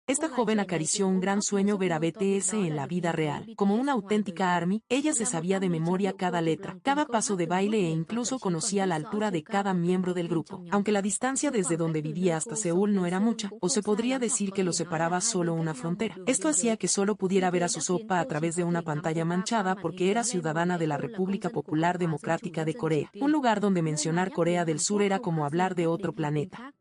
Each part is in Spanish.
Esta joven acarició un gran sueño ver a BTS en la vida real. Como una auténtica ARMY, ella se sabía de memoria cada letra, cada paso de baile e incluso conocía la altura de cada miembro del grupo. Aunque la distancia desde donde vivía hasta Seúl no era mucha, o se podría decir que lo separaba solo una frontera. Esto hacía que solo pudiera ver a su oppa a través de una pantalla manchada porque era ciudadana de la República Popular Democrática de Corea, un lugar donde mencionar Corea del Sur era como hablar de otro planeta.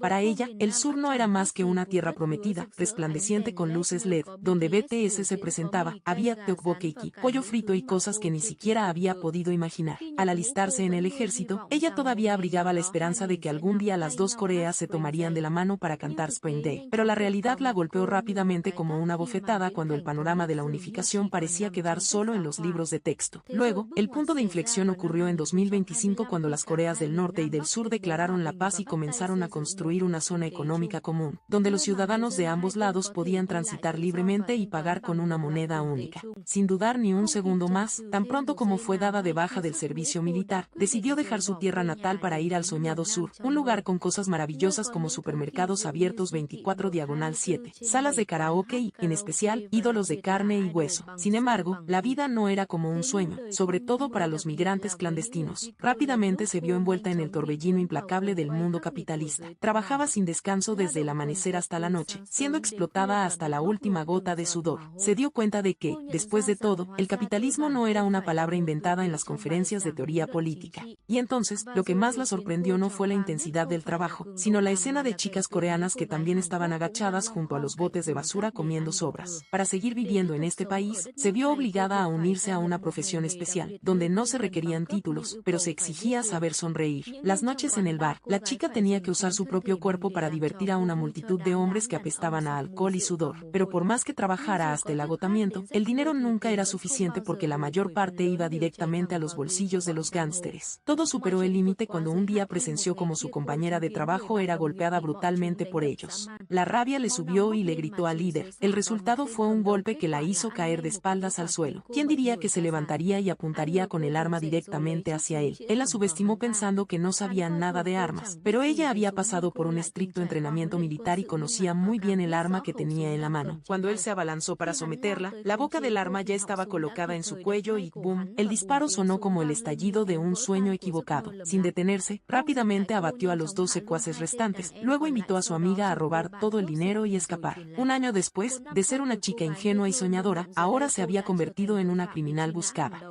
Para ella, el sur no era más que una tierra prometida, resplandeciente con luces LED, donde BTS se presentaba, había tteokbokki, pollo frito y cosas que ni siquiera había podido imaginar. Al alistarse en el ejército, ella todavía abrigaba la esperanza de que algún día las dos Coreas se tomarían de la mano para cantar Spring Day. Pero la realidad la golpeó rápidamente como una bofetada cuando el panorama de la unificación parecía quedar solo en los libros de texto. Luego, el punto de inflexión ocurrió en 2025 cuando las Coreas del Norte y del Sur declararon la paz y comenzaron a construir una zona económica común, donde los ciudadanos de ambos lados podían transitar libremente y pagar con una moneda única. Sin dudar ni un segundo más, tan pronto como fue dada de baja del servicio militar, decidió dejar su tierra natal para ir al soñado sur, un lugar con cosas maravillosas como supermercados abiertos 24/7, salas de karaoke y, en especial, ídolos de carne y hueso. Sin embargo, la vida no era como un sueño, sobre todo para los migrantes clandestinos. Rápidamente se vio envuelta en el torbellino implacable del mundo capitalista. Trabajaba sin descanso desde el amanecer hasta la noche, siendo explotada hasta la última gota de sudor. Se dio cuenta de que, después de todo, el capitalismo no era una palabra inventada en las conferencias de teoría política. Y entonces, lo que más la sorprendió no fue la intensidad del trabajo, sino la escena de chicas coreanas que también estaban agachadas junto a los botes de basura comiendo sobras. Para seguir viviendo en este país, se vio obligada a unirse a una profesión especial, donde no se requerían títulos, pero se exigía saber sonreír. Las noches en el bar, la chica tenía que usar su propio cuerpo para divertir a una multitud de hombres que apestaban a alcohol y sudor. Pero por más que trabajara hasta el agotamiento, el dinero nunca era suficiente porque la mayor parte iba directamente a los bolsillos de los gángsteres. Todo superó el límite cuando un día presenció como su compañera de trabajo era golpeada brutalmente por ellos. La rabia le subió y le gritó al líder. El resultado fue un golpe que la hizo caer de espaldas al suelo. ¿Quién diría que se levantaría y apuntaría con el arma directamente hacia él? Él la subestimó pensando que no sabía nada de armas, pero ella había pasado por un estricto entrenamiento militar y conocía muy bien el arma que tenía en la mano. Cuando él se abalanzó para someterla, la boca del arma ya estaba colocada en su cuello y ¡boom! El disparo sonó como el estallido de un sueño equivocado. Sin detenerse, rápidamente abatió a los dos secuaces restantes, luego invitó a su amiga a robar todo el dinero y escapar. Un año después, de ser una chica ingenua y soñadora, ahora se había convertido en una criminal buscada.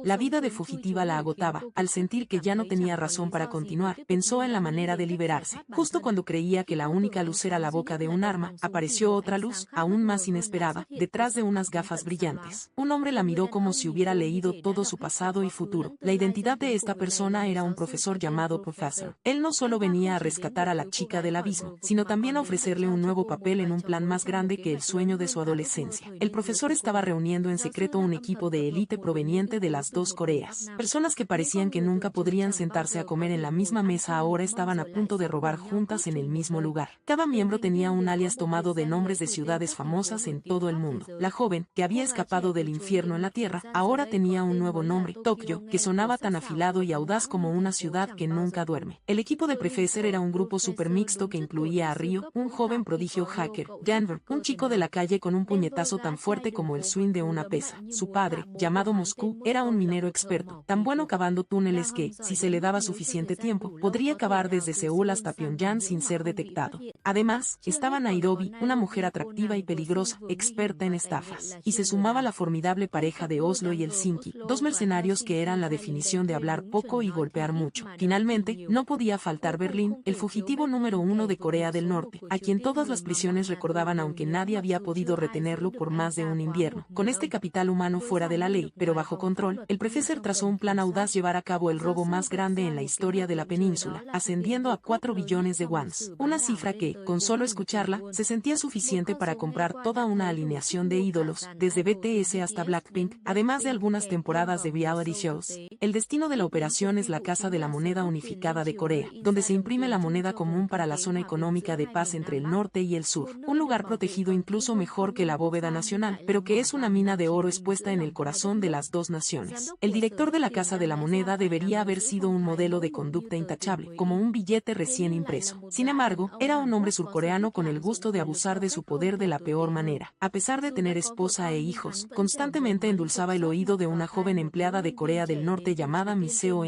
La vida de fugitiva la agotaba. Al sentir que ya no tenía razón para continuar, pensó en la manera de liberarse. Justo cuando creía que la única luz era la boca de un arma, apareció otra luz, aún más inesperada, detrás de unas gafas brillantes. Un hombre la miró como si hubiera leído todo su pasado y futuro. La identidad de esta persona era un profesor llamado Professor. Él no solo venía a rescatar a la chica del abismo, sino también a ofrecerle un nuevo papel en un plan más grande que el sueño de su adolescencia. El profesor estaba reuniendo en secreto un equipo de élite proveniente de las dos Coreas. Personas que parecían que nunca podrían sentarse a comer en la misma mesa ahora estaban a punto de robar juntas en el mismo lugar. Cada miembro tenía un alias tomado de nombres de ciudades famosas en todo el mundo. La joven, que había escapado del infierno en la tierra, ahora tenía un nuevo nombre, Tokio, que sonaba tan afilado y audaz como una ciudad que nunca duerme. El equipo de Professor era un grupo super mixto que incluía a Ryo, un joven prodigio hacker, Denver, un chico de la calle con un puñetazo tan fuerte como el swing de una pesa. Su padre, llamado Moscú, era un minero experto, tan bueno cavando túneles que, si se le daba suficiente tiempo, podría cavar desde Seúl hasta Pyongyang sin ser detectado. Además, estaba Nairobi, una mujer atractiva y peligrosa, experta en estafas. Y se sumaba la formidable pareja de Oslo y Helsinki, dos mercenarios que eran la definición de hablar poco y golpear mucho. Finalmente, no podía faltar Berlín, el fugitivo número uno de Corea del Norte, a quien todas las prisiones recordaban aunque nadie había podido retenerlo por más de un invierno. Con este capital humano fuera de la ley, pero bajo control, el Professor trazó un plan audaz llevar a cabo el robo más grande en la historia de la península, ascendiendo a 4 billones de wons, una cifra que, con solo escucharla, se sentía suficiente para comprar toda una alineación de ídolos, desde BTS hasta Blackpink, además de algunas temporadas de reality shows. El destino de la operación es la Casa de la Moneda Unificada de Corea, donde se imprime la moneda común para la zona económica de paz entre el norte y el sur, un lugar protegido incluso mejor que la bóveda nacional, pero que es una mina de oro expuesta en el corazón de las dos naciones. ladrones. El director de la Casa de la Moneda debería haber sido un modelo de conducta intachable, como un billete recién impreso. Sin embargo, era un hombre surcoreano con el gusto de abusar de su poder de la peor manera. A pesar de tener esposa e hijos, constantemente endulzaba el oído de una joven empleada de Corea del Norte llamada Miseong.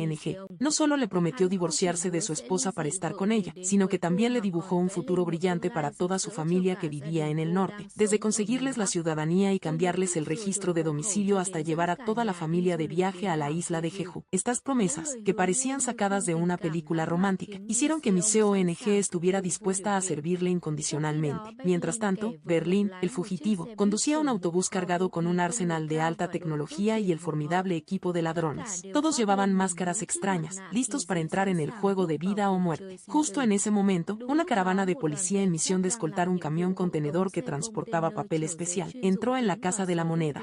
No solo le prometió divorciarse de su esposa para estar con ella, sino que también le dibujó un futuro brillante para toda su familia que vivía en el norte, desde conseguirles la ciudadanía y cambiarles el registro de domicilio hasta llevar a toda la familia de viaje a la isla de Jeju. Estas promesas, que parecían sacadas de una película romántica, hicieron que Miseong estuviera dispuesta a servirle incondicionalmente. Mientras tanto, Berlín, el fugitivo, conducía un autobús cargado con un arsenal de alta tecnología y el formidable equipo de ladrones. Todos llevaban máscaras extrañas, listos para entrar en el juego de vida o muerte. Justo en ese momento, una caravana de policía en misión de escoltar un camión contenedor que transportaba papel especial entró en la Casa de la Moneda.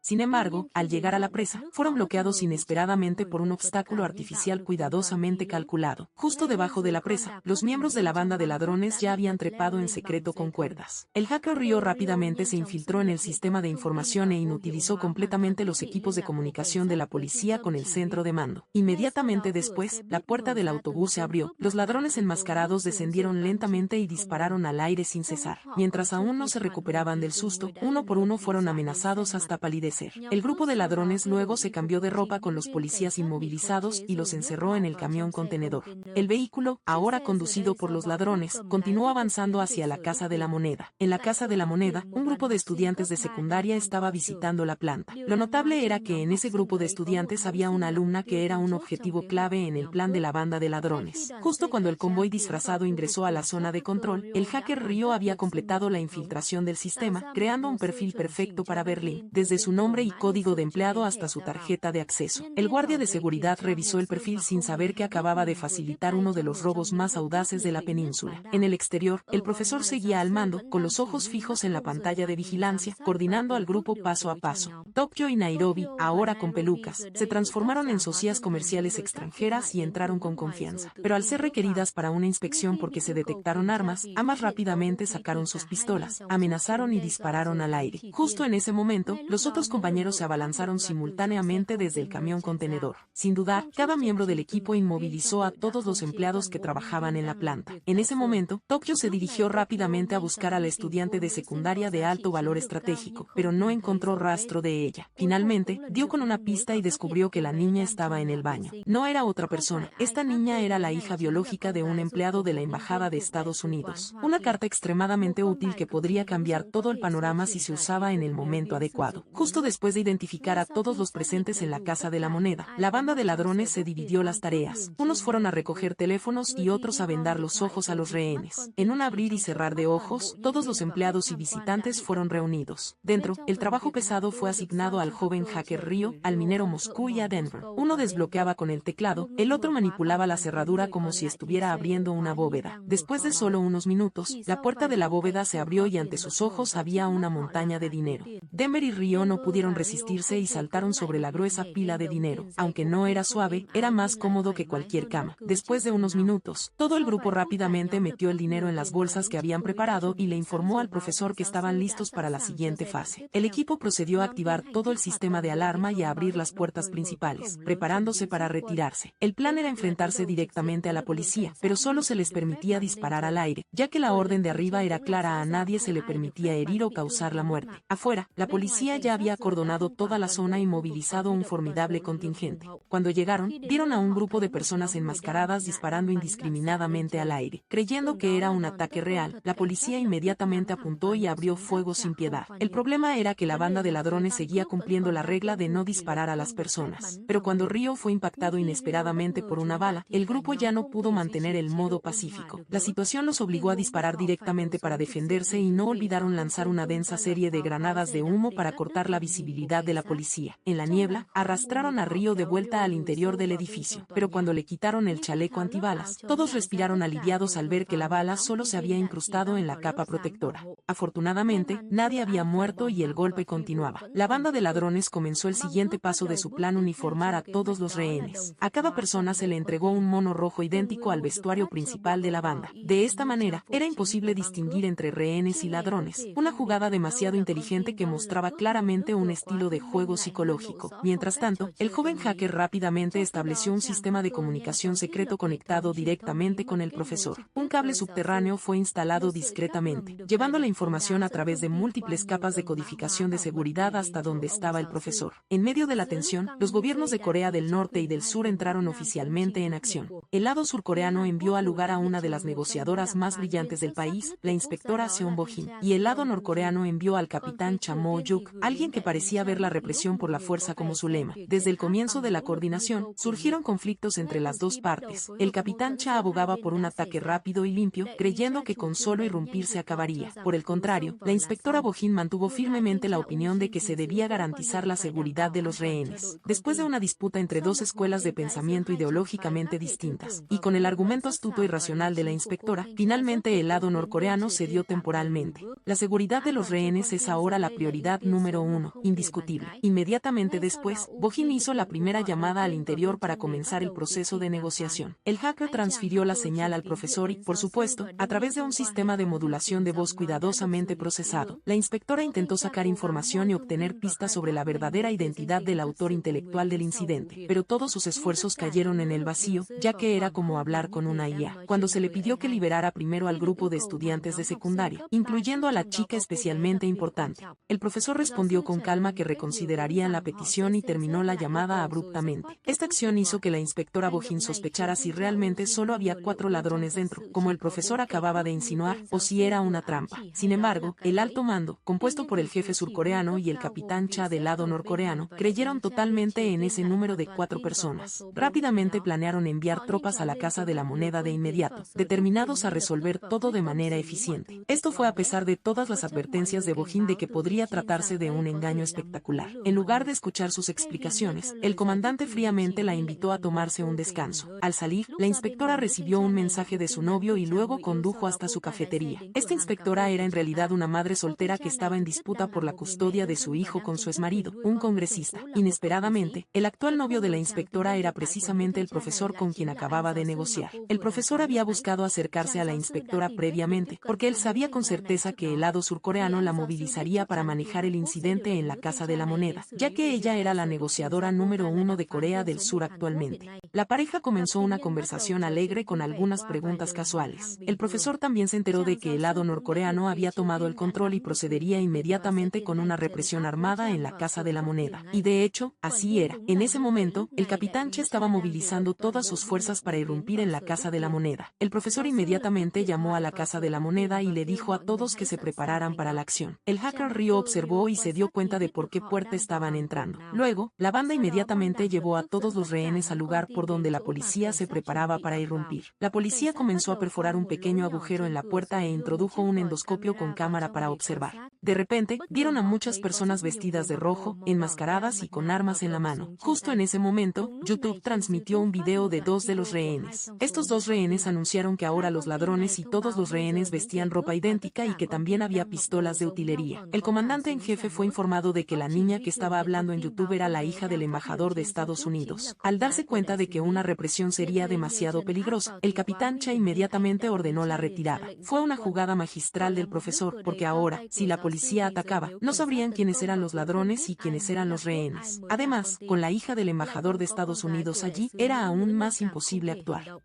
Sin embargo, al llegar a la presa, fueron bloqueados inesperadamente por un obstáculo artificial cuidadosamente calculado. Justo debajo de la presa, los miembros de la banda de ladrones ya habían trepado en secreto con cuerdas. El hacker Ryo rápidamente se infiltró en el sistema de información e inutilizó completamente los equipos de comunicación de la policía con el centro de mando. Inmediatamente después, la puerta del autobús se abrió, los ladrones enmascarados descendieron lentamente y dispararon al aire sin cesar. Mientras aún no se recuperaban del susto, uno por uno fueron amenazados hasta palidecer. El grupo de ladrones luego se cambió de ropa con los policías inmovilizados y los encerró en el camión contenedor. El vehículo, ahora conducido por los ladrones, continuó avanzando hacia la Casa de la Moneda. En la Casa de la Moneda, un grupo de estudiantes de secundaria estaba visitando la planta. Lo notable era que en ese grupo de estudiantes había una alumna que era un objetivo clave en el plan de la banda de ladrones. Justo cuando el convoy disfrazado ingresó a la zona de control, el hacker Ryo había completado la infiltración del sistema, creando un perfil perfecto para Berlín, desde su nombre y código de empleado hasta su tarjeta de acceso. El guardia de seguridad revisó el perfil sin saber que acababa de facilitar uno de los robos más audaces de la península. En el exterior, el profesor seguía al mando, con los ojos fijos en la pantalla de vigilancia, coordinando al grupo paso a paso. Tokio y Nairobi, ahora con pelucas, se transformaron en socias comerciales extranjeras y entraron con confianza. Pero al ser requeridas para una inspección porque se detectaron armas, ambas rápidamente sacaron sus pistolas, amenazaron y dispararon al aire. Justo en ese momento, los otros compañeros se abalanzaron simultáneamente desde el camión contenedor. Sin dudar, cada miembro del equipo inmovilizó a todos los empleados que trabajaban en la planta. En ese momento, Tokio se dirigió rápidamente a buscar a la estudiante de secundaria de alto valor estratégico, pero no encontró rastro de ella. Finalmente, dio con una pista y descubrió que la niña estaba en el baño. No era otra persona. Esta niña era la hija biológica de un empleado de la Embajada de Estados Unidos. Una carta extremadamente útil que podría cambiar todo el panorama si se usaba en el momento adecuado. Justo después de identificar a todos los presentes en la Casa de la Moneda, la banda de ladrones se dividió las tareas. Unos fueron a recoger teléfonos y otros a vendar los ojos a los rehenes. En un abrir y cerrar de ojos, todos los empleados y visitantes fueron reunidos. Dentro, el trabajo pesado fue asignado al joven hacker Ryo, al minero Moscú y a Denver. Uno desbloqueaba con el teclado, el otro manipulaba la cerradura como si estuviera abriendo una bóveda. Después de solo unos minutos, la puerta de la bóveda se abrió y ante sus ojos había una montaña de dinero. Denver y Ryo no pudieron resistirse y saltaron sobre la gruesa pila de dinero. Aunque no era suave, era más cómodo que cualquier cama. Después de unos minutos, todo el grupo rápidamente metió el dinero en las bolsas que habían preparado y le informó al profesor que estaban listos para la siguiente fase. El equipo procedió a activar todo el sistema de alarma y a abrir las puertas principales, preparándose para retirarse. El plan era enfrentarse directamente a la policía, pero solo se les permitía disparar al aire, ya que la orden de arriba era clara: a nadie se le permitía herir o causar la muerte. Afuera, la policía ya había acordonado toda la zona y movilizado un formidable contingente. Cuando llegaron, vieron a un grupo de personas enmascaradas disparando indiscriminadamente al aire. Creyendo que era un ataque real, la policía inmediatamente apuntó y abrió fuego sin piedad. El problema era que la banda de ladrones seguía cumpliendo la regla de no disparar a las personas. Pero cuando Ryo fue impactado inesperadamente por una bala, el grupo ya no pudo mantener el modo pacífico. La situación los obligó a disparar directamente para defenderse y no olvidaron lanzar una densa serie de granadas de humo para cortar la visibilidad de la policía. En la niebla, arrastraron a Ryo de vuelta al interior del edificio, pero cuando le quitaron el chaleco antibalas, todos respiraron aliviados al ver que la bala solo se había incrustado en la capa protectora. Afortunadamente, nadie había muerto y el golpe continuaba. La banda de ladrones comenzó el siguiente paso de su plan: uniformar a todos los rehenes. A cada persona se le entregó un mono rojo idéntico al vestuario principal de la banda. De esta manera, era imposible distinguir entre rehenes y ladrones, una jugada demasiado inteligente que mostraba claramente simplemente un estilo de juego psicológico. Mientras tanto, el joven hacker rápidamente estableció un sistema de comunicación secreto conectado directamente con el profesor. Un cable subterráneo fue instalado discretamente, llevando la información a través de múltiples capas de codificación de seguridad hasta donde estaba el profesor. En medio de la tensión, los gobiernos de Corea del Norte y del Sur entraron oficialmente en acción. El lado surcoreano envió al lugar a una de las negociadoras más brillantes del país, la inspectora Seon Bo-jin, y el lado norcoreano envió al capitán Cha Mo-yuk, alguien que parecía ver la represión por la fuerza como su lema. Desde el comienzo de la coordinación, surgieron conflictos entre las dos partes. El capitán Cha abogaba por un ataque rápido y limpio, creyendo que con solo irrumpir se acabaría. Por el contrario, la inspectora Bo-jin mantuvo firmemente la opinión de que se debía garantizar la seguridad de los rehenes. Después de una disputa entre dos escuelas de pensamiento ideológicamente distintas, y con el argumento astuto y racional de la inspectora, finalmente el lado norcoreano cedió temporalmente. La seguridad de los rehenes es ahora la prioridad número uno, indiscutible. Inmediatamente después, Bo-jin hizo la primera llamada al interior para comenzar el proceso de negociación. El hacker transfirió la señal al profesor y, por supuesto, a través de un sistema de modulación de voz cuidadosamente procesado, la inspectora intentó sacar información y obtener pistas sobre la verdadera identidad del autor intelectual del incidente, pero todos sus esfuerzos cayeron en el vacío, ya que era como hablar con una IA. Cuando se le pidió que liberara primero al grupo de estudiantes de secundaria, incluyendo a la chica especialmente importante, el profesor respondió con calma que reconsiderarían la petición y terminó la llamada abruptamente. Esta acción hizo que la inspectora Bo-jin sospechara si realmente solo había 4 ladrones dentro, como el profesor acababa de insinuar, o si era una trampa. Sin embargo, el alto mando, compuesto por el jefe surcoreano y el capitán Cha del lado norcoreano, creyeron totalmente en ese número de 4 personas. Rápidamente planearon enviar tropas a la Casa de la Moneda de inmediato, determinados a resolver todo de manera eficiente. Esto fue a pesar de todas las advertencias de Bo-jin de que podría tratarse de un engaño espectacular. En lugar de escuchar sus explicaciones, el comandante fríamente la invitó a tomarse un descanso. Al salir, la inspectora recibió un mensaje de su novio y luego condujo hasta su cafetería. Esta inspectora era en realidad una madre soltera que estaba en disputa por la custodia de su hijo con su exmarido, un congresista. Inesperadamente, el actual novio de la inspectora era precisamente el profesor con quien acababa de negociar. El profesor había buscado acercarse a la inspectora previamente, porque él sabía con certeza que el lado surcoreano la movilizaría para manejar el incidente en la Casa de la Moneda, ya que ella era la negociadora número 1 de Corea del Sur actualmente. La pareja comenzó una conversación alegre con algunas preguntas casuales. El profesor también se enteró de que el lado norcoreano había tomado el control y procedería inmediatamente con una represión armada en la Casa de la Moneda. Y de hecho, así era. En ese momento, el capitán Che estaba movilizando todas sus fuerzas para irrumpir en la Casa de la Moneda. El profesor inmediatamente llamó a la Casa de la Moneda y le dijo a todos que se prepararan para la acción. El hacker Ryo observó y se dio cuenta de por qué puerta estaban entrando. Luego, la banda inmediatamente llevó a todos los rehenes al lugar por donde la policía se preparaba para irrumpir. La policía comenzó a perforar un pequeño agujero en la puerta e introdujo un endoscopio con cámara para observar. De repente, vieron a muchas personas vestidas de rojo, enmascaradas y con armas en la mano. Justo en ese momento, YouTube transmitió un video de 2 de los rehenes. Estos 2 rehenes anunciaron que ahora los ladrones y todos los rehenes vestían ropa idéntica y que también había pistolas de utilería. El comandante en jefe fue informado de que la niña que estaba hablando en YouTube era la hija del embajador de Estados Unidos. Al darse cuenta de que una represión sería demasiado peligrosa, el capitán Cha inmediatamente ordenó la retirada. Fue una jugada magistral del profesor, porque ahora, si la policía atacaba, no sabrían quiénes eran los ladrones y quiénes eran los rehenes. Además, con la hija del embajador de Estados Unidos allí, era aún más imposible actuar.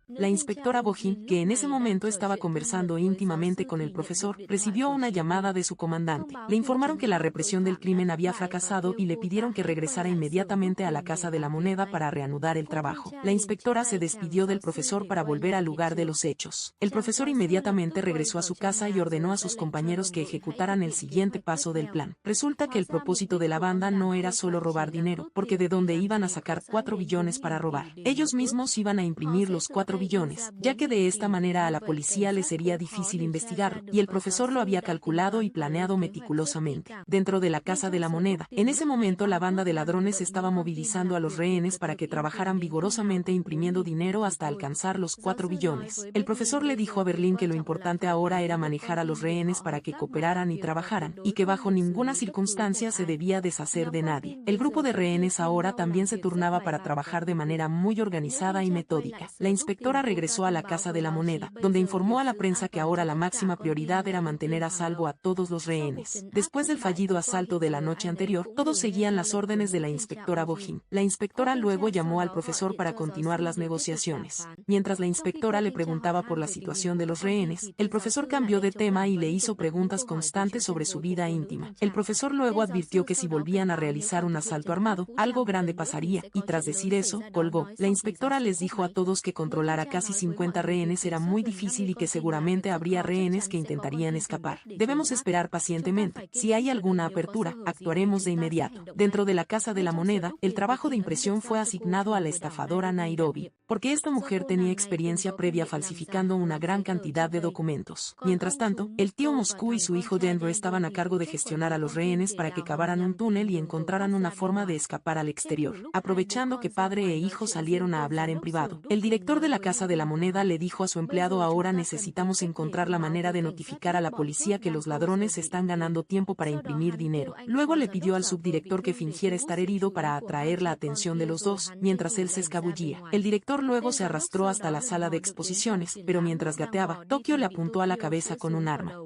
La inspectora Bo-jin, que en ese momento estaba conversando íntimamente con el profesor, recibió una llamada de su comandante. Le informaron que la represión del crimen había fracasado y le pidieron que regresara inmediatamente a la Casa de la Moneda para reanudar el trabajo. La inspectora se despidió del profesor para volver al lugar de los hechos. El profesor inmediatamente regresó a su casa y ordenó a sus compañeros que ejecutaran el siguiente paso del plan. Resulta que el propósito de la banda no era solo robar dinero, porque de dónde iban a sacar 4 billones para robar. Ellos mismos iban a imprimir los 4 billones, ya que de esta manera a la policía le sería difícil investigarlo, y el profesor lo había calculado y planeado meticulosamente. Dentro de la Casa de la Moneda, en ese momento la banda de ladrones estaba movilizando a los rehenes para que trabajaran vigorosamente imprimiendo dinero hasta alcanzar los 4 billones. El profesor le dijo a Berlín que lo importante ahora era manejar a los rehenes para que cooperaran y trabajaran, y que bajo ninguna circunstancia se debía deshacer de nadie. El grupo de rehenes ahora también se turnaba para trabajar de manera muy organizada y metódica. La inspectora inspectora regresó a la Casa de la Moneda, donde informó a la prensa que ahora la máxima prioridad era mantener a salvo a todos los rehenes. Después del fallido asalto de la noche anterior, todos seguían las órdenes de la inspectora Bohin. La inspectora luego llamó al profesor para continuar las negociaciones. Mientras la inspectora le preguntaba por la situación de los rehenes, el profesor cambió de tema y le hizo preguntas constantes sobre su vida íntima. El profesor luego advirtió que si volvían a realizar un asalto armado, algo grande pasaría, y tras decir eso, colgó. La inspectora les dijo a todos que controlar a casi 50 rehenes era muy difícil y que seguramente habría rehenes que intentarían escapar. Debemos esperar pacientemente. Si hay alguna apertura, actuaremos de inmediato. Dentro de la Casa de la Moneda, el trabajo de impresión fue asignado a la estafadora Nairobi, porque esta mujer tenía experiencia previa falsificando una gran cantidad de documentos. Mientras tanto, el tío Moscú y su hijo Denver estaban a cargo de gestionar a los rehenes para que cavaran un túnel y encontraran una forma de escapar al exterior. Aprovechando que padre e hijo salieron a hablar en privado, el director de la Casa de la Moneda le dijo a su empleado: ahora necesitamos encontrar la manera de notificar a la policía que los ladrones están ganando tiempo para imprimir dinero. Luego le pidió al subdirector que fingiera estar herido para atraer la atención de los dos, mientras él se escabullía. El director luego se arrastró hasta la sala de exposiciones, pero mientras gateaba, Tokio le apuntó a la cabeza con un arma.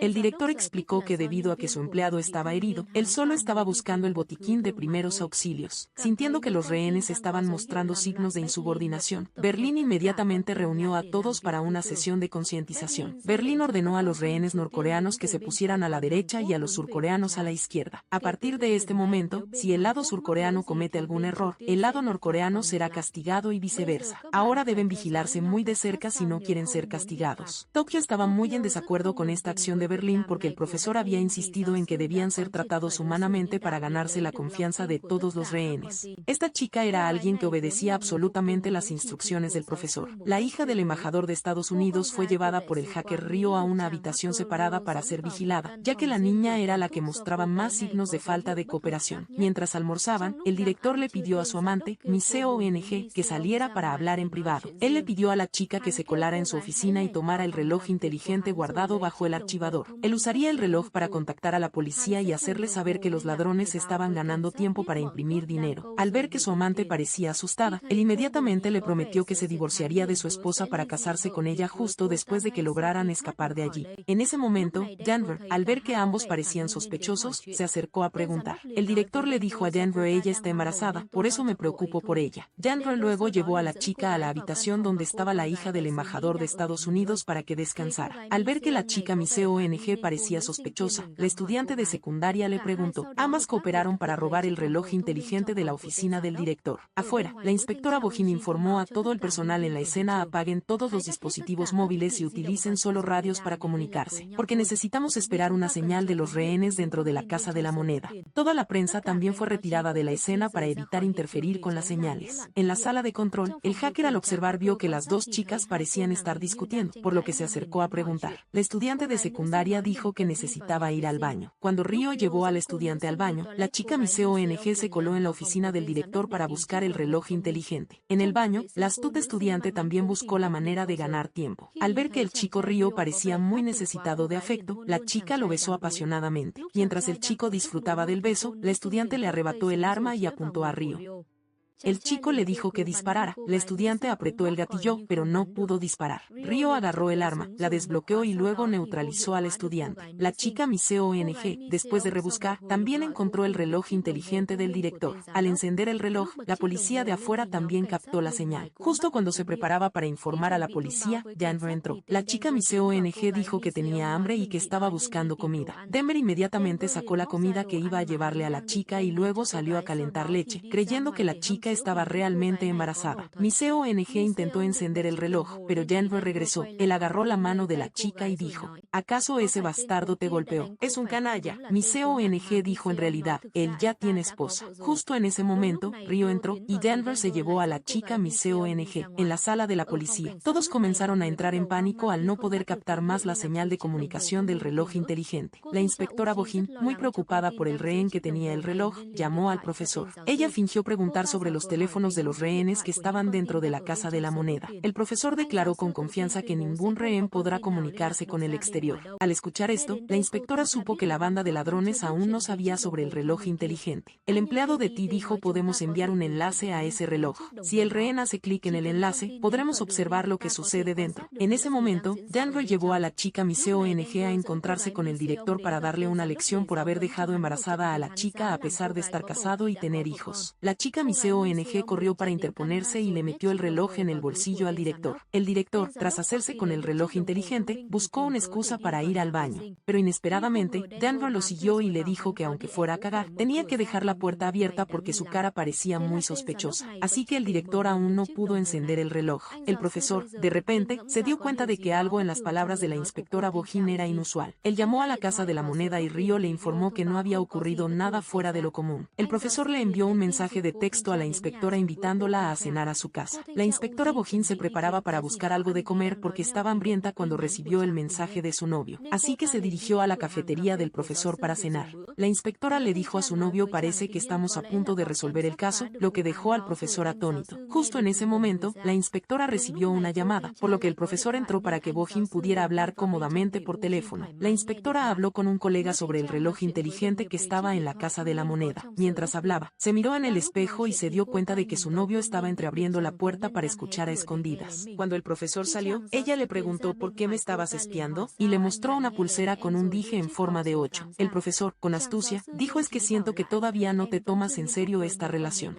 El director explicó que debido a que su empleado estaba herido, él solo estaba buscando el botiquín de primeros auxilios. Sintiendo que los rehenes estaban mostrando signos de insubordinación, Berlín inmediatamente reunió a todos para una sesión de concientización. Berlín ordenó a los rehenes norcoreanos que se pusieran a la derecha y a los surcoreanos a la izquierda. A partir de este momento, si el lado surcoreano comete algún error, el lado norcoreano será castigado y viceversa. Ahora deben vigilarse muy de cerca si no quieren ser castigados. Tokio estaba muy en desacuerdo con esta acción de Berlín porque el profesor había insistido en que debían ser tratados humanamente para ganarse la confianza de todos los rehenes. Esta chica era alguien que obedecía absolutamente las instrucciones del profesor. La hija del embajador de Estados Unidos fue llevada por el hacker Ryo a una habitación separada para ser vigilada, ya que la niña era la que mostraba más signos de falta de cooperación. Mientras almorzaban, el director le pidió a su amante, Miseo ONG, que saliera para hablar en privado. Él le pidió a la chica que se colara en su oficina y tomara el reloj inteligente guardado bajo el archivador. Él usaría el reloj para contactar a la policía y hacerle saber que los ladrones estaban ganando tiempo para imprimir dinero. Al ver que su amante parecía asustada, él inmediatamente le prometió que se divorciaría de su esposa para casarse con ella justo después de que lograran escapar de allí. En ese momento, Denver, al ver que ambos parecían sospechosos, se acercó a preguntar. El director le dijo a Denver: ella está embarazada, por eso me preocupo por ella. Denver luego llevó a la chica a la habitación donde estaba la hija del embajador de Estados Unidos para que descansara. Al ver que la chica Miseo ONG parecía sospechosa, la estudiante de secundaria le preguntó. Ambas cooperaron para robar el reloj inteligente de la oficina del director. Afuera, la inspectora Bohin informó a todo el personal en la escena: apaguen todos los dispositivos móviles y utilicen solo radios para comunicarse, porque necesitamos esperar una señal de los rehenes dentro de la Casa de la Moneda. Toda la prensa también fue retirada de la escena para evitar interferir con las señales. En la sala de control, el hacker al observar vio que las dos chicas parecían estar discutiendo, por lo que se acercó a preguntar. La estudiante de secundaria dijo que necesitaba ir al baño. Cuando Ryo llevó al estudiante al baño, la chica Miseo ONG se coló en la oficina del director para buscar el reloj inteligente. En el baño, la astuta estudiante también buscó la manera de ganar tiempo. Al ver que el chico Ryo parecía muy necesitado de afecto, la chica lo besó apasionadamente. Mientras el chico disfrutaba del beso, la estudiante le arrebató el arma y apuntó a Ryo. El chico le dijo que disparara. La estudiante apretó el gatillo, pero no pudo disparar. Ryo agarró el arma, la desbloqueó y luego neutralizó al estudiante. La chica Miseo ONG, después de rebuscar, también encontró el reloj inteligente del director. Al encender el reloj, la policía de afuera también captó la señal. Justo cuando se preparaba para informar a la policía, Denver entró. La chica Miseo ONG dijo que tenía hambre y que estaba buscando comida. Denver inmediatamente sacó la comida que iba a llevarle a la chica y luego salió a calentar leche, creyendo que la chica estaba realmente embarazada. Miseo ONG intentó encender el reloj, pero Denver regresó. Él agarró la mano de la chica y dijo: ¿acaso ese bastardo te golpeó? Es un canalla. Miseo ONG dijo: en realidad, él ya tiene esposa. Justo en ese momento, Ryo entró, y Denver se llevó a la chica Miseo ONG. En la sala de la policía, todos comenzaron a entrar en pánico al no poder captar más la señal de comunicación del reloj inteligente. La inspectora Bohin, muy preocupada por el rehén que tenía el reloj, llamó al profesor. Ella fingió preguntar sobre los teléfonos de los rehenes que estaban dentro de la Casa de la Moneda. El profesor declaró con confianza que ningún rehén podrá comunicarse con el exterior. Al escuchar esto, la inspectora supo que la banda de ladrones aún no sabía sobre el reloj inteligente. El empleado de T dijo: podemos enviar un enlace a ese reloj. Si el rehén hace clic en el enlace, podremos observar lo que sucede dentro. En ese momento, Denver llevó a la chica Miss ONG a encontrarse con el director para darle una lección por haber dejado embarazada a la chica a pesar de estar casado y tener hijos. La chica Miss ONG corrió para interponerse y le metió el reloj en el bolsillo al director. El director, tras hacerse con el reloj inteligente, buscó una excusa para ir al baño. Pero inesperadamente, Denver lo siguió y le dijo que aunque fuera a cagar, tenía que dejar la puerta abierta porque su cara parecía muy sospechosa. Así que el director aún no pudo encender el reloj. El profesor, de repente, se dio cuenta de que algo en las palabras de la inspectora Bohin era inusual. Él llamó a la Casa de la Moneda y Río le informó que no había ocurrido nada fuera de lo común. El profesor le envió un mensaje de texto a la inspectora invitándola a cenar a su casa. La inspectora Bohin se preparaba para buscar algo de comer porque estaba hambrienta cuando recibió el mensaje de su novio. Así que se dirigió a la cafetería del profesor para cenar. La inspectora le dijo a su novio: parece que estamos a punto de resolver el caso, lo que dejó al profesor atónito. Justo en ese momento, la inspectora recibió una llamada, por lo que el profesor entró para que Bohin pudiera hablar cómodamente por teléfono. La inspectora habló con un colega sobre el reloj inteligente que estaba en la Casa de la Moneda. Mientras hablaba, se miró en el espejo y se dio cuenta de que su novio estaba entreabriendo la puerta para escuchar a escondidas. Cuando el profesor salió, ella le preguntó: ¿por qué me estabas espiando? Y le mostró una pulsera con un dije en forma de 8. El profesor, con astucia, dijo: es que siento que todavía no te tomas en serio esta relación.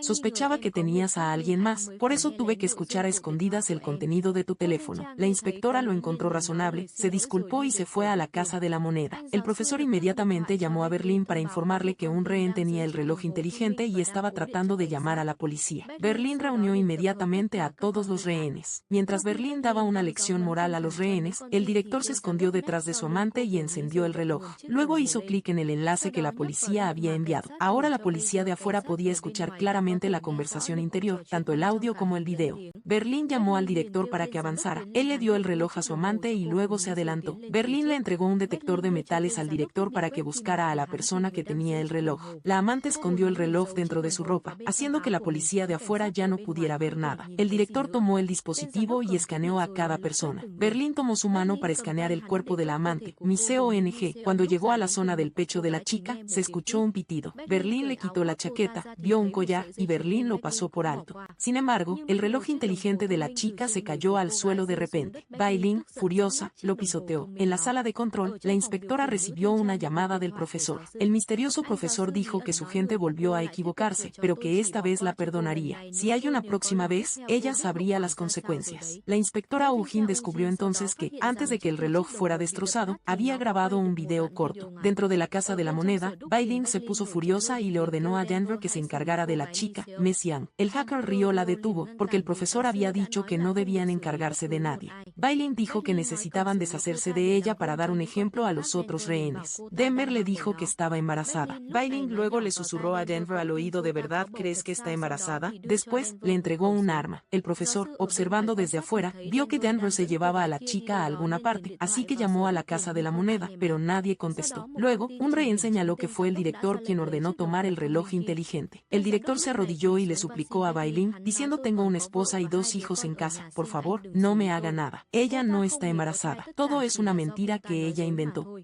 Sospechaba que tenías a alguien más, por eso tuve que escuchar a escondidas el contenido de tu teléfono. La inspectora lo encontró razonable, se disculpó y se fue a la Casa de la Moneda. El profesor inmediatamente llamó a Berlín para informarle que un rehén tenía el reloj inteligente y estaba tratando de llamar a la policía. Berlín reunió inmediatamente a todos los rehenes. Mientras Berlín daba una lección moral a los rehenes, el director se escondió detrás de su amante y encendió el reloj. Luego hizo clic en el enlace que la policía había enviado. Ahora la policía de afuera podía escuchar claramente la conversación interior, tanto el audio como el video. Berlín llamó al director para que avanzara. Él le dio el reloj a su amante y luego se adelantó. Berlín le entregó un detector de metales al director para que buscara a la persona que tenía el reloj. La amante escondió el reloj dentro de su ropa, haciendo que la policía de afuera ya no pudiera ver nada. El director tomó el dispositivo y escaneó a cada persona. Berlín tomó su mano para escanear el cuerpo de la amante, Miss ONG. Cuando llegó a la zona del pecho de la chica, se escuchó un pitido. Berlín le quitó la chaqueta, vio un collar y Berlín lo pasó por alto. Sin embargo, el reloj inteligente de la chica se cayó al suelo de repente. Bailin, furiosa, lo pisoteó. En la sala de control, la inspectora recibió una llamada del profesor. El misterioso profesor dijo que su gente volvió a equivocarse, pero que esta vez la perdonaría. Si hay una próxima vez, ella sabría las consecuencias. La inspectora Ujin descubrió entonces que, antes de que el reloj fuera destrozado, había grabado un video corto. Dentro de la Casa de la Moneda, Bailin se puso furiosa y le ordenó a Denver que se encargara de la chica, Messian. El hacker Río la detuvo, porque el profesor había dicho que no debían encargarse de nadie. Bailin dijo que necesitaban deshacerse de ella para dar un ejemplo a los otros rehenes. Denver le dijo que estaba embarazada. Bailin luego le susurró a Denver al oído: ¿de verdad crees que está embarazada? Después, le entregó un arma. El profesor, observando desde afuera, vio que Denver se llevaba a la chica a alguna parte, así que llamó a la Casa de la Moneda, pero nadie contestó. Luego, un rehén señaló que fue el director quien ordenó tomar el reloj inteligente. El director se arrodilló y le suplicó a Bailin, diciendo: tengo una esposa y 2 hijos en casa, por favor, no me haga nada. Ella no está embarazada. Todo es una mentira que ella inventó.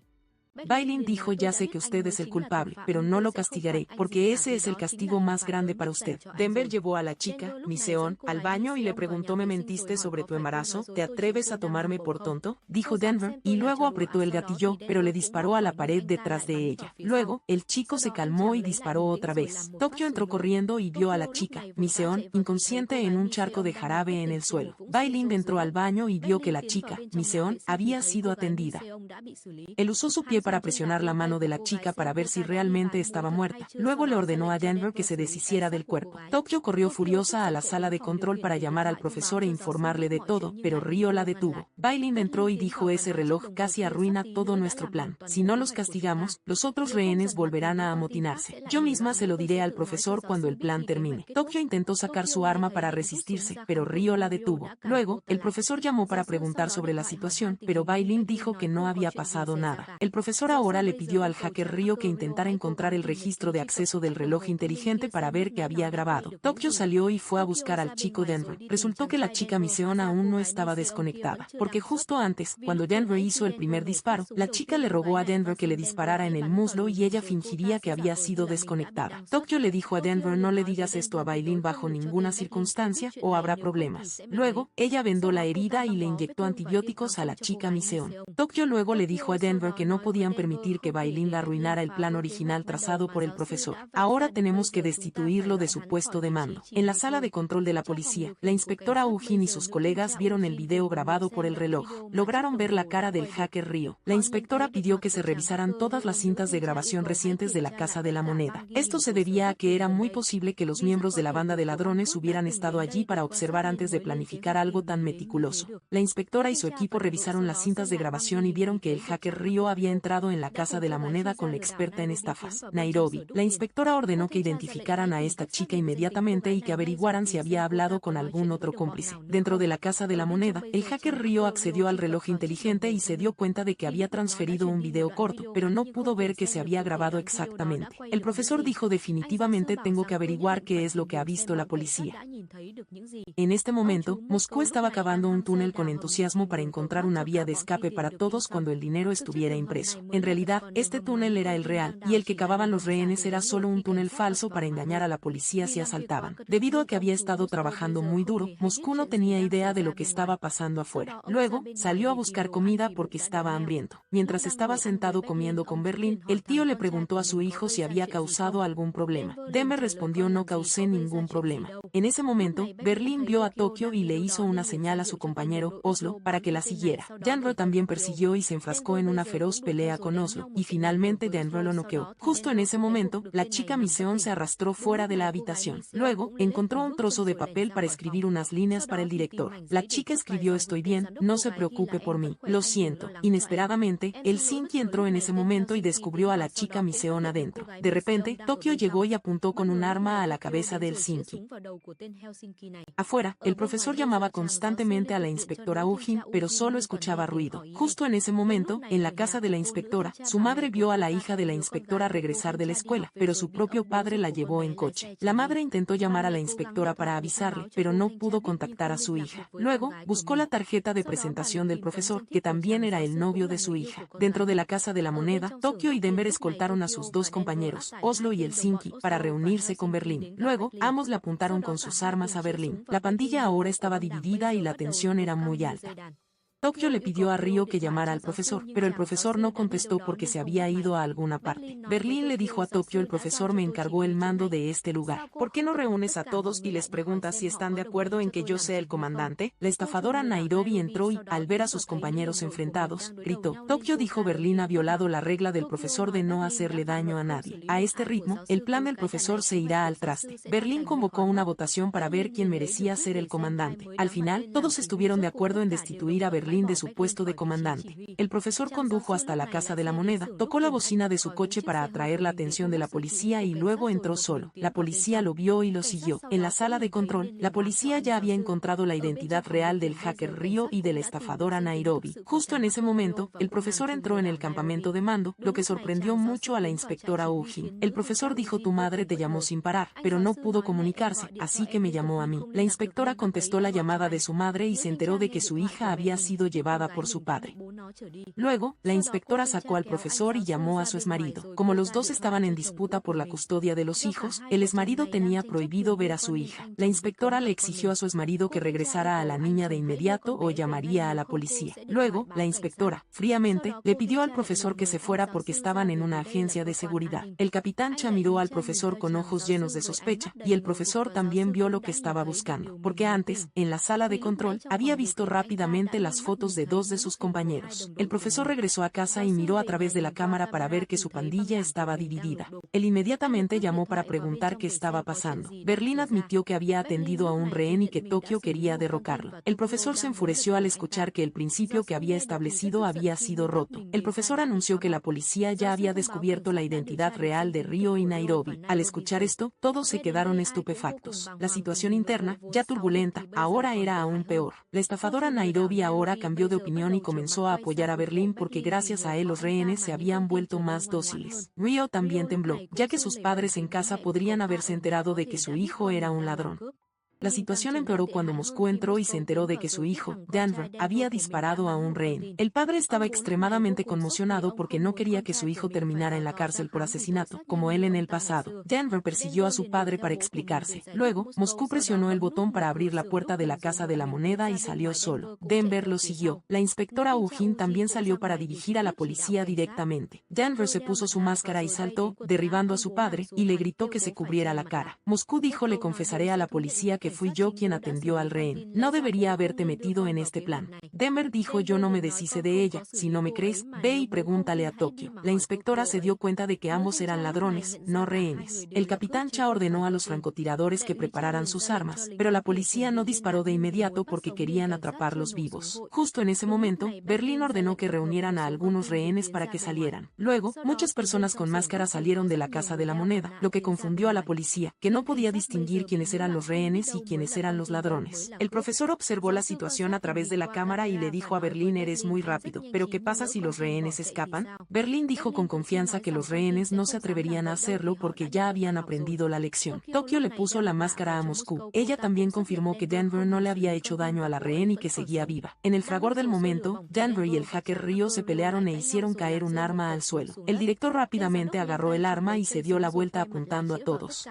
Bailin dijo: ya sé que usted es el culpable, pero no lo castigaré, porque ese es el castigo más grande para usted. Denver llevó a la chica, Miseon, al baño y le preguntó: ¿me mentiste sobre tu embarazo? ¿Te atreves a tomarme por tonto? Dijo Denver, y luego apretó el gatillo, pero le disparó a la pared detrás de ella. Luego, el chico se calmó y disparó otra vez. Tokyo entró corriendo y vio a la chica, Miseon, inconsciente en un charco de jarabe en el suelo. Bailin entró al baño y vio que la chica, Miseon, había sido atendida. Él usó su pie para presionar la mano de la chica para ver si realmente estaba muerta. Luego le ordenó a Denver que se deshiciera del cuerpo. Tokyo corrió furiosa a la sala de control para llamar al profesor e informarle de todo, pero Río la detuvo. Bailin entró y dijo: ese reloj casi arruina todo nuestro plan. Si no los castigamos, los otros rehenes volverán a amotinarse. Yo misma se lo diré al profesor cuando el plan termine. Tokyo intentó sacar su arma para resistirse, pero Río la detuvo. Luego, el profesor llamó para preguntar sobre la situación, pero Bailin dijo que no había pasado nada. El profesor profesor ahora le pidió al hacker Ryo que intentara encontrar el registro de acceso del reloj inteligente para ver qué había grabado. Tokio salió y fue a buscar al chico Denver. Resultó que la chica Miseon aún no estaba desconectada, porque justo antes, cuando Denver hizo el primer disparo, la chica le rogó a Denver que le disparara en el muslo y ella fingiría que había sido desconectada. Tokio le dijo a Denver: no le digas esto a Bailin bajo ninguna circunstancia o habrá problemas. Luego, ella vendó la herida y le inyectó antibióticos a la chica Miseon. Tokio luego le dijo a Denver que no podían permitir que Bailin la arruinara el plan original trazado por el profesor. Ahora tenemos que destituirlo de su puesto de mando. En la sala de control de la policía, la inspectora Ujin y sus colegas vieron el video grabado por el reloj. Lograron ver la cara del hacker Ryo. La inspectora pidió que se revisaran todas las cintas de grabación recientes de la Casa de la Moneda. Esto se debía a que era muy posible que los miembros de la banda de ladrones hubieran estado allí para observar antes de planificar algo tan meticuloso. La inspectora y su equipo revisaron las cintas de grabación y vieron que el hacker Ryo había entrado en la Casa de la Moneda con la experta en estafas, Nairobi. La inspectora ordenó que identificaran a esta chica inmediatamente y que averiguaran si había hablado con algún otro cómplice. Dentro de la Casa de la Moneda, el hacker Ryo accedió al reloj inteligente y se dio cuenta de que había transferido un video corto, pero no pudo ver que se había grabado exactamente. El profesor dijo: definitivamente tengo que averiguar qué es lo que ha visto la policía. En este momento, Moscú estaba cavando un túnel con entusiasmo para encontrar una vía de escape para todos cuando el dinero estuviera impreso. En realidad, este túnel era el real, y el que cavaban los rehenes era solo un túnel falso para engañar a la policía si asaltaban. Debido a que había estado trabajando muy duro, Moscú no tenía idea de lo que estaba pasando afuera. Luego, salió a buscar comida porque estaba hambriento. Mientras estaba sentado comiendo con Berlín, el tío le preguntó a su hijo si había causado algún problema. Denver respondió: no causé ningún problema. En ese momento, Berlín vio a Tokio y le hizo una señal a su compañero, Oslo, para que la siguiera. Denver también persiguió y se enfrascó en una feroz pelea con Oslo, y finalmente Denver lo noqueó. Justo en ese momento, la chica Miseon se arrastró fuera de la habitación. Luego, encontró un trozo de papel para escribir unas líneas para el director. La chica escribió: estoy bien, no se preocupe por mí, lo siento. Inesperadamente, el Sinki entró en ese momento y descubrió a la chica Miseon adentro. De repente, Tokio llegó y apuntó con un arma a la cabeza del Sinki. Afuera, el profesor llamaba constantemente a la inspectora Ujin, pero solo escuchaba ruido. Justo en ese momento, en la casa de la inspectora, su madre vio a la hija de la inspectora regresar de la escuela, pero su propio padre la llevó en coche. La madre intentó llamar a la inspectora para avisarle, pero no pudo contactar a su hija. Luego, buscó la tarjeta de presentación del profesor, que también era el novio de su hija. Dentro de la Casa de la Moneda, Tokio y Denver escoltaron a sus dos compañeros, Oslo y el Sinki, para reunirse con Berlín. Luego, ambos le apuntaron con sus armas a Berlín. La pandilla ahora estaba dividida y la tensión era muy alta. Tokio le pidió a Ryo que llamara al profesor, pero el profesor no contestó porque se había ido a alguna parte. Berlín le dijo a Tokio: el profesor me encargó el mando de este lugar. ¿Por qué no reúnes a todos y les preguntas si están de acuerdo en que yo sea el comandante? La estafadora Nairobi entró y, al ver a sus compañeros enfrentados, gritó. Tokio dijo: Berlín ha violado la regla del profesor de no hacerle daño a nadie. A este ritmo, el plan del profesor se irá al traste. Berlín convocó una votación para ver quién merecía ser el comandante. Al final, todos estuvieron de acuerdo en destituir a Berlín de su puesto de comandante. El profesor condujo hasta la Casa de la Moneda, tocó la bocina de su coche para atraer la atención de la policía y luego entró solo. La policía lo vio y lo siguió. En la sala de control, la policía ya había encontrado la identidad real del hacker Ryo y de la estafadora Nairobi. Justo en ese momento, el profesor entró en el campamento de mando, lo que sorprendió mucho a la inspectora Ujin. El profesor dijo: tu madre te llamó sin parar, pero no pudo comunicarse, así que me llamó a mí. La inspectora contestó la llamada de su madre y se enteró de que su hija había sido llevada por su padre. Luego, la inspectora sacó al profesor y llamó a su exmarido. Como los dos estaban en disputa por la custodia de los hijos, el exmarido tenía prohibido ver a su hija. La inspectora le exigió a su exmarido que regresara a la niña de inmediato o llamaría a la policía. Luego, la inspectora, fríamente, le pidió al profesor que se fuera porque estaban en una agencia de seguridad. El capitán Cha miró al profesor con ojos llenos de sospecha, y el profesor también vio lo que estaba buscando, porque antes, en la sala de control, había visto rápidamente las fotos de dos de sus compañeros. El profesor regresó a casa y miró a través de la cámara para ver que su pandilla estaba dividida. Él inmediatamente llamó para preguntar qué estaba pasando. Berlín admitió que había atendido a un rehén y que Tokio quería derrocarlo. El profesor se enfureció al escuchar que el principio que había establecido había sido roto. El profesor anunció que la policía ya había descubierto la identidad real de Ryo y Nairobi. Al escuchar esto, todos se quedaron estupefactos. La situación interna, ya turbulenta, ahora era aún peor. La estafadora Nairobi ahora cambió de opinión y comenzó a apoyar a Berlín porque gracias a él los rehenes se habían vuelto más dóciles. Rio también tembló, ya que sus padres en casa podrían haberse enterado de que su hijo era un ladrón. La situación empeoró cuando Moscú entró y se enteró de que su hijo, Denver, había disparado a un rehén. El padre estaba extremadamente conmocionado porque no quería que su hijo terminara en la cárcel por asesinato, como él en el pasado. Denver persiguió a su padre para explicarse. Luego, Moscú presionó el botón para abrir la puerta de la Casa de la Moneda y salió solo. Denver lo siguió. La inspectora Ugin también salió para dirigir a la policía directamente. Denver se puso su máscara y saltó, derribando a su padre, y le gritó que se cubriera la cara. Moscú dijo: le confesaré a la policía que fui yo quien atendió al rehén. No debería haberte metido en este plan. Denver dijo: yo no me deshice de ella. Si no me crees, ve y pregúntale a Tokio. La inspectora se dio cuenta de que ambos eran ladrones, no rehenes. El capitán Cha ordenó a los francotiradores que prepararan sus armas, pero la policía no disparó de inmediato porque querían atraparlos vivos. Justo en ese momento, Berlín ordenó que reunieran a algunos rehenes para que salieran. Luego, muchas personas con máscaras salieron de la Casa de la Moneda, lo que confundió a la policía, que no podía distinguir quiénes eran los rehenes y quiénes eran los ladrones. El profesor observó la situación a través de la cámara y le dijo a Berlín: eres muy rápido, pero ¿qué pasa si los rehenes escapan? Berlín dijo con confianza que los rehenes no se atreverían a hacerlo porque ya habían aprendido la lección. Tokio le puso la máscara a Moscú. Ella también confirmó que Denver no le había hecho daño a la rehén y que seguía viva. En el fragor del momento, Denver y el hacker Rio se pelearon e hicieron caer un arma al suelo. El director rápidamente agarró el arma y se dio la vuelta apuntando a todos.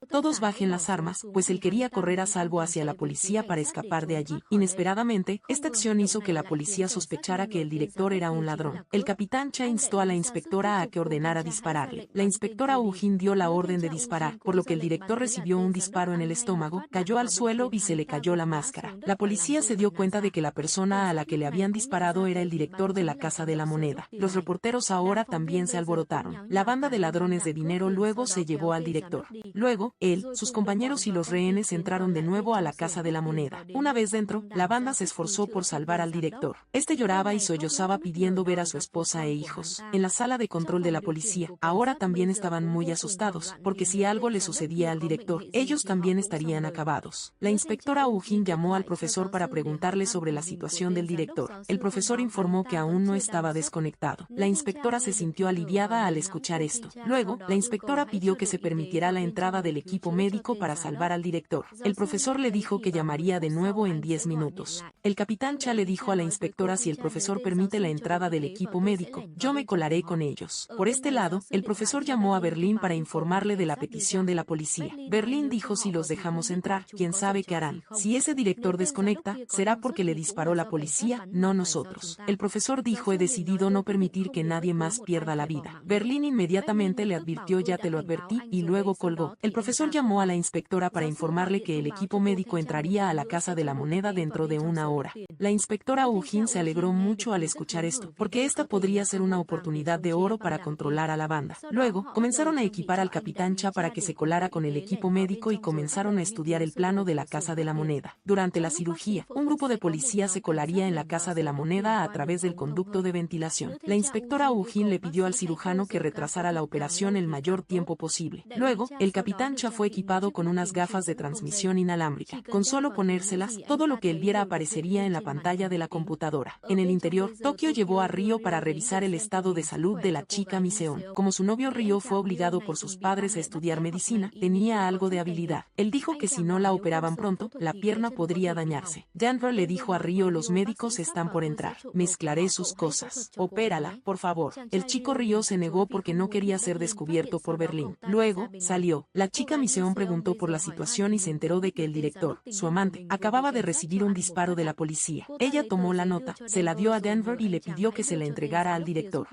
Todos bajen las armas, pues él quería correr a salvo hacia la policía para escapar de allí. Inesperadamente, esta acción hizo que la policía sospechara que el director era un ladrón. El capitán Cha instó a la inspectora a que ordenara dispararle. La inspectora Ugin dio la orden de disparar, por lo que el director recibió un disparo en el estómago, cayó al suelo y se le cayó la máscara. La policía se dio cuenta de que la persona a la que le habían disparado era el director de la Casa de la Moneda. Los reporteros ahora también se alborotaron. La banda de ladrones de dinero luego se llevó al director. Luego, él, sus compañeros y los rehenes entraron de nuevo a la Casa de la Moneda. Una vez dentro, la banda se esforzó por salvar al director. Este lloraba y sollozaba pidiendo ver a su esposa e hijos. En la sala de control de la policía, ahora también estaban muy asustados, porque si algo le sucedía al director, ellos también estarían acabados. La inspectora Ugin llamó al profesor para preguntarle sobre la situación del director. El profesor informó que aún no estaba desconectado. La inspectora se sintió aliviada al escuchar esto. Luego, la inspectora pidió que se permitiera la entrada del equipo médico para salvar al director. El profesor le dijo que llamaría de nuevo en 10 minutos. El capitán Cha le dijo a la inspectora: si el profesor permite la entrada del equipo médico, yo me colaré con ellos. Por este lado, el profesor llamó a Berlín para informarle de la petición de la policía. Berlín dijo: si los dejamos entrar, quién sabe qué harán. Si ese director desconecta, será porque le disparó la policía, no nosotros. El profesor dijo: he decidido no permitir que nadie más pierda la vida. Berlín inmediatamente le advirtió: ya te lo advertí, y luego colgó. El profesor llamó a la inspectora para informarle que el equipo médico entraría a la Casa de la Moneda dentro de una hora. La inspectora Ugin se alegró mucho al escuchar esto, porque esta podría ser una oportunidad de oro para controlar a la banda. Luego, comenzaron a equipar al capitán Cha para que se colara con el equipo médico y comenzaron a estudiar el plano de la Casa de la Moneda. Durante la cirugía, un grupo de policías se colaría en la Casa de la Moneda a través del conducto de ventilación. La inspectora Ugin le pidió al cirujano que retrasara la operación el mayor tiempo posible. Luego, el capitán Cha fue equipado con unas gafas de transmisión inalámbrica. Con solo ponérselas, todo lo que él viera aparecería en la pantalla de la computadora. En el interior, Tokio llevó a Rio para revisar el estado de salud de la chica Miseon. Como su novio Rio fue obligado por sus padres a estudiar medicina, tenía algo de habilidad. Él dijo que si no la operaban pronto, la pierna podría dañarse. Denver le dijo a Rio: los médicos están por entrar. Mezclaré sus cosas. Opérala, por favor. El chico Rio se negó porque no quería ser descubierto por Berlín. Luego, salió. La chica Miseon preguntó por la situación y se enteró de que el director, su amante, acababa de recibir un disparo de la policía. Ella tomó la nota, se la dio a Denver y le pidió que se la entregara al director.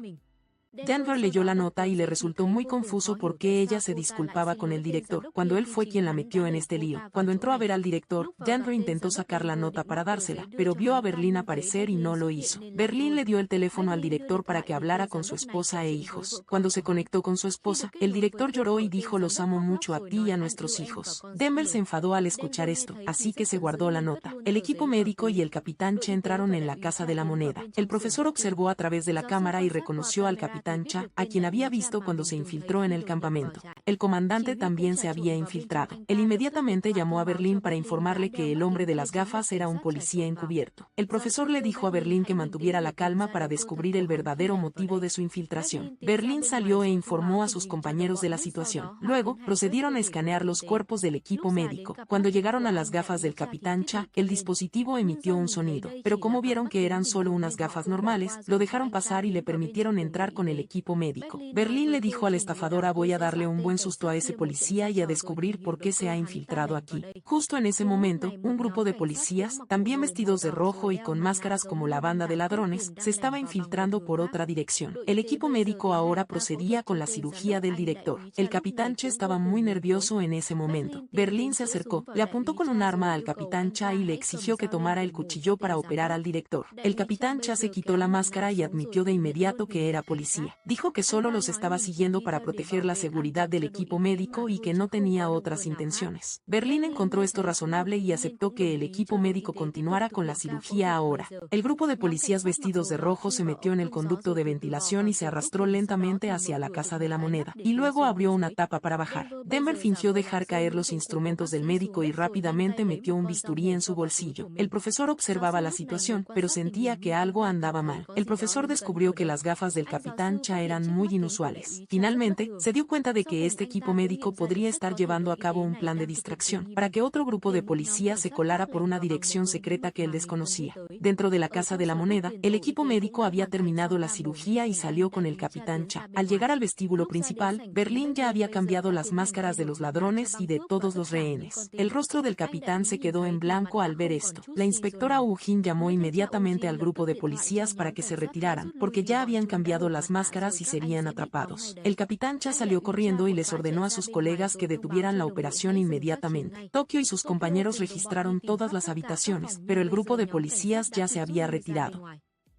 Denver leyó la nota y le resultó muy confuso por qué ella se disculpaba con el director, cuando él fue quien la metió en este lío. Cuando entró a ver al director, Denver intentó sacar la nota para dársela, pero vio a Berlín aparecer y no lo hizo. Berlín le dio el teléfono al director para que hablara con su esposa e hijos. Cuando se conectó con su esposa, el director lloró y dijo: los amo mucho a ti y a nuestros hijos. Denver se enfadó al escuchar esto, así que se guardó la nota. El equipo médico y el capitán Che entraron en la Casa de la Moneda. El profesor observó a través de la cámara y reconoció al capitán capitán Cha, a quien había visto cuando se infiltró en el campamento. El comandante también se había infiltrado. Él inmediatamente llamó a Berlín para informarle que el hombre de las gafas era un policía encubierto. El profesor le dijo a Berlín que mantuviera la calma para descubrir el verdadero motivo de su infiltración. Berlín salió e informó a sus compañeros de la situación. Luego, procedieron a escanear los cuerpos del equipo médico. Cuando llegaron a las gafas del capitán Cha, el dispositivo emitió un sonido, pero como vieron que eran solo unas gafas normales, lo dejaron pasar y le permitieron entrar con el equipo médico. Berlín le dijo a la estafadora: voy a darle un buen susto a ese policía y a descubrir por qué se ha infiltrado aquí. Justo en ese momento, un grupo de policías, también vestidos de rojo y con máscaras como la banda de ladrones, se estaba infiltrando por otra dirección. El equipo médico ahora procedía con la cirugía del director. El capitán Cha estaba muy nervioso en ese momento. Berlín se acercó, le apuntó con un arma al capitán Cha y le exigió que tomara el cuchillo para operar al director. El capitán Cha se quitó la máscara y admitió de inmediato que era policía. Dijo que solo los estaba siguiendo para proteger la seguridad del equipo médico y que no tenía otras intenciones. Berlín encontró esto razonable y aceptó que el equipo médico continuara con la cirugía ahora. El grupo de policías vestidos de rojo se metió en el conducto de ventilación y se arrastró lentamente hacia la Casa de la Moneda, y luego abrió una tapa para bajar. Denver fingió dejar caer los instrumentos del médico y rápidamente metió un bisturí en su bolsillo. El profesor observaba la situación, pero sentía que algo andaba mal. El profesor descubrió que las gafas del capitán Cha eran muy inusuales. Finalmente, se dio cuenta de que este equipo médico podría estar llevando a cabo un plan de distracción, para que otro grupo de policías se colara por una dirección secreta que él desconocía. Dentro de la Casa de la Moneda, el equipo médico había terminado la cirugía y salió con el capitán Cha. Al llegar al vestíbulo principal, Berlín ya había cambiado las máscaras de los ladrones y de todos los rehenes. El rostro del capitán se quedó en blanco al ver esto. La inspectora Wu Jin llamó inmediatamente al grupo de policías para que se retiraran, porque ya habían cambiado las máscaras y serían atrapados. El capitán Cha salió corriendo y les ordenó a sus colegas que detuvieran la operación inmediatamente. Tokio y sus compañeros registraron todas las habitaciones, pero el grupo de policías ya se había retirado.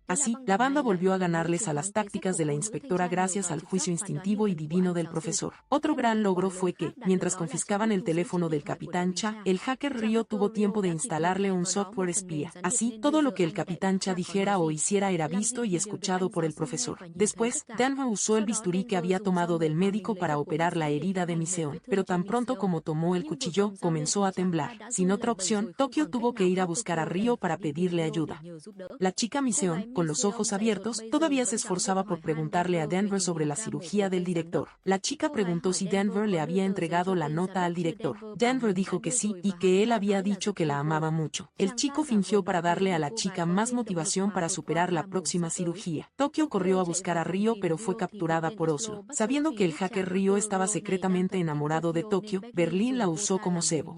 Así, la banda volvió a ganarles a las tácticas de la inspectora gracias al juicio instintivo y divino del profesor. Otro gran logro fue que, mientras confiscaban el teléfono del capitán Cha, el hacker Ryo tuvo tiempo de instalarle un software espía. Así, todo lo que el capitán Cha dijera o hiciera era visto y escuchado por el profesor. Después, Danhua usó el bisturí que había tomado del médico para operar la herida de Miseon, pero tan pronto como tomó el cuchillo, comenzó a temblar. Sin otra opción, Tokio tuvo que ir a buscar a Ryo para pedirle ayuda. La chica Miseon, con los ojos abiertos, todavía se esforzaba por preguntarle a Denver sobre la cirugía del director. La chica preguntó si Denver le había entregado la nota al director. Denver dijo que sí, y que él había dicho que la amaba mucho. El chico fingió para darle a la chica más motivación para superar la próxima cirugía. Tokio corrió a buscar a Ryo, pero fue capturada por Oslo. Sabiendo que el hacker Ryo estaba secretamente enamorado de Tokio, Berlín la usó como cebo.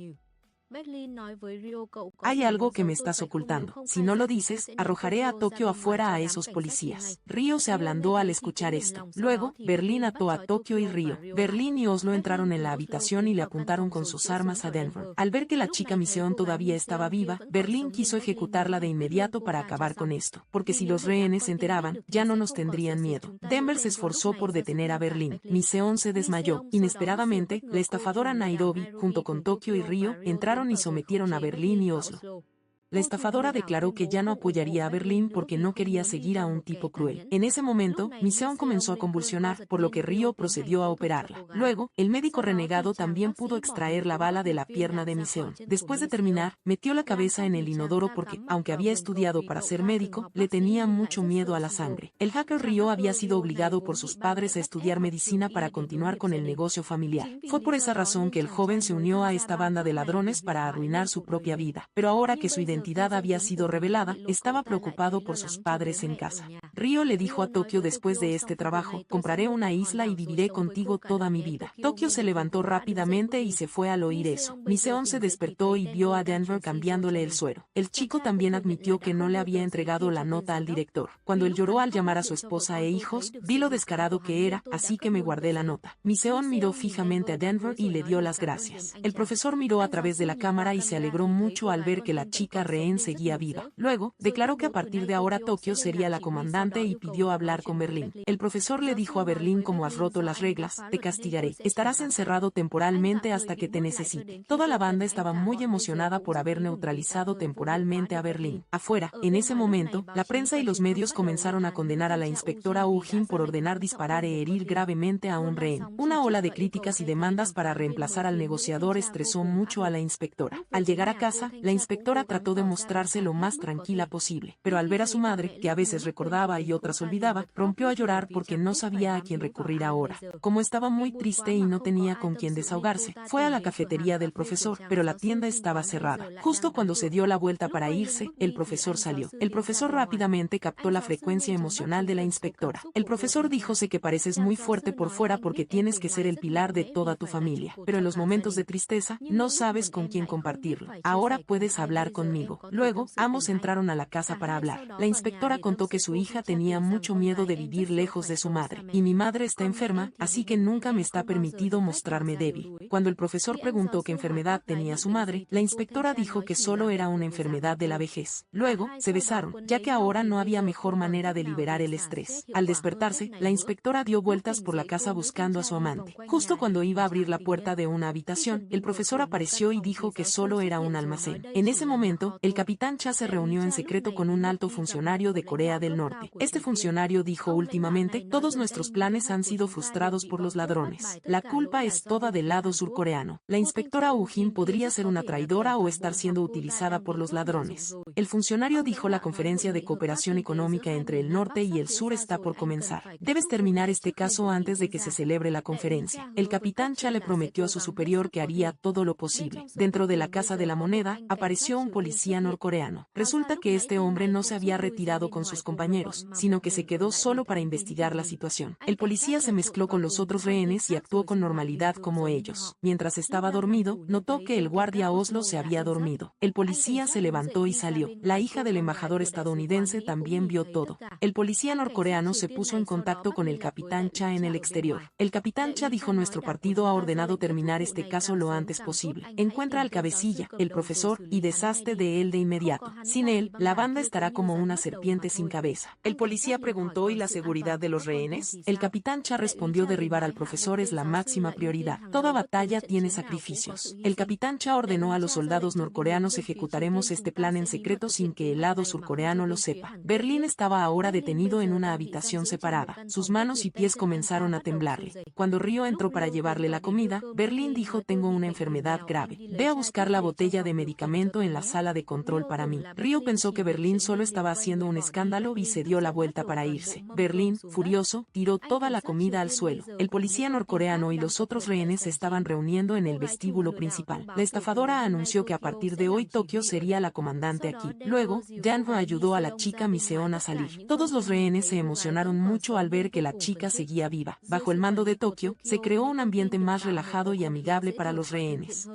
Hay algo que me estás ocultando. Si no lo dices, arrojaré a Tokio afuera a esos policías. Ryo se ablandó al escuchar esto. Luego, Berlín ató a Tokio y Ryo. Berlín y Oslo entraron en la habitación y le apuntaron con sus armas a Denver. Al ver que la chica Miseon todavía estaba viva, Berlín quiso ejecutarla de inmediato para acabar con esto, porque si los rehenes se enteraban, ya no nos tendrían miedo. Denver se esforzó por detener a Berlín. Miseon se desmayó. Inesperadamente, la estafadora Nairobi, junto con Tokio y Ryo, entraron y sometieron a Berlín y Oslo. La estafadora declaró que ya no apoyaría a Berlín porque no quería seguir a un tipo cruel. En ese momento, Miseon comenzó a convulsionar, por lo que Ryo procedió a operarla. Luego, el médico renegado también pudo extraer la bala de la pierna de Miseon. Después de terminar, metió la cabeza en el inodoro porque, aunque había estudiado para ser médico, le tenía mucho miedo a la sangre. El hacker Ryo había sido obligado por sus padres a estudiar medicina para continuar con el negocio familiar. Fue por esa razón que el joven se unió a esta banda de ladrones para arruinar su propia vida. Pero ahora que su identidad había sido revelada, estaba preocupado por sus padres en casa. Ryo le dijo a Tokio después de este trabajo: compraré una isla y viviré contigo toda mi vida. Tokio se levantó rápidamente y se fue al oír eso. Miseon se despertó y vio a Denver cambiándole el suero. El chico también admitió que no le había entregado la nota al director. Cuando él lloró al llamar a su esposa e hijos, vi lo descarado que era, así que me guardé la nota. Miseon miró fijamente a Denver y le dio las gracias. El profesor miró a través de la cámara y se alegró mucho al ver que la chica rehén seguía viva. Luego, declaró que a partir de ahora Tokio sería la comandante delante y pidió hablar con Berlín. El profesor le dijo a Berlín: como has roto las reglas, te castigaré. Estarás encerrado temporalmente hasta que te necesite. Toda la banda estaba muy emocionada por haber neutralizado temporalmente a Berlín. Afuera, en ese momento, la prensa y los medios comenzaron a condenar a la inspectora Ugin por ordenar disparar e herir gravemente a un rehén. Una ola de críticas y demandas para reemplazar al negociador estresó mucho a la inspectora. Al llegar a casa, la inspectora trató de mostrarse lo más tranquila posible, pero al ver a su madre, que a veces recordaba y otras olvidaba, rompió a llorar porque no sabía a quién recurrir ahora. Como estaba muy triste y no tenía con quién desahogarse, fue a la cafetería del profesor, pero la tienda estaba cerrada. Justo cuando se dio la vuelta para irse, el profesor salió. El profesor rápidamente captó la frecuencia emocional de la inspectora. El profesor dijo: sé que pareces muy fuerte por fuera porque tienes que ser el pilar de toda tu familia, pero en los momentos de tristeza, no sabes con quién compartirlo. Ahora puedes hablar conmigo. Luego, ambos entraron a la casa para hablar. La inspectora contó que su hija tenía mucho miedo de vivir lejos de su madre, y mi madre está enferma, así que nunca me está permitido mostrarme débil. Cuando el profesor preguntó qué enfermedad tenía su madre, la inspectora dijo que solo era una enfermedad de la vejez. Luego, se besaron, ya que ahora no había mejor manera de liberar el estrés. Al despertarse, la inspectora dio vueltas por la casa buscando a su amante. Justo cuando iba a abrir la puerta de una habitación, el profesor apareció y dijo que solo era un almacén. En ese momento, el capitán Cha se reunió en secreto con un alto funcionario de Corea del Norte. Este funcionario dijo: últimamente, todos nuestros planes han sido frustrados por los ladrones. La culpa es toda del lado surcoreano. La inspectora Ugin podría ser una traidora o estar siendo utilizada por los ladrones. El funcionario dijo: la conferencia de cooperación económica entre el norte y el sur está por comenzar. Debes terminar este caso antes de que se celebre la conferencia. El capitán Cha le prometió a su superior que haría todo lo posible. Dentro de la Casa de la Moneda, apareció un policía norcoreano. Resulta que este hombre no se había retirado con sus compañeros, sino que se quedó solo para investigar la situación. El policía se mezcló con los otros rehenes y actuó con normalidad como ellos. Mientras estaba dormido, notó que el guardia Oslo se había dormido. El policía se levantó y salió. La hija del embajador estadounidense también vio todo. El policía norcoreano se puso en contacto con el capitán Cha en el exterior. El capitán Cha dijo: nuestro partido ha ordenado terminar este caso lo antes posible. Encuentra al cabecilla, el profesor, y deshazte de él de inmediato. Sin él, la banda estará como una serpiente sin cabeza. El policía preguntó: ¿y la seguridad de los rehenes? El capitán Cha respondió: derribar al profesor es la máxima prioridad. Toda batalla tiene sacrificios. El capitán Cha ordenó a los soldados norcoreanos: ejecutaremos este plan en secreto sin que el lado surcoreano lo sepa. Berlín estaba ahora detenido en una habitación separada. Sus manos y pies comenzaron a temblarle. Cuando Ryo entró para llevarle la comida, Berlín dijo: tengo una enfermedad grave. Ve a buscar la botella de medicamento en la sala de control para mí. Ryo pensó que Berlín solo estaba haciendo un escándalo y se dio la vuelta para irse. Berlín, furioso, tiró toda la comida al suelo. El policía norcoreano y los otros rehenes se estaban reuniendo en el vestíbulo principal. La estafadora anunció que a partir de hoy Tokio sería la comandante aquí. Luego, Janho ayudó a la chica Miseon a salir. Todos los rehenes se emocionaron mucho al ver que la chica seguía viva. Bajo el mando de Tokio, se creó un ambiente más relajado y amigable para los rehenes.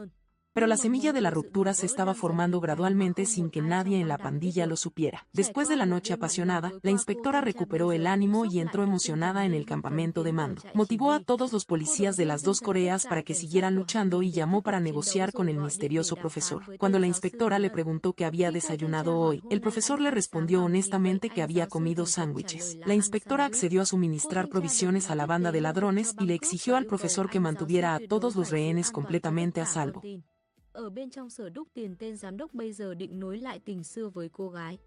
Pero la semilla de la ruptura se estaba formando gradualmente sin que nadie en la pandilla lo supiera. Después de la noche apasionada, la inspectora recuperó el ánimo y entró emocionada en el campamento de mando. Motivó a todos los policías de las dos Coreas para que siguieran luchando y llamó para negociar con el misterioso profesor. Cuando la inspectora le preguntó qué había desayunado hoy, el profesor le respondió honestamente que había comido sándwiches. La inspectora accedió a suministrar provisiones a la banda de ladrones y le exigió al profesor que mantuviera a todos los rehenes completamente a salvo. Ở bên trong sở đúc tiền, tên giám đốc bây giờ định nối lại tình xưa với cô gái.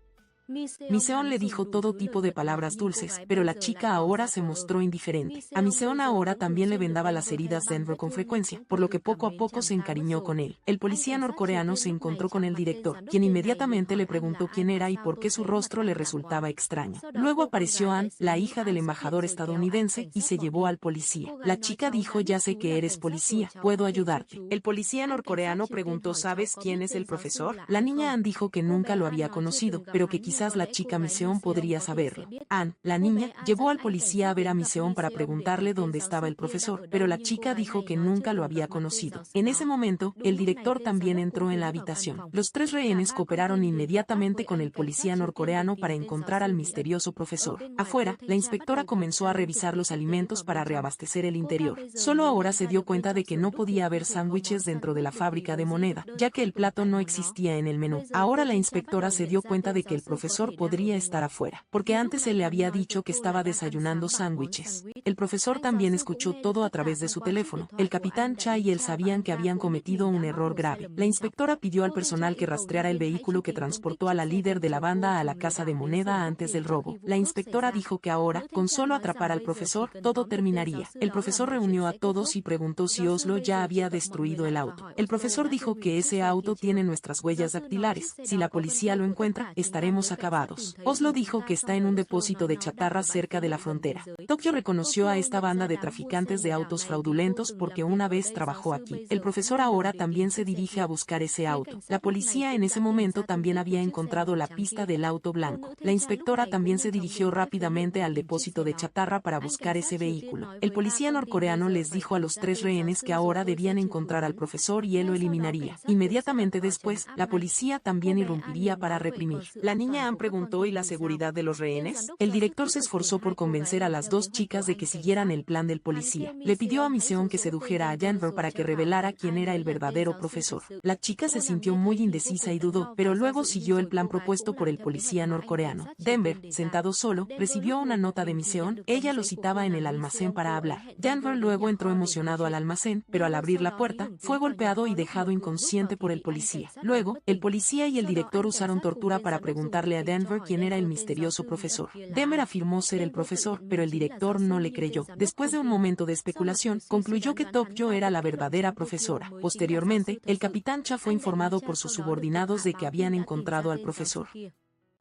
Miseon le dijo todo tipo de palabras dulces, pero la chica ahora se mostró indiferente. A Miseon ahora también le vendaba las heridas dentro con frecuencia, por lo que poco a poco se encariñó con él. El policía norcoreano se encontró con el director, quien inmediatamente le preguntó quién era y por qué su rostro le resultaba extraño. Luego apareció Ann, la hija del embajador estadounidense, y se llevó al policía. La chica dijo: ya sé que eres policía, puedo ayudarte. El policía norcoreano preguntó: ¿sabes quién es el profesor? La niña Ann dijo que nunca lo había conocido, pero que quizás la chica Miseon podría saberlo. Ann, la niña, llevó al policía a ver a Miseon para preguntarle dónde estaba el profesor, pero la chica dijo que nunca lo había conocido. En ese momento, el director también entró en la habitación. Los tres rehenes cooperaron inmediatamente con el policía norcoreano para encontrar al misterioso profesor. Afuera, la inspectora comenzó a revisar los alimentos para reabastecer el interior. Solo ahora se dio cuenta de que no podía haber sándwiches dentro de la fábrica de moneda, ya que el plato no existía en el menú. Ahora la inspectora se dio cuenta de que el profesor profesor podría estar afuera, porque antes él le había dicho que estaba desayunando sándwiches. El profesor también escuchó todo a través de su teléfono. El capitán Cha y él sabían que habían cometido un error grave. La inspectora pidió al personal que rastreara el vehículo que transportó a la líder de la banda a la casa de moneda antes del robo. La inspectora dijo que ahora, con solo atrapar al profesor, todo terminaría. El profesor reunió a todos y preguntó si Oslo ya había destruido el auto. El profesor dijo que ese auto tiene nuestras huellas dactilares. Si la policía lo encuentra, estaremos acabados. Oslo dijo que está en un depósito de chatarra cerca de la frontera. Tokio reconoció a esta banda de traficantes de autos fraudulentos porque una vez trabajó aquí. El profesor ahora también se dirige a buscar ese auto. La policía en ese momento también había encontrado la pista del auto blanco. La inspectora también se dirigió rápidamente al depósito de chatarra para buscar ese vehículo. El policía norcoreano les dijo a los 3 rehenes que ahora debían encontrar al profesor y él lo eliminaría. Inmediatamente después, la policía también irrumpiría para reprimir. La niña Ann preguntó: ¿y la seguridad de los rehenes? El director se esforzó por convencer a las 2 chicas de que siguieran el plan del policía. Le pidió a Miseon que sedujera a Denver para que revelara quién era el verdadero profesor. La chica se sintió muy indecisa y dudó, pero luego siguió el plan propuesto por el policía norcoreano. Denver, sentado solo, recibió una nota de Miseon. Ella lo citaba en el almacén para hablar. Denver luego entró emocionado al almacén, pero al abrir la puerta, fue golpeado y dejado inconsciente por el policía. Luego, el policía y el director usaron tortura para preguntarle a Denver quién era el misterioso profesor. Denver afirmó ser el profesor, pero el director no le creyó. Después de un momento de especulación, concluyó que Tokyo era la verdadera profesora. Posteriormente, el capitán Cha fue informado por sus subordinados de que habían encontrado al profesor.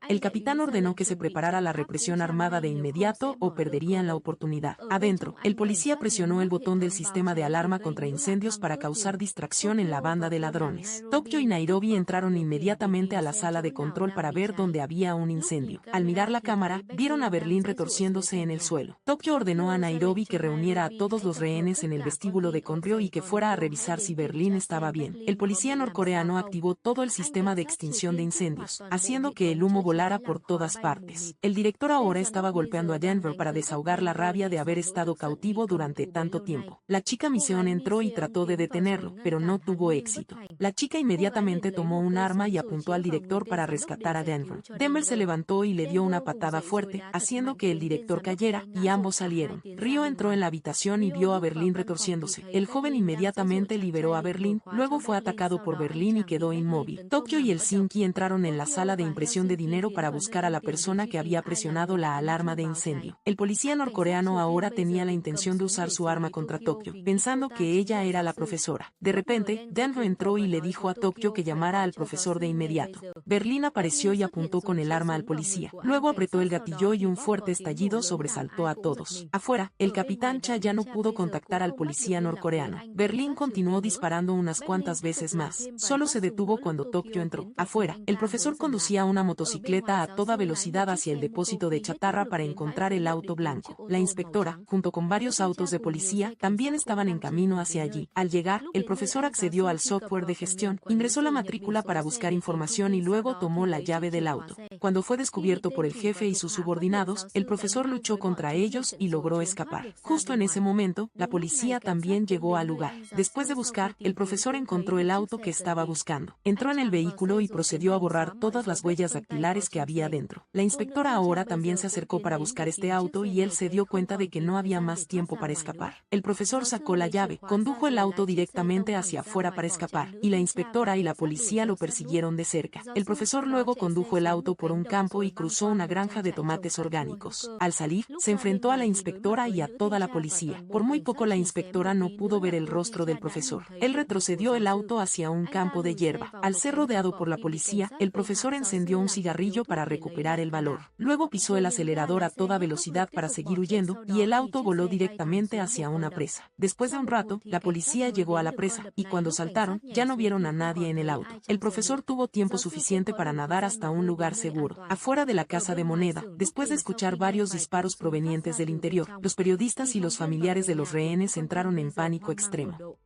El capitán ordenó que se preparara la represión armada de inmediato o perderían la oportunidad. Adentro, el policía presionó el botón del sistema de alarma contra incendios para causar distracción en la banda de ladrones. Tokyo y Nairobi entraron inmediatamente a la sala de control para ver dónde había un incendio. Al mirar la cámara, vieron a Berlín retorciéndose en el suelo. Tokyo ordenó a Nairobi que reuniera a todos los rehenes en el vestíbulo de Conrio y que fuera a revisar si Berlín estaba bien. El policía norcoreano activó todo el sistema de extinción de incendios, haciendo que el humo volara por todas partes. El director ahora estaba golpeando a Denver para desahogar la rabia de haber estado cautivo durante tanto tiempo. La chica Miseon entró y trató de detenerlo, pero no tuvo éxito. La chica inmediatamente tomó un arma y apuntó al director para rescatar a Denver. Denver se levantó y le dio una patada fuerte, haciendo que el director cayera, y ambos salieron. Ryo entró en la habitación y vio a Berlín retorciéndose. El joven inmediatamente liberó a Berlín, luego fue atacado por Berlín y quedó inmóvil. Tokyo y el Helsinki entraron en la sala de impresión de dinero para buscar a la persona que había presionado la alarma de incendio. El policía norcoreano ahora tenía la intención de usar su arma contra Tokyo, pensando que ella era la profesora. De repente, Denver entró y le dijo a Tokyo que llamara al profesor de inmediato. Berlín apareció y apuntó con el arma al policía. Luego apretó el gatillo y un fuerte estallido sobresaltó a todos. Afuera, el capitán Cha ya no pudo contactar al policía norcoreano. Berlín continuó disparando unas cuantas veces más. Solo se detuvo cuando Tokyo entró. Afuera, el profesor conducía una motocicleta a toda velocidad hacia el depósito de chatarra para encontrar el auto blanco. La inspectora, junto con varios autos de policía, también estaban en camino hacia allí. Al llegar, el profesor accedió al software de gestión, ingresó la matrícula para buscar información y luego tomó la llave del auto. Cuando fue descubierto por el jefe y sus subordinados, el profesor luchó contra ellos y logró escapar. Justo en ese momento, la policía también llegó al lugar. Después de buscar, el profesor encontró el auto que estaba buscando. Entró en el vehículo y procedió a borrar todas las huellas dactilares que había dentro. La inspectora ahora también se acercó para buscar este auto y él se dio cuenta de que no había más tiempo para escapar. El profesor sacó la llave, condujo el auto directamente hacia afuera para escapar, y la inspectora y la policía lo persiguieron de cerca. El profesor luego condujo el auto por un campo y cruzó una granja de tomates orgánicos. Al salir, se enfrentó a la inspectora y a toda la policía. Por muy poco la inspectora no pudo ver el rostro del profesor. Él retrocedió el auto hacia un campo de hierba. Al ser rodeado por la policía, el profesor encendió un cigarrillo para recuperar el valor. Luego pisó el acelerador a toda velocidad para seguir huyendo, y el auto voló directamente hacia una presa. Después de un rato, la policía llegó a la presa, y cuando saltaron, ya no vieron a nadie en el auto. El profesor tuvo tiempo suficiente para nadar hasta un lugar seguro, afuera de la casa de moneda. Después de escuchar varios disparos provenientes del interior, los periodistas y los familiares de los rehenes entraron en pánico extremo.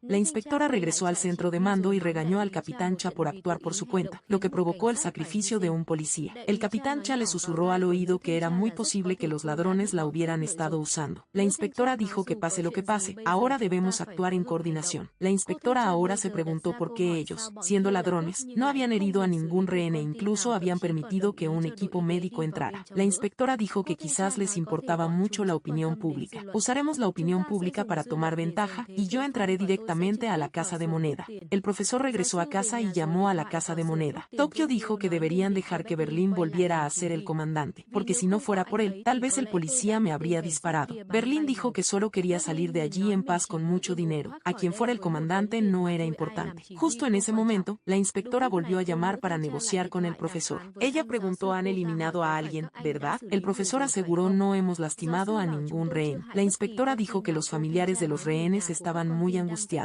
La inspectora regresó al centro de mando y regañó al capitán Cha por actuar por su cuenta, lo que provocó el sacrificio de un policía. El capitán Cha le susurró al oído que era muy posible que los ladrones la hubieran estado usando. La inspectora dijo que pase lo que pase, ahora debemos actuar en coordinación. La inspectora ahora se preguntó por qué ellos, siendo ladrones, no habían herido a ningún rehén e incluso habían permitido que un equipo médico entrara. La inspectora dijo que quizás les importaba mucho la opinión pública. Usaremos la opinión pública para tomar ventaja, y yo entraré directamente a la Casa de Moneda. El profesor regresó a casa y llamó a la Casa de Moneda. Tokio dijo que deberían dejar que Berlín volviera a ser el comandante, porque si no fuera por él, tal vez el policía me habría disparado. Berlín dijo que solo quería salir de allí en paz con mucho dinero. A quien fuera el comandante no era importante. Justo en ese momento, la inspectora volvió a llamar para negociar con el profesor. Ella preguntó: ¿han eliminado a alguien, verdad? El profesor aseguró: no hemos lastimado a ningún rehén. La inspectora dijo que los familiares de los rehenes estaban muy angustiados.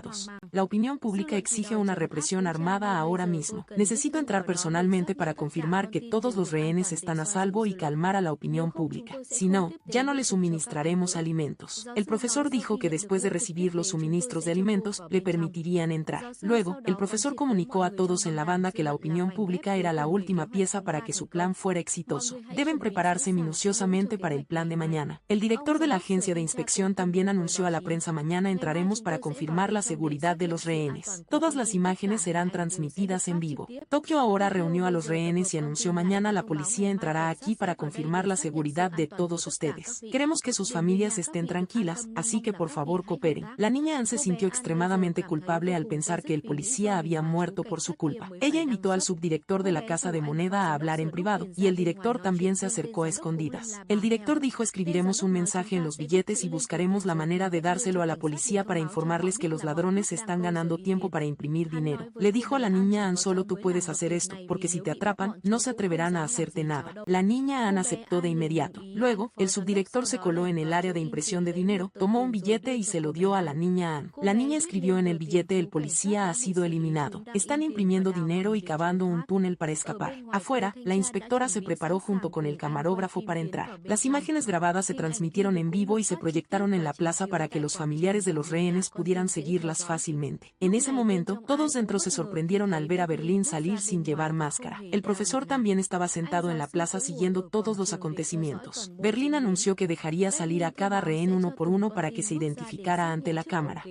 La opinión pública exige una represión armada ahora mismo. Necesito entrar personalmente para confirmar que todos los rehenes están a salvo y calmar a la opinión pública. Si no, ya no le suministraremos alimentos. El profesor dijo que después de recibir los suministros de alimentos, le permitirían entrar. Luego, el profesor comunicó a todos en la banda que la opinión pública era la última pieza para que su plan fuera exitoso. Deben prepararse minuciosamente para el plan de mañana. El director de la agencia de inspección también anunció a la prensa: mañana entraremos para confirmar la seguridad de los rehenes. Todas las imágenes serán transmitidas en vivo. Tokio ahora reunió a los rehenes y anunció: mañana la policía entrará aquí para confirmar la seguridad de todos ustedes. Queremos que sus familias estén tranquilas, así que por favor cooperen. La niña Ann se sintió extremadamente culpable al pensar que el policía había muerto por su culpa. Ella invitó al subdirector de la Casa de Moneda a hablar en privado, y el director también se acercó a escondidas. El director dijo: escribiremos un mensaje en los billetes y buscaremos la manera de dárselo a la policía para informarles que los ladrones están ganando tiempo para imprimir dinero. Le dijo a la niña Ann: solo tú puedes hacer esto, porque si te atrapan, no se atreverán a hacerte nada. La niña Ann aceptó de inmediato. Luego, el subdirector se coló en el área de impresión de dinero, tomó un billete y se lo dio a la niña Ann. La niña escribió en el billete: el policía ha sido eliminado. Están imprimiendo dinero y cavando un túnel para escapar. Afuera, la inspectora se preparó junto con el camarógrafo para entrar. Las imágenes grabadas se transmitieron en vivo y se proyectaron en la plaza para que los familiares de los rehenes pudieran seguirlas fácilmente. En ese momento, todos dentro se sorprendieron al ver a Berlín salir sin llevar máscara. El profesor también estaba sentado en la plaza siguiendo todos los acontecimientos. Berlín anunció que dejaría salir a cada rehén uno por uno para que se identificara ante la cámara.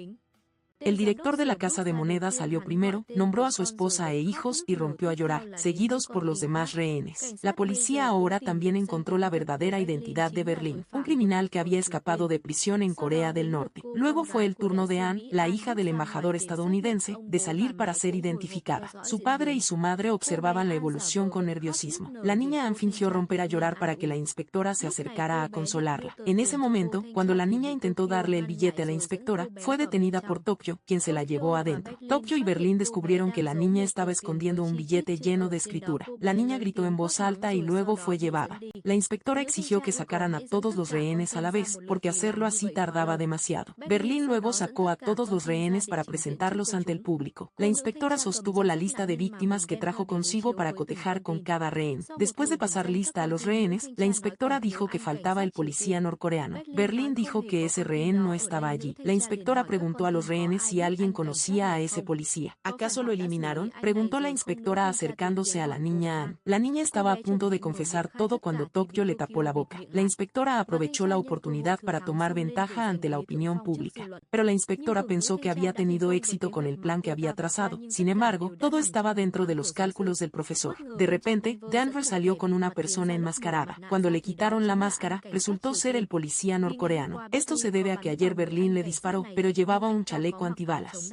El director de la Casa de Moneda salió primero, nombró a su esposa e hijos y rompió a llorar, seguidos por los demás rehenes. La policía ahora también encontró la verdadera identidad de Berlín, un criminal que había escapado de prisión en Corea del Norte. Luego fue el turno de Ann, la hija del embajador estadounidense, de salir para ser identificada. Su padre y su madre observaban la evolución con nerviosismo. La niña Ann fingió romper a llorar para que la inspectora se acercara a consolarla. En ese momento, cuando la niña intentó darle el billete a la inspectora, fue detenida por Tokio, quien se la llevó adentro. Tokio y Berlín descubrieron que la niña estaba escondiendo un billete lleno de escritura. La niña gritó en voz alta y luego fue llevada. La inspectora exigió que sacaran a todos los rehenes a la vez, porque hacerlo así tardaba demasiado. Berlín luego sacó a todos los rehenes para presentarlos ante el público. La inspectora sostuvo la lista de víctimas que trajo consigo para cotejar con cada rehén. Después de pasar lista a los rehenes, la inspectora dijo que faltaba el policía norcoreano. Berlín dijo que ese rehén no estaba allí. La inspectora preguntó a los rehenes si alguien conocía a ese policía. ¿Acaso lo eliminaron?, preguntó la inspectora acercándose a la niña Ann. La niña estaba a punto de confesar todo cuando Tokio le tapó la boca. La inspectora aprovechó la oportunidad para tomar ventaja ante la opinión pública. Pero la inspectora pensó que había tenido éxito con el plan que había trazado. Sin embargo, todo estaba dentro de los cálculos del profesor. De repente, Danvers salió con una persona enmascarada. Cuando le quitaron la máscara, resultó ser el policía norcoreano. Esto se debe a que ayer Berlín le disparó, pero llevaba un chaleco antibalas.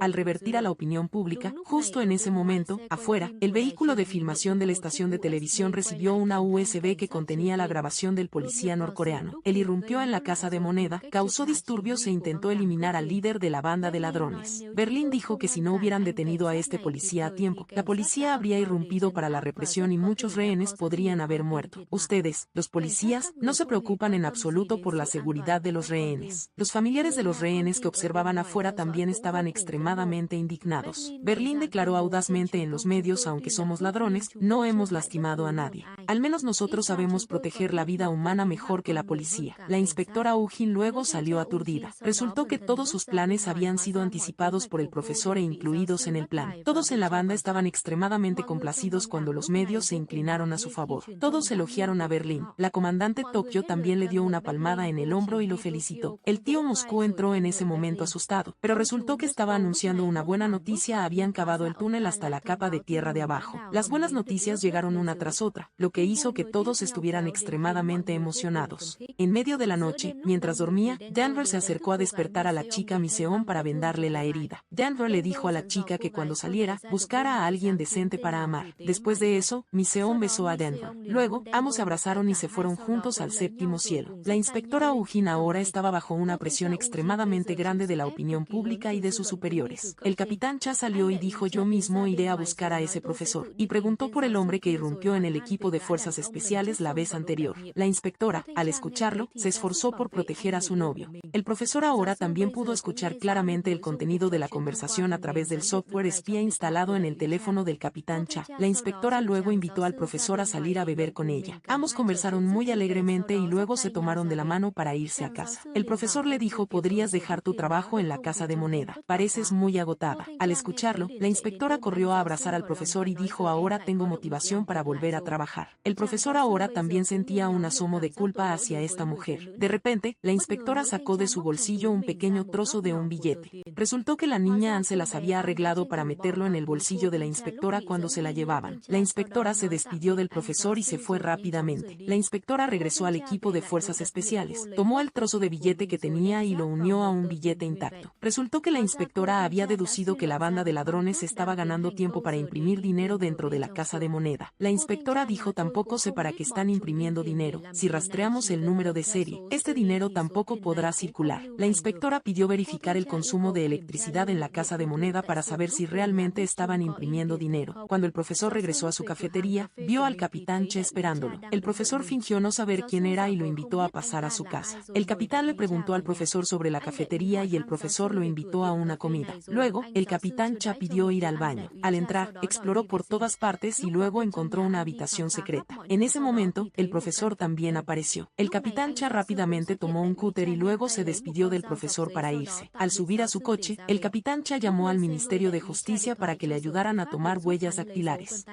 Al revertir a la opinión pública, justo en ese momento, afuera, el vehículo de filmación de la estación de televisión recibió una USB que contenía la grabación del policía norcoreano. Él irrumpió en la Casa de Moneda, causó disturbios e intentó eliminar al líder de la banda de ladrones. Berlín dijo que si no hubieran detenido a este policía a tiempo, la policía habría irrumpido para la represión y muchos rehenes podrían haber muerto. Ustedes, los policías, no se preocupan en absoluto por la seguridad de los rehenes. Los familiares de los rehenes que observaban afuera también estaban extremadamente indignados. Berlín declaró audazmente en los medios: aunque somos ladrones, no hemos lastimado a nadie. Al menos nosotros sabemos proteger la vida humana mejor que la policía. La inspectora Ugin luego salió aturdida. Resultó que todos sus planes habían sido anticipados por el profesor e incluidos en el plan. Todos en la banda estaban extremadamente complacidos cuando los medios se inclinaron a su favor. Todos elogiaron a Berlín. La comandante Tokio también le dio una palmada en el hombro y lo felicitó. El tío Moscú entró en ese momento asustado, pero resultó que estaba anunciando una buena noticia: habían cavado el túnel hasta la capa de tierra de abajo. Las buenas noticias llegaron una tras otra, lo que hizo que todos estuvieran extremadamente emocionados. En medio de la noche, mientras dormía, Denver se acercó a despertar a la chica Miseon para vendarle la herida. Denver le dijo a la chica que cuando saliera, buscara a alguien decente para amar. Después de eso, Miseon besó a Denver. Luego, ambos se abrazaron y se fueron juntos al séptimo cielo. La inspectora Ugin ahora estaba bajo una presión extremadamente grande de la opinión pública y de sus superiores. El capitán Cha salió y dijo: yo mismo iré a buscar a ese profesor, y preguntó por el hombre que irrumpió en el equipo de fuerzas especiales la vez anterior. La inspectora, al escucharlo, se esforzó por proteger a su novio. El profesor ahora también pudo escuchar claramente el contenido de la conversación a través del software espía instalado en el teléfono del capitán Cha. La inspectora luego invitó al profesor a salir a beber con ella. Ambos conversaron muy alegremente y luego se tomaron de la mano para irse a casa. El profesor le dijo: podrías dejar tu trabajo en la casa de moneda. Pareces muy agotada. Al escucharlo, la inspectora corrió a abrazar al profesor y dijo: ahora tengo motivación para volver a trabajar. El profesor ahora también sentía un asomo de culpa hacia esta mujer. De repente, la inspectora sacó de su bolsillo un pequeño trozo de un billete. Resultó que la niña Ann se las había arreglado para meterlo en el bolsillo de la inspectora cuando se la llevaban. La inspectora se despidió del profesor y se fue rápidamente. La inspectora regresó al equipo de fuerzas especiales, tomó el trozo de billete que tenía y lo unió a un billete intacto. Resultó que la inspectora había deducido que la banda de ladrones estaba ganando tiempo para imprimir dinero dentro de la casa de moneda. La inspectora dijo: tampoco sé para qué están imprimiendo dinero. Si rastreamos el número de serie, este dinero tampoco podrá circular. La inspectora pidió verificar el consumo de electricidad en la casa de moneda para saber si realmente estaban imprimiendo dinero. Cuando el profesor regresó a su cafetería, vio al capitán Che esperándolo. El profesor fingió no saber quién era y lo invitó a pasar a su casa. El capitán le preguntó al profesor sobre la cafetería y el profesor lo invitó a una comida. Luego, el capitán Cha pidió ir al baño. Al entrar, exploró por todas partes y luego encontró una habitación secreta. En ese momento, el profesor también apareció. El capitán Cha rápidamente tomó un cúter y luego se despidió del profesor para irse. Al subir a su coche, el capitán Cha llamó al Ministerio de Justicia para que le ayudaran a tomar huellas dactilares.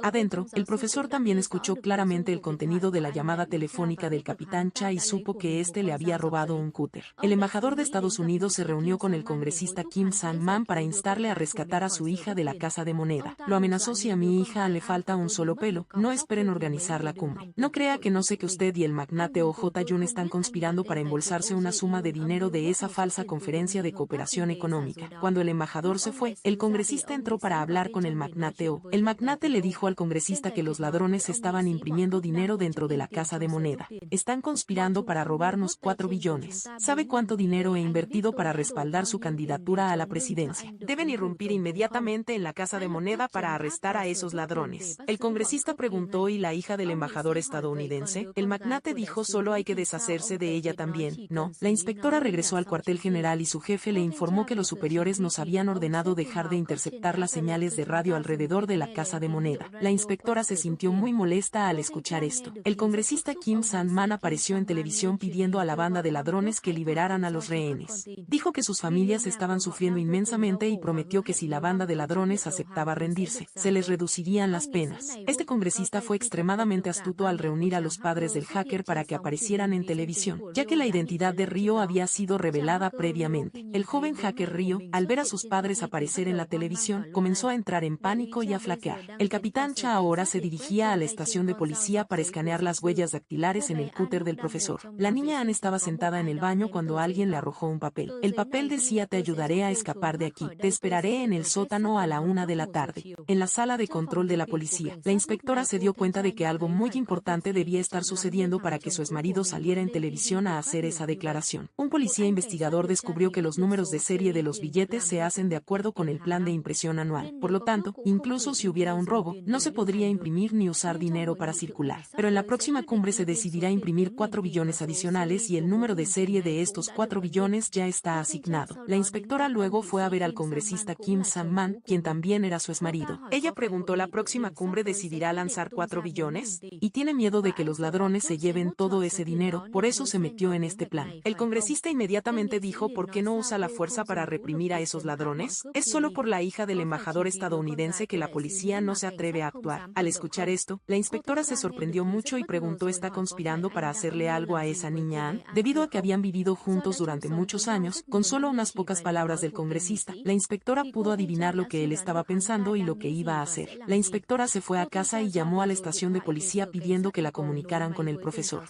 Adentro, el profesor también escuchó claramente el contenido de la llamada telefónica del capitán Cha y supo que éste le había robado un cúter. El embajador de Estados Unidos se reunió con el congresista Kim Sang-man para instarle a rescatar a su hija de la casa de moneda. Lo amenazó: si a mi hija le falta un solo pelo, no esperen organizar la cumbre. No crea que no sé que usted y el magnate O.J. Jun están conspirando para embolsarse una suma de dinero de esa falsa conferencia de cooperación económica. Cuando el embajador se fue, el congresista entró para hablar con el magnate O. El magnate le dijo al congresista que los ladrones estaban imprimiendo dinero dentro de la casa de moneda. Están conspirando para robarnos 4 billones. ¿Sabe cuánto dinero he invertido para respaldar su candidatura a la presidencia? Deben irrumpir inmediatamente en la casa de moneda para arrestar a esos ladrones. El congresista preguntó: ¿y la hija del embajador estadounidense? El magnate dijo: solo hay que deshacerse de ella también. No. La inspectora regresó al cuartel general y su jefe le informó que los superiores nos habían ordenado dejar de interceptar las señales de radio alrededor de la casa de moneda. La inspectora se sintió muy molesta al escuchar esto. El congresista Kim Sang-man apareció en televisión pidiendo a la banda de ladrones que liberaran a los rehenes. Dijo que sus familias estaban sufriendo inmensamente y prometió que si la banda de ladrones aceptaba rendirse, se les reducirían las penas. Este congresista fue extremadamente astuto al reunir a los padres del hacker para que aparecieran en televisión, ya que la identidad de Ryo había sido revelada previamente. El joven hacker Ryo, al ver a sus padres aparecer en la televisión, comenzó a entrar en pánico y a flaquear. El capitán Cha ahora se dirigía a la estación de policía para escanear las huellas dactilares en el cúter del profesor. La niña Ann estaba sentada en el baño cuando alguien le arrojó un papel. El papel decía: te ayudaré a escapar de aquí. Te esperaré en el sótano a la 1 de la tarde. En la sala de control de la policía, la inspectora se dio cuenta de que algo muy importante debía estar sucediendo para que su exmarido saliera en televisión a hacer esa declaración. Un policía investigador descubrió que los números de serie de los billetes se hacen de acuerdo con el plan de impresión anual. Por lo tanto, incluso si hubiera un robo, no se podría imprimir ni usar dinero para circular. Pero en la próxima cumbre se decidirá imprimir 4 billones adicionales y el número de serie de estos 4 billones ya está asignado. La inspectora luego fue a ver al congresista Kim Sang-man, quien también era su exmarido. Ella preguntó: ¿la próxima cumbre decidirá lanzar 4 billones? Y tiene miedo de que los ladrones se lleven todo ese dinero, por eso se metió en este plan. El congresista inmediatamente dijo: ¿por qué no usa la fuerza para reprimir a esos ladrones? Es solo por la hija del embajador estadounidense que la policía no se atreve a actuar. Al escuchar esto, la inspectora se sorprendió mucho y preguntó: ¿está conspirando para hacerle algo a esa niña Ann? Debido a que habían vivido juntos durante muchos años, con solo unas pocas palabras del congresista, la inspectora pudo adivinar lo que él estaba pensando y lo que iba a hacer. La inspectora se fue a casa y llamó a la estación de policía pidiendo que la comunicaran con el profesor.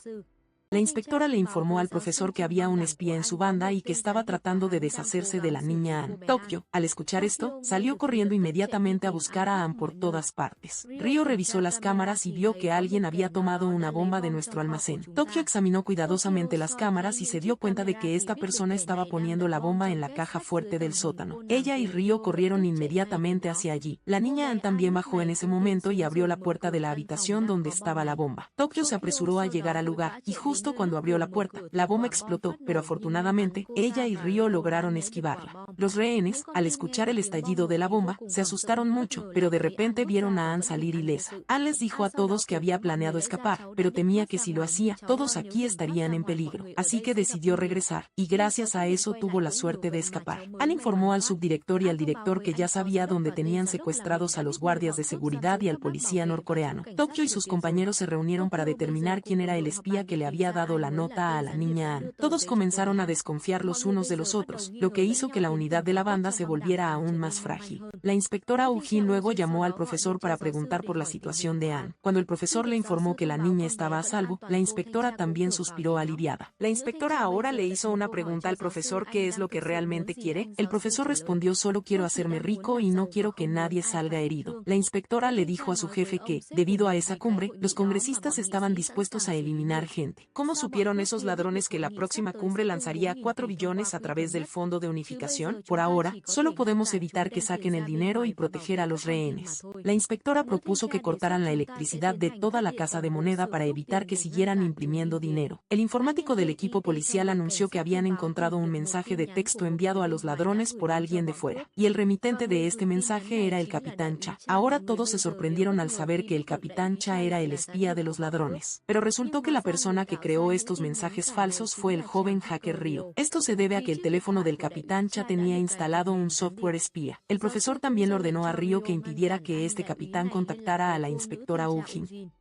La inspectora le informó al profesor que había un espía en su banda y que estaba tratando de deshacerse de la niña Ann. Tokio, al escuchar esto, salió corriendo inmediatamente a buscar a Ann por todas partes. Ryo revisó las cámaras y vio que alguien había tomado una bomba de nuestro almacén. Tokio examinó cuidadosamente las cámaras y se dio cuenta de que esta persona estaba poniendo la bomba en la caja fuerte del sótano. Ella y Ryo corrieron inmediatamente hacia allí. La niña Ann también bajó en ese momento y abrió la puerta de la habitación donde estaba la bomba. Tokio se apresuró a llegar al lugar y justo cuando abrió la puerta, la bomba explotó, pero afortunadamente, ella y Ryo lograron esquivarla. Los rehenes, al escuchar el estallido de la bomba, se asustaron mucho, pero de repente vieron a Ann salir ilesa. Ann les dijo a todos que había planeado escapar, pero temía que si lo hacía, todos aquí estarían en peligro. Así que decidió regresar, y gracias a eso tuvo la suerte de escapar. Ann informó al subdirector y al director que ya sabía dónde tenían secuestrados a los guardias de seguridad y al policía norcoreano. Tokio y sus compañeros se reunieron para determinar quién era el espía que le había dado la nota a la niña Ann. Todos comenzaron a desconfiar los unos de los otros, lo que hizo que la unidad de la banda se volviera aún más frágil. La inspectora Ujin luego llamó al profesor para preguntar por la situación de Ann. Cuando el profesor le informó que la niña estaba a salvo, la inspectora también suspiró aliviada. La inspectora ahora le hizo una pregunta al profesor: ¿qué es lo que realmente quiere? El profesor respondió: solo quiero hacerme rico y no quiero que nadie salga herido. La inspectora le dijo a su jefe que, debido a esa cumbre, los congresistas estaban dispuestos a eliminar gente. ¿Cómo supieron esos ladrones que la próxima cumbre lanzaría 4 billones a través del Fondo de Unificación? Por ahora, solo podemos evitar que saquen el dinero y proteger a los rehenes. La inspectora propuso que cortaran la electricidad de toda la casa de moneda para evitar que siguieran imprimiendo dinero. El informático del equipo policial anunció que habían encontrado un mensaje de texto enviado a los ladrones por alguien de fuera, y el remitente de este mensaje era el capitán Cha. Ahora todos se sorprendieron al saber que el capitán Cha era el espía de los ladrones. Pero resultó que la persona que creó estos mensajes falsos fue el joven hacker Ryo. Esto se debe a que el teléfono del capitán Cha tenía instalado un software espía. El profesor también le ordenó a Ryo que impidiera que este capitán contactara a la inspectora Ujin.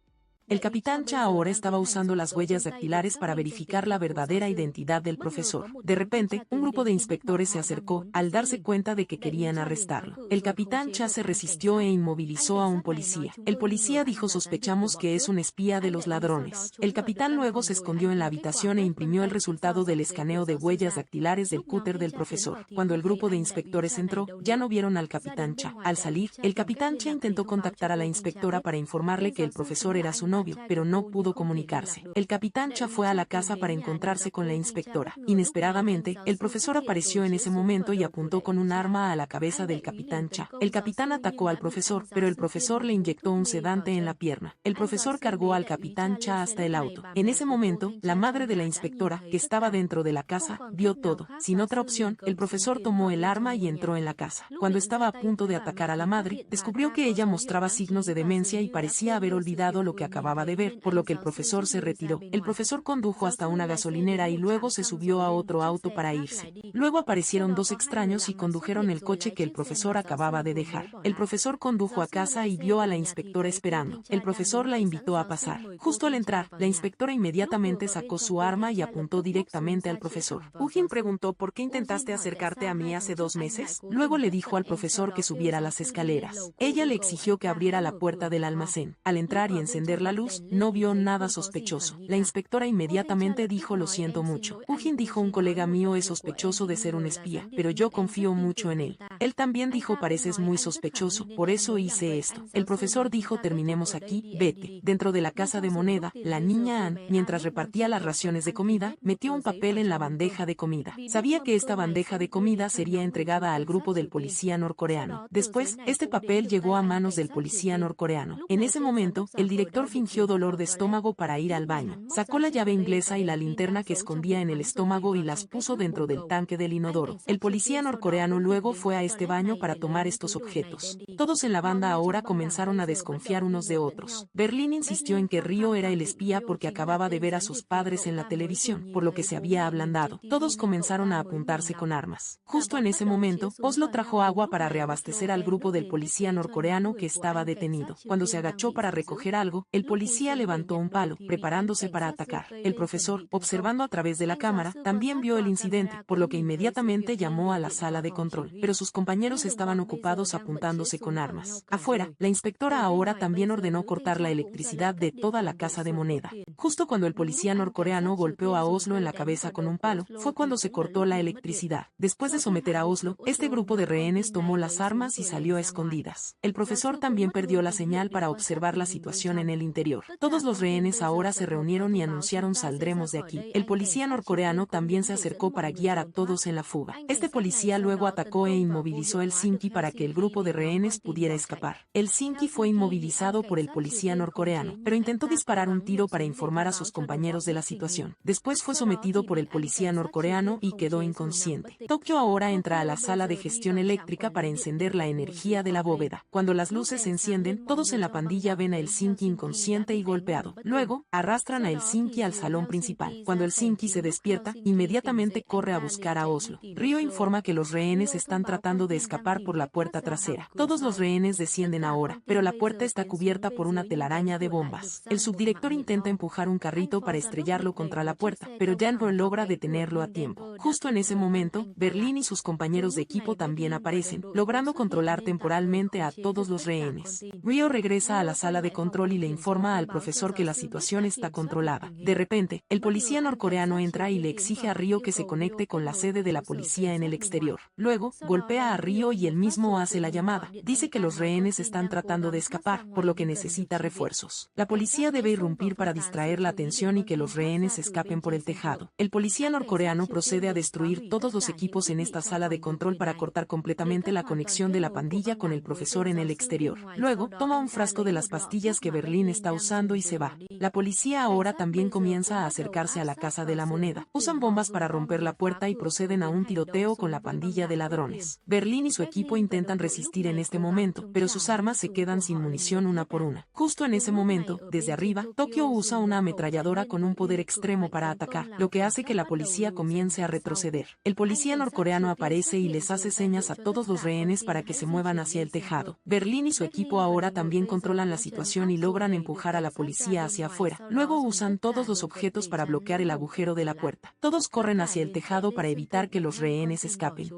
El capitán Cha ahora estaba usando las huellas dactilares para verificar la verdadera identidad del profesor. De repente, un grupo de inspectores se acercó, al darse cuenta de que querían arrestarlo. El capitán Cha se resistió e inmovilizó a un policía. El policía dijo: sospechamos que es un espía de los ladrones. El capitán luego se escondió en la habitación e imprimió el resultado del escaneo de huellas dactilares del cúter del profesor. Cuando el grupo de inspectores entró, ya no vieron al capitán Cha. Al salir, el capitán Cha intentó contactar a la inspectora para informarle que el profesor era su novio, pero no pudo comunicarse. El capitán Cha fue a la casa para encontrarse con la inspectora. Inesperadamente, el profesor apareció en ese momento y apuntó con un arma a la cabeza del capitán Cha. El capitán atacó al profesor, pero el profesor le inyectó un sedante en la pierna. El profesor cargó al capitán Cha hasta el auto. En ese momento, la madre de la inspectora, que estaba dentro de la casa, vio todo. Sin otra opción, el profesor tomó el arma y entró en la casa. Cuando estaba a punto de atacar a la madre, descubrió que ella mostraba signos de demencia y parecía haber olvidado lo que acababa de ver, por lo que el profesor se retiró. El profesor condujo hasta una gasolinera y luego se subió a otro auto para irse. Luego aparecieron dos extraños y condujeron el coche que el profesor acababa de dejar. El profesor condujo a casa y vio a la inspectora esperando. El profesor la invitó a pasar. Justo al entrar, la inspectora inmediatamente sacó su arma y apuntó directamente al profesor. Ujin preguntó: ¿por qué intentaste acercarte a mí hace 2 meses? Luego le dijo al profesor que subiera las escaleras. Ella le exigió que abriera la puerta del almacén. Al entrar y encender la la luz, no vio nada sospechoso. La inspectora inmediatamente dijo: lo siento mucho. Ujin dijo: un colega mío es sospechoso de ser un espía, pero yo confío mucho en él. Él también dijo: pareces muy sospechoso, por eso hice esto. El profesor dijo: terminemos aquí, vete. Dentro de la casa de moneda, la niña Ann, mientras repartía las raciones de comida, metió un papel en la bandeja de comida. Sabía que esta bandeja de comida sería entregada al grupo del policía norcoreano. Después, este papel llegó a manos del policía norcoreano. En ese momento, el director fingió dolor de estómago para ir al baño. Sacó la llave inglesa y la linterna que escondía en el estómago y las puso dentro del tanque del inodoro. El policía norcoreano luego fue a este baño para tomar estos objetos. Todos en la banda ahora comenzaron a desconfiar unos de otros. Berlín insistió en que Ryo era el espía porque acababa de ver a sus padres en la televisión, por lo que se había ablandado. Todos comenzaron a apuntarse con armas. Justo en ese momento, Oslo trajo agua para reabastecer al grupo del policía norcoreano que estaba detenido. Cuando se agachó para recoger algo, el policía levantó un palo, preparándose para atacar. El profesor, observando a través de la cámara, también vio el incidente, por lo que inmediatamente llamó a la sala de control. Pero sus compañeros estaban ocupados apuntándose con armas. Afuera, la inspectora ahora también ordenó cortar la electricidad de toda la casa de moneda. Justo cuando el policía norcoreano golpeó a Oslo en la cabeza con un palo, fue cuando se cortó la electricidad. Después de someter a Oslo, este grupo de rehenes tomó las armas y salió a escondidas. El profesor también perdió la señal para observar la situación en el interior. Todos los rehenes ahora se reunieron y anunciaron: saldremos de aquí. El policía norcoreano también se acercó para guiar a todos en la fuga. Este policía luego atacó e inmovilizó el Sinki para que el grupo de rehenes pudiera escapar. El Sinki fue inmovilizado por el policía norcoreano, pero intentó disparar un tiro para informar a sus compañeros de la situación. Después fue sometido por el policía norcoreano y quedó inconsciente. Tokio ahora entra a la sala de gestión eléctrica para encender la energía de la bóveda. Cuando las luces se encienden, todos en la pandilla ven a el Sinki inconsciente y golpeado. Luego, arrastran a el Sinki al salón principal. Cuando el Sinki se despierta, inmediatamente corre a buscar a Oslo. Ryo informa que los rehenes están tratando de escapar por la puerta trasera. Todos los rehenes descienden ahora, pero la puerta está cubierta por una telaraña de bombas. El subdirector intenta empujar un carrito para estrellarlo contra la puerta, pero Denver logra detenerlo a tiempo. Justo en ese momento, Berlín y sus compañeros de equipo también aparecen, logrando controlar temporalmente a todos los rehenes. Ryo regresa a la sala de control y le informa al profesor que la situación está controlada. De repente, el policía norcoreano entra y le exige a Ryo que se conecte con la sede de la policía en el exterior. Luego, golpea a Ryo y él mismo hace la llamada. Dice que los rehenes están tratando de escapar, por lo que necesita refuerzos. La policía debe irrumpir para distraer la atención y que los rehenes escapen por el tejado. El policía norcoreano procede a destruir todos los equipos en esta sala de control para cortar completamente la conexión de la pandilla con el profesor en el exterior. Luego, toma un frasco de las pastillas que Berlín está usando y se va. La policía ahora también comienza a acercarse a la casa de la moneda. Usan bombas para romper la puerta y proceden a un tiroteo con la pandilla de ladrones. Berlín y su equipo intentan resistir en este momento, pero sus armas se quedan sin munición una por una. Justo en ese momento, desde arriba, Tokio usa una ametralladora con un poder extremo para atacar, lo que hace que la policía comience a retroceder. El policía norcoreano aparece y les hace señas a todos los rehenes para que se muevan hacia el tejado. Berlín y su equipo ahora también controlan la situación y logran empujar a la policía hacia afuera. Luego usan todos los objetos para bloquear el agujero de la puerta. Todos corren hacia el tejado para evitar que los rehenes escapen.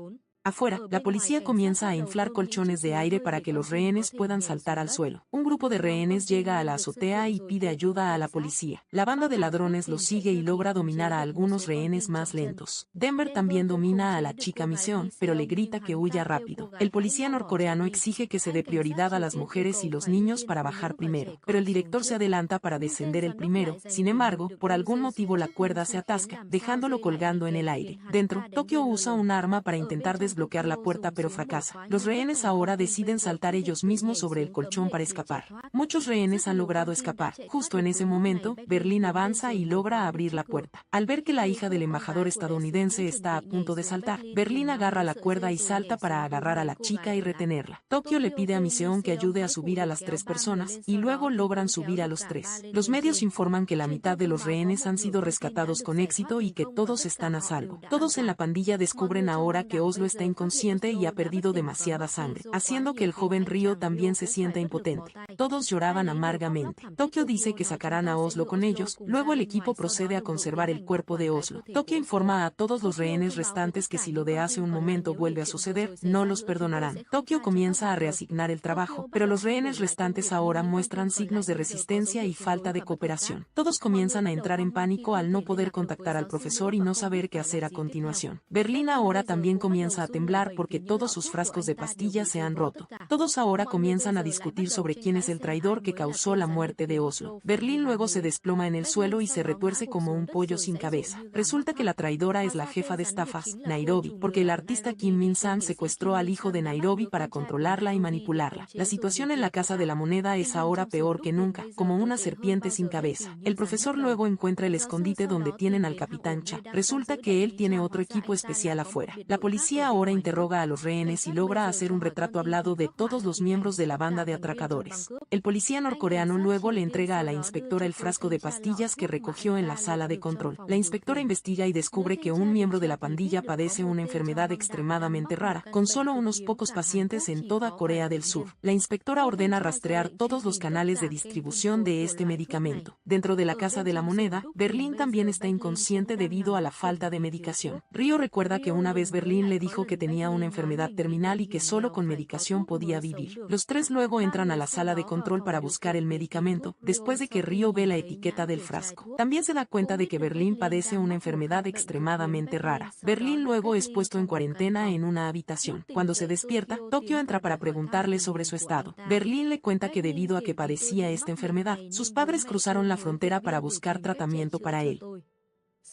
Afuera, la policía comienza a inflar colchones de aire para que los rehenes puedan saltar al suelo. Un grupo de rehenes llega a la azotea y pide ayuda a la policía. La banda de ladrones los sigue y logra dominar a algunos rehenes más lentos. Denver también domina a la chica Miseon, pero le grita que huya rápido. El policía norcoreano exige que se dé prioridad a las mujeres y los niños para bajar primero, pero el director se adelanta para descender el primero. Sin embargo, por algún motivo la cuerda se atasca, dejándolo colgando en el aire. Dentro, Tokio usa un arma para intentar desbloquear la puerta pero fracasa. Los rehenes ahora deciden saltar ellos mismos sobre el colchón para escapar. Muchos rehenes han logrado escapar. Justo en ese momento, Berlín avanza y logra abrir la puerta. Al ver que la hija del embajador estadounidense está a punto de saltar, Berlín agarra la cuerda y salta para agarrar a la chica y retenerla. Tokio le pide a Miseon que ayude a subir a las 3 personas, y luego logran subir a los 3. Los medios informan que la mitad de los rehenes han sido rescatados con éxito y que todos están a salvo. Todos en la pandilla descubren ahora que Oslo está está inconsciente y ha perdido demasiada sangre, haciendo que el joven Ryo también se sienta impotente. Todos lloraban amargamente. Tokio dice que sacarán a Oslo con ellos, luego el equipo procede a conservar el cuerpo de Oslo. Tokio informa a todos los rehenes restantes que si lo de hace un momento vuelve a suceder, no los perdonarán. Tokio comienza a reasignar el trabajo, pero los rehenes restantes ahora muestran signos de resistencia y falta de cooperación. Todos comienzan a entrar en pánico al no poder contactar al profesor y no saber qué hacer a continuación. Berlín ahora también comienza a temblar porque todos sus frascos de pastillas se han roto. Todos ahora comienzan a discutir sobre quién es el traidor que causó la muerte de Oslo. Berlín luego se desploma en el suelo y se retuerce como un pollo sin cabeza. Resulta que la traidora es la jefa de estafas, Nairobi, porque el artista Kim Min-san secuestró al hijo de Nairobi para controlarla y manipularla. La situación en la Casa de la Moneda es ahora peor que nunca, como una serpiente sin cabeza. El profesor luego encuentra el escondite donde tienen al capitán Cha. Resulta que él tiene otro equipo especial afuera. La policía ahora interroga a los rehenes y logra hacer un retrato hablado de todos los miembros de la banda de atracadores. El policía norcoreano luego le entrega a la inspectora el frasco de pastillas que recogió en la sala de control. La inspectora investiga y descubre que un miembro de la pandilla padece una enfermedad extremadamente rara, con solo unos pocos pacientes en toda Corea del Sur. La inspectora ordena rastrear todos los canales de distribución de este medicamento. Dentro de la Casa de la Moneda, Berlín también está inconsciente debido a la falta de medicación. Ryo recuerda que una vez Berlín le dijo que tenía una enfermedad terminal y que solo con medicación podía vivir. Los tres luego entran a la sala de control para buscar el medicamento, después de que Ryo ve la etiqueta del frasco. También se da cuenta de que Berlín padece una enfermedad extremadamente rara. Berlín luego es puesto en cuarentena en una habitación. Cuando se despierta, Tokio entra para preguntarle sobre su estado. Berlín le cuenta que debido a que padecía esta enfermedad, sus padres cruzaron la frontera para buscar tratamiento para él.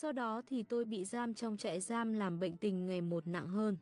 Sau đó thì tôi bị giam trong trại giam làm bệnh tình ngày một nặng hơn.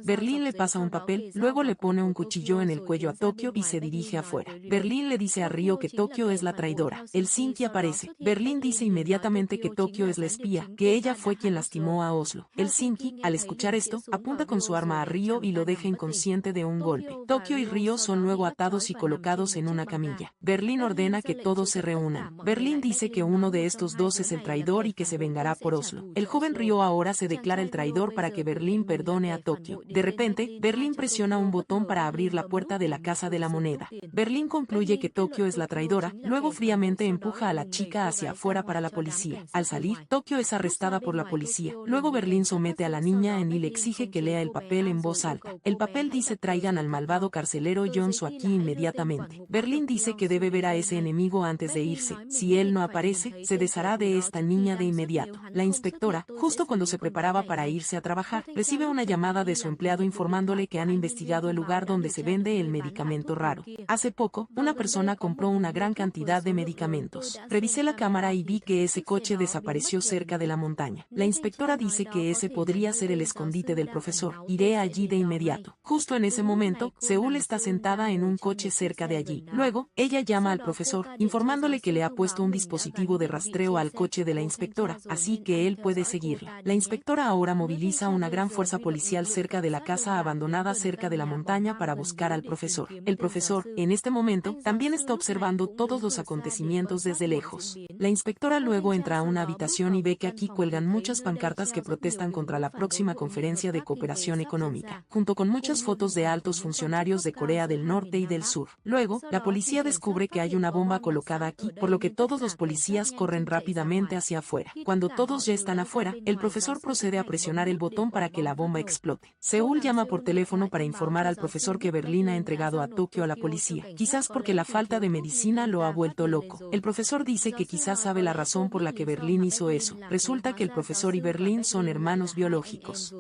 Berlín le pasa un papel, luego le pone un cuchillo en el cuello a Tokio y se dirige afuera. Berlín le dice a Ryo que Tokio es la traidora. El Sinki aparece. Berlín dice inmediatamente que Tokio es la espía, que ella fue quien lastimó a Oslo. El Sinki, al escuchar esto, apunta con su arma a Ryo y lo deja inconsciente de un golpe. Tokio y Ryo son luego atados y colocados en una camilla. Berlín ordena que todos se reúnan. Berlín dice que uno de estos dos es el traidor y que se vengará por Oslo. El joven Ryo ahora se declara el traidor para que Berlín perdone a Tokio. De repente, Berlín presiona un botón para abrir la puerta de la Casa de la Moneda. Berlín concluye que Tokio es la traidora, luego fríamente empuja a la chica hacia afuera para la policía. Al salir, Tokio es arrestada por la policía. Luego Berlín somete a la niña y le exige que lea el papel en voz alta. El papel dice: traigan al malvado carcelero Jonsu aquí inmediatamente. Berlín dice que debe ver a ese enemigo antes de irse. Si él no aparece, se deshará de esta niña de inmediato. La inspectora, justo cuando se preparaba para irse a trabajar, recibe una llamada de su empleado informándole que han investigado el lugar donde se vende el medicamento raro. Hace poco, una persona compró una gran cantidad de medicamentos. Revisé la cámara y vi que ese coche desapareció cerca de la montaña. La inspectora dice que ese podría ser el escondite del profesor. Iré allí de inmediato. Justo en ese momento, Seúl está sentada en un coche cerca de allí. Luego, ella llama al profesor, informándole que le ha puesto un dispositivo de rastreo al coche de la inspectora, así que él puede seguirla. La inspectora ahora moviliza una gran fuerza policial cerca de la casa abandonada cerca de la montaña para buscar al profesor. El profesor, en este momento, también está observando todos los acontecimientos desde lejos. La inspectora luego entra a una habitación y ve que aquí cuelgan muchas pancartas que protestan contra la próxima conferencia de cooperación económica, junto con muchas fotos de altos funcionarios de Corea del Norte y del Sur. Luego, la policía descubre que hay una bomba colocada aquí, por lo que todos los policías corren rápidamente hacia afuera. Cuando todos ya están afuera, el profesor procede a presionar el botón para que la bomba explote. Seúl llama por teléfono para informar al profesor que Berlín ha entregado a Tokio a la policía, quizás porque la falta de medicina lo ha vuelto loco. El profesor dice que quizás sabe la razón por la que Berlín hizo eso. Resulta que el profesor y Berlín son hermanos biológicos.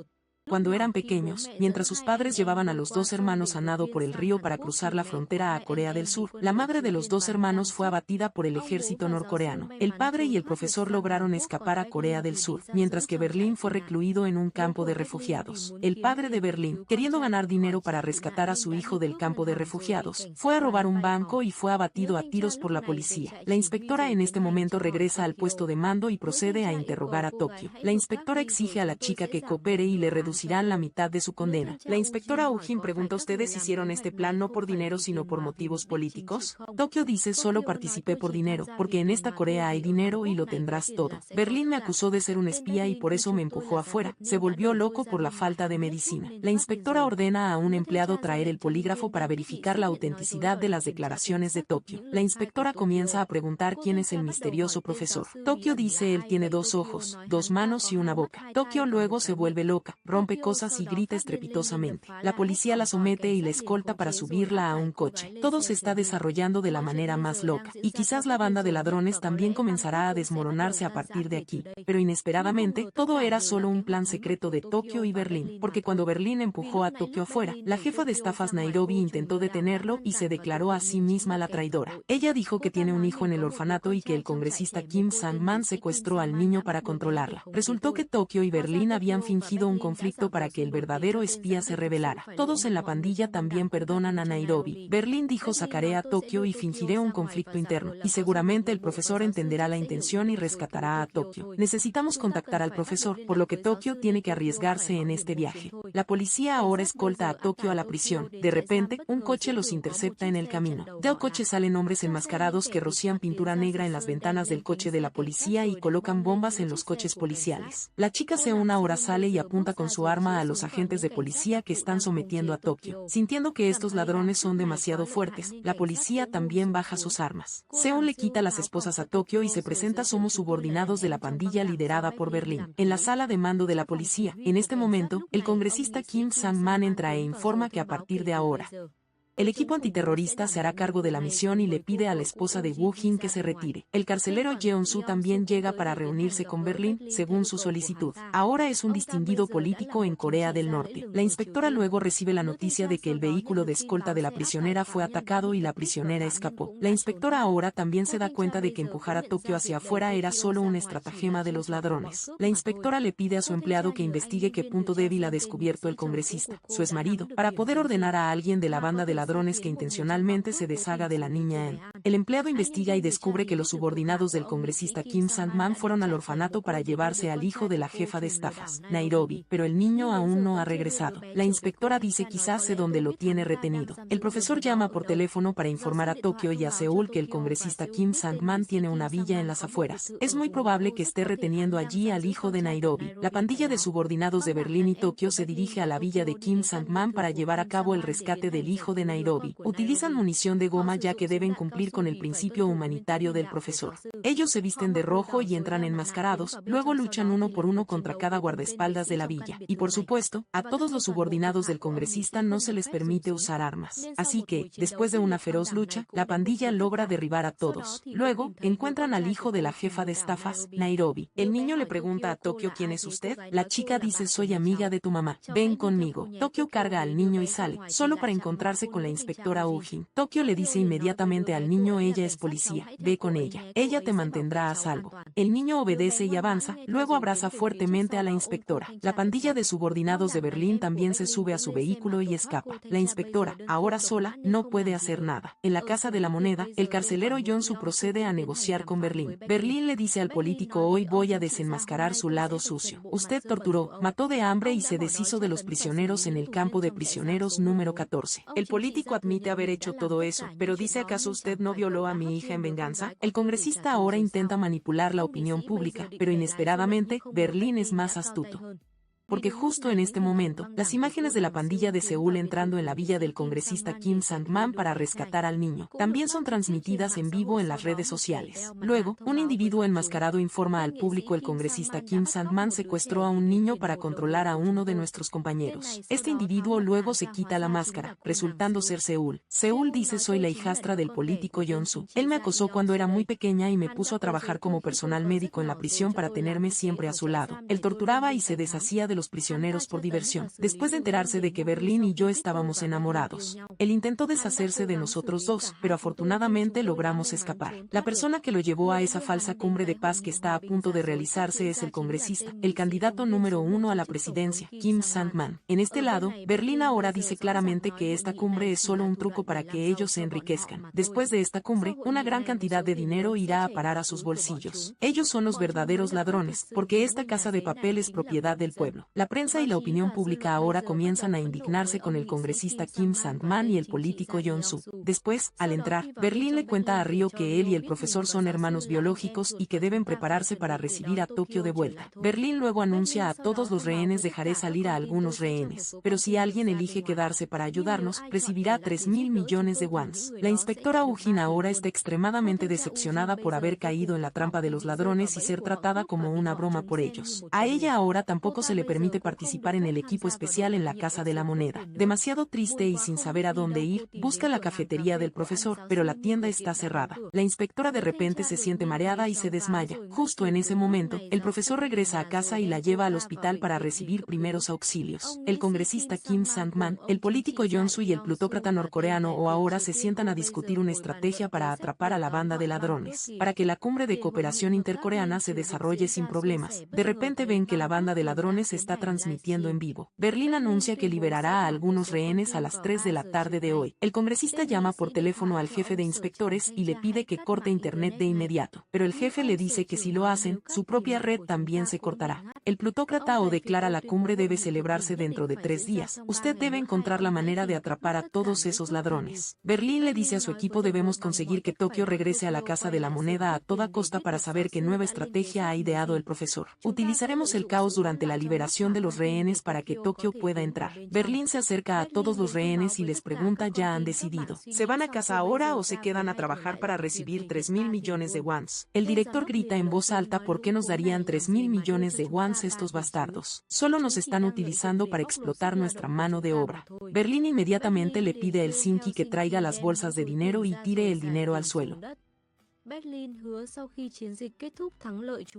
Cuando eran pequeños, mientras sus padres llevaban a los dos hermanos a nado por el río para cruzar la frontera a Corea del Sur, la madre de los dos hermanos fue abatida por el ejército norcoreano. El padre y el profesor lograron escapar a Corea del Sur, mientras que Berlín fue recluido en un campo de refugiados. El padre de Berlín, queriendo ganar dinero para rescatar a su hijo del campo de refugiados, fue a robar un banco y fue abatido a tiros por la policía. La inspectora en este momento regresa al puesto de mando y procede a interrogar a Tokio. La inspectora exige a la chica que coopere y le reducirá reducirán la mitad de su condena. La inspectora Ujin pregunta: ¿ustedes hicieron este plan no por dinero sino por motivos políticos? Tokio dice: solo participé por dinero, porque en esta Corea hay dinero y lo tendrás todo. Berlín me acusó de ser un espía y por eso me empujó afuera. Se volvió loco por la falta de medicina. La inspectora ordena a un empleado traer el polígrafo para verificar la autenticidad de las declaraciones de Tokio. La inspectora comienza a preguntar quién es el misterioso profesor. Tokio dice: él tiene 2 ojos, 2 manos y una boca. Tokio luego se vuelve loca, rompe cosas y grita estrepitosamente. La policía la somete y la escolta para subirla a un coche. Todo se está desarrollando de la manera más loca, y quizás la banda de ladrones también comenzará a desmoronarse a partir de aquí. Pero inesperadamente, todo era solo un plan secreto de Tokio y Berlín, porque cuando Berlín empujó a Tokio afuera, la jefa de estafas Nairobi intentó detenerlo y se declaró a sí misma la traidora. Ella dijo que tiene un hijo en el orfanato y que el congresista Kim Sang-man secuestró al niño para controlarla. Resultó que Tokio y Berlín habían fingido un conflicto para que el verdadero espía se revelara. Todos en la pandilla también perdonan a Nairobi. Berlín dijo: sacaré a Tokio y fingiré un conflicto interno, y seguramente el profesor entenderá la intención y rescatará a Tokio. Necesitamos contactar al profesor, por lo que Tokio tiene que arriesgarse en este viaje. La policía ahora escolta a Tokio a la prisión. De repente, un coche los intercepta en el camino. Del coche salen hombres enmascarados que rocían pintura negra en las ventanas del coche de la policía y colocan bombas en los coches policiales. La chica Seun ahora sale y apunta con su arma a los agentes de policía que están sometiendo a Tokio. Sintiendo que estos ladrones son demasiado fuertes, la policía también baja sus armas. Seun le quita las esposas a Tokio y se presenta: somos subordinados de la pandilla liderada por Berlín. En la sala de mando de la policía, en este momento, el congresista Kim Sang-man entra e informa que a partir de ahora, el equipo antiterrorista se hará cargo de la misión y le pide a la esposa de Woo Jin que se retire. El carcelero Jeon-soo también llega para reunirse con Berlín, según su solicitud. Ahora es un distinguido político en Corea del Norte. La inspectora luego recibe la noticia de que el vehículo de escolta de la prisionera fue atacado y la prisionera escapó. La inspectora ahora también se da cuenta de que empujar a Tokio hacia afuera era solo un estratagema de los ladrones. La inspectora le pide a su empleado que investigue qué punto débil ha descubierto el congresista, su exmarido, para poder ordenar a alguien de la banda de ladrones que intencionalmente se deshaga de la niña Anne. El empleado investiga y descubre que los subordinados del congresista Kim Sang-man fueron al orfanato para llevarse al hijo de la jefa de estafas, Nairobi, pero el niño aún no ha regresado. La inspectora dice: quizás sé dónde lo tiene retenido. El profesor llama por teléfono para informar a Tokio y a Seúl que el congresista Kim Sang-man tiene una villa en las afueras. Es muy probable que esté reteniendo allí al hijo de Nairobi. La pandilla de subordinados de Berlín y Tokio se dirige a la villa de Kim Sang-man para llevar a cabo el rescate del hijo de Nairobi. Utilizan munición de goma ya que deben cumplir con el principio humanitario del profesor. Ellos se visten de rojo y entran enmascarados, luego luchan uno por uno contra cada guardaespaldas de la villa. Y por supuesto, a todos los subordinados del congresista no se les permite usar armas. Así que, después de una feroz lucha, la pandilla logra derribar a todos. Luego, encuentran al hijo de la jefa de estafas, Nairobi. El niño le pregunta a Tokio: ¿quién es usted? La chica dice: soy amiga de tu mamá. Ven conmigo. Tokio carga al niño y sale, solo para encontrarse con la inspectora Ujin. Tokio le dice inmediatamente al niño: ella es policía, ve con ella. Ella te mantendrá a salvo. El niño obedece y avanza, luego abraza fuertemente a la inspectora. La pandilla de subordinados de Berlín también se sube a su vehículo y escapa. La inspectora, ahora sola, no puede hacer nada. En la Casa de la Moneda, el carcelero Jeon-soo procede a negociar con Berlín. Berlín le dice al político: hoy voy a desenmascarar su lado sucio. Usted torturó, mató de hambre y se deshizo de los prisioneros en el campo de prisioneros número 14. El político admite haber hecho todo eso, pero dice: ¿acaso usted no violó a mi hija en venganza? El congresista ahora intenta manipular la opinión pública, pero inesperadamente, Berlín es más astuto. Porque justo en este momento, las imágenes de la pandilla de Seúl entrando en la villa del congresista Kim Sang-man para rescatar al niño también son transmitidas en vivo en las redes sociales. Luego, un individuo enmascarado informa al público: el congresista Kim Sang-man secuestró a un niño para controlar a uno de nuestros compañeros. Este individuo luego se quita la máscara, resultando ser Seúl. Seúl dice: soy la hijastra del político Jeon-soo. Él me acosó cuando era muy pequeña y me puso a trabajar como personal médico en la prisión para tenerme siempre a su lado. Él torturaba y se deshacía de los prisioneros por diversión, después de enterarse de que Berlín y yo estábamos enamorados. Él intentó deshacerse de nosotros dos, pero afortunadamente logramos escapar. La persona que lo llevó a esa falsa cumbre de paz que está a punto de realizarse es el congresista, el candidato número 1 a la presidencia, Kim Sang-man. En este lado, Berlín ahora dice claramente que esta cumbre es solo un truco para que ellos se enriquezcan. Después de esta cumbre, una gran cantidad de dinero irá a parar a sus bolsillos. Ellos son los verdaderos ladrones, porque esta casa de papel es propiedad del pueblo. La prensa y la opinión pública ahora comienzan a indignarse con el congresista Kim Sang-man y el político Yeon-su. Después, al entrar, Berlín le cuenta a Ryo que él y el profesor son hermanos biológicos y que deben prepararse para recibir a Tokio de vuelta. Berlín luego anuncia a todos los rehenes: dejaré salir a algunos rehenes, pero si alguien elige quedarse para ayudarnos, recibirá 3.000 millones de wons. La inspectora Ujin ahora está extremadamente decepcionada por haber caído en la trampa de los ladrones y ser tratada como una broma por ellos. A ella ahora tampoco se le permite participar en el equipo especial en la Casa de la Moneda. Demasiado triste y sin saber a dónde ir, busca la cafetería del profesor, pero la tienda está cerrada. La inspectora de repente se siente mareada y se desmaya. Justo en ese momento, el profesor regresa a casa y la lleva al hospital para recibir primeros auxilios. El congresista Kim Sang-man, el político Yeon-su y el plutócrata norcoreano O ahora se sientan a discutir una estrategia para atrapar a la banda de ladrones, para que la cumbre de cooperación intercoreana se desarrolle sin problemas. De repente ven que la banda de ladrones está transmitiendo en vivo. Berlín anuncia que liberará a algunos rehenes a las 3 de la tarde de hoy. El congresista llama por teléfono al jefe de inspectores y le pide que corte internet de inmediato, pero el jefe le dice que si lo hacen, su propia red también se cortará. El plutócrata O declara: la cumbre debe celebrarse dentro de 3 días. Usted debe encontrar la manera de atrapar a todos esos ladrones. Berlín le dice a su equipo: debemos conseguir que Tokio regrese a la Casa de la Moneda a toda costa para saber qué nueva estrategia ha ideado el profesor. Utilizaremos el caos durante la liberación de los rehenes para que Tokio pueda entrar. Berlín se acerca a todos los rehenes y les pregunta: ¿ya han decidido? ¿Se van a casa ahora o se quedan a trabajar para recibir 3.000 millones de wons? El director grita en voz alta: ¿por qué nos darían 3.000 millones de wons estos bastardos? Solo nos están utilizando para explotar nuestra mano de obra. Berlín inmediatamente le pide a Helsinki que traiga las bolsas de dinero y tire el dinero al suelo.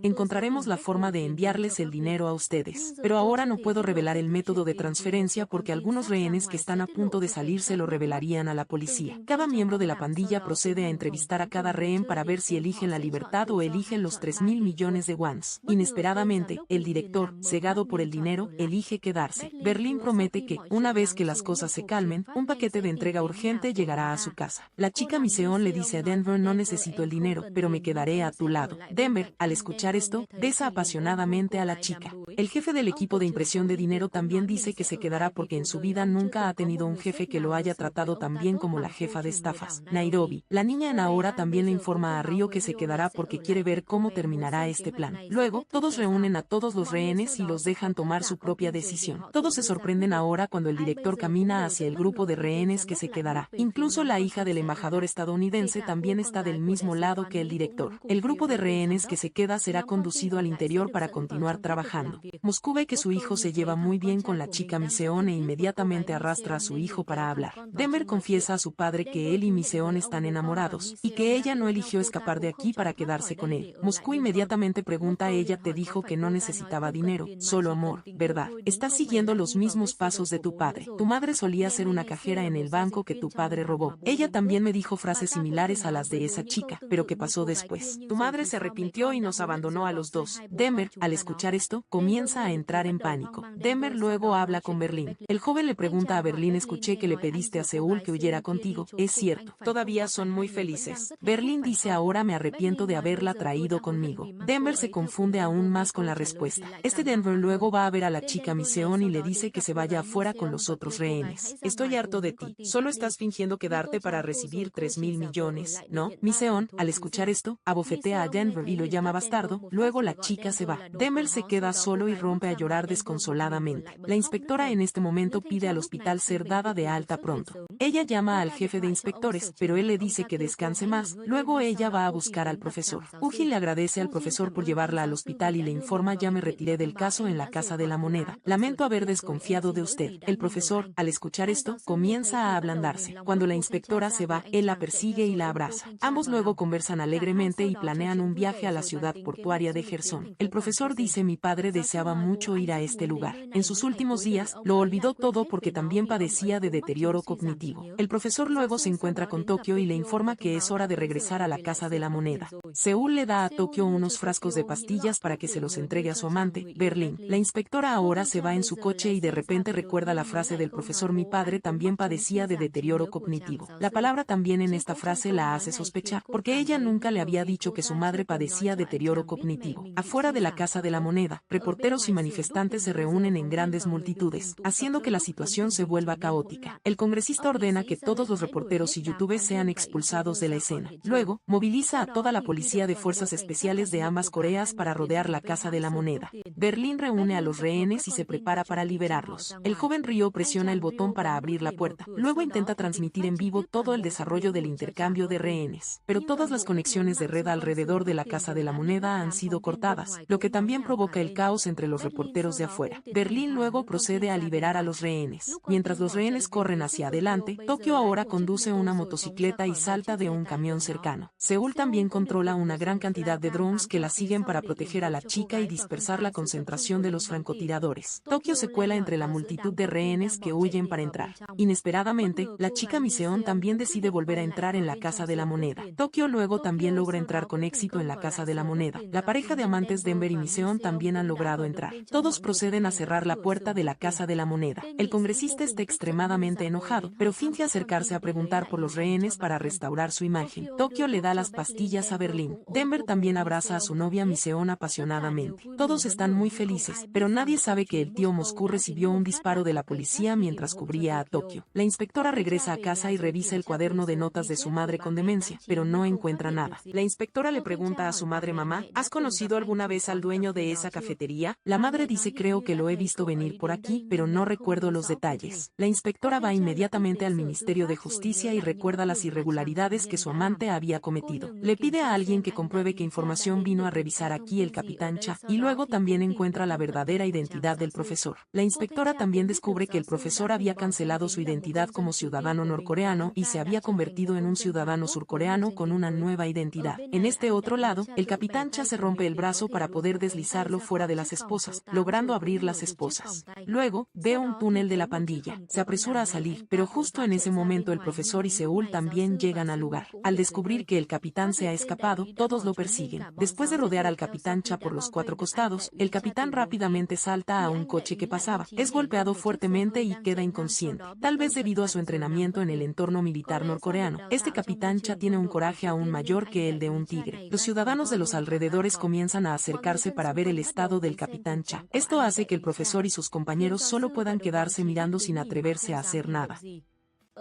Encontraremos la forma de enviarles el dinero a ustedes, pero ahora no puedo revelar el método de transferencia porque algunos rehenes que están a punto de salir se lo revelarían a la policía. Cada miembro de la pandilla procede a entrevistar a cada rehén para ver si eligen la libertad o eligen los 3.000 millones de wons. Inesperadamente, el director, cegado por el dinero, elige quedarse. Berlín promete que, una vez que las cosas se calmen, un paquete de entrega urgente llegará a su casa. La chica Miseon le dice a Denver: no necesito el dinero, pero me quedaré a tu lado. Denver, al escuchar esto, besa apasionadamente a la chica. El jefe del equipo de impresión de dinero también dice que se quedará porque en su vida nunca ha tenido un jefe que lo haya tratado tan bien como la jefa de estafas, Nairobi. La niña en ahora también le informa a Ryo que se quedará porque quiere ver cómo terminará este plan. Luego, todos reúnen a todos los rehenes y los dejan tomar su propia decisión. Todos se sorprenden ahora cuando el director camina hacia el grupo de rehenes que se quedará. Incluso la hija del embajador estadounidense también está del mismo lado que el director. El grupo de rehenes que se queda será conducido al interior para continuar trabajando. Moscú ve que su hijo se lleva muy bien con la chica Miseon e inmediatamente arrastra a su hijo para hablar. Denver confiesa a su padre que él y Miseon están enamorados, y que ella no eligió escapar de aquí para quedarse con él. Moscú inmediatamente pregunta: ella te dijo que no necesitaba dinero, solo amor, ¿verdad? Estás siguiendo los mismos pasos de tu padre. Tu madre solía ser una cajera en el banco que tu padre robó. Ella también me dijo frases similares a las de esa chica, pero ¿qué pasó después? Tu madre se arrepintió y nos abandonó a los dos. Denver, al escuchar esto, comienza a entrar en pánico. Denver luego habla con Berlín. El joven le pregunta a Berlín: escuché que le pediste a Seúl que huyera contigo. Es cierto. Todavía son muy felices. Berlín dice: ahora me arrepiento de haberla traído conmigo. Denver se confunde aún más con la respuesta. Denver luego va a ver a la chica Miseon y le dice que se vaya afuera con los otros rehenes. Estoy harto de ti. Solo estás fingiendo quedarte para recibir 3.000 millones, ¿no? Miseon, al escuchar esto, abofetea a Denver y lo llama bastardo. Luego la chica se va. Denver se queda solo y rompe a llorar desconsoladamente. La inspectora en este momento pide al hospital ser dada de alta pronto. Ella llama al jefe de inspectores, pero él le dice que descanse más. Luego ella va a buscar al profesor. Uji le agradece al profesor por llevarla al hospital y le informa: ya me retiré del caso en la Casa de la Moneda. Lamento haber desconfiado de usted. El profesor, al escuchar esto, comienza a ablandarse. Cuando la inspectora se va, él la persigue y la abraza. Ambos luego conversan alegremente y planean un viaje a la ciudad portuaria de Jersón. El profesor dice: mi padre deseaba mucho ir a este lugar. En sus últimos días, lo olvidó todo porque también padecía de deterioro cognitivo. El profesor luego se encuentra con Tokio y le informa que es hora de regresar a la Casa de la Moneda. Seúl le da a Tokio unos frascos de pastillas para que se los entregue a su amante, Berlín. La inspectora ahora se va en su coche y de repente recuerda la frase del profesor: mi padre también padecía de deterioro cognitivo. La palabra también en esta frase la hace sospechar, porque ella nunca le había dicho que su madre padecía deterioro cognitivo. Afuera de la Casa de la Moneda, reporteros y manifestantes se reúnen en grandes multitudes, haciendo que la situación se vuelva caótica. El congresista ordena que todos los reporteros y youtubers sean expulsados de la escena. Luego, moviliza a toda la policía de fuerzas especiales de ambas Coreas para rodear la Casa de la Moneda. Berlín reúne a los rehenes y se prepara para liberarlos. El joven Ryo presiona el botón para abrir la puerta. Luego intenta transmitir en vivo todo el desarrollo del intercambio de rehenes. Pero todas las conexiones de red alrededor de la Casa de la Moneda han sido cortadas, lo que también provoca el caos entre los reporteros de afuera. Berlín luego procede a liberar a los rehenes. Mientras los rehenes corren hacia adelante, Tokio ahora conduce una motocicleta y salta de un camión cercano. Seúl también controla una gran cantidad de drones que la siguen para proteger a la chica y dispersar la concentración de los francotiradores. Tokio se cuela entre la multitud de rehenes que huyen para entrar. Inesperadamente, la chica Miseon también decide volver a entrar en la Casa de la Moneda. Tokio luego también logra entrar con éxito en la Casa de la Moneda. La pareja de amantes Denver y Miseon también han logrado entrar. Todos proceden a cerrar la puerta de la Casa de la Moneda. El congresista está extremadamente enojado, pero finge acercarse a preguntar por los rehenes para restaurar su imagen. Tokio le da las pastillas a Berlín. Denver también abraza a su novia Miseon apasionadamente. Todos están muy felices, pero nadie sabe que el tío Moscú recibió un disparo de la policía mientras cubría a Tokio. La inspectora regresa a casa y revisa el cuaderno de notas de su madre con demencia, pero no encuentra nada. La inspectora le pregunta a su madre: mamá, ¿has conocido alguna vez al dueño de esa cafetería? La madre dice: creo que lo he visto venir por aquí, pero no recuerdo los detalles. La inspectora va inmediatamente al Ministerio de Justicia y recuerda las irregularidades que su amante había cometido. Le pide a alguien que compruebe qué información vino a revisar aquí el capitán Cha, y luego también encuentra la verdadera identidad del profesor. La inspectora también descubre que el profesor había cancelado su identidad como ciudadano norcoreano y se había convertido en un ciudadano surcoreano con una nueva identidad. En este otro lado, el capitán Cha se rompe el brazo para poder deslizarlo fuera de las esposas, logrando abrir las esposas. Luego, ve un túnel de la pandilla. Se apresura a salir, pero justo en ese momento el profesor y Seúl también llegan al lugar. Al descubrir que el capitán se ha escapado, todos lo persiguen. Después de rodear al capitán Cha por los cuatro costados, el capitán rápidamente salta a un coche que pasaba. Es golpeado fuertemente y queda inconsciente, tal vez debido a su entrenamiento en el entorno militar norcoreano. Este capitán Cha tiene un coraje aún mayor que el de un tigre. Los ciudadanos de los alrededores comienzan a acercarse para ver el estado del capitán Cha. Esto hace que el profesor y sus compañeros solo puedan quedarse mirando sin atreverse a hacer nada.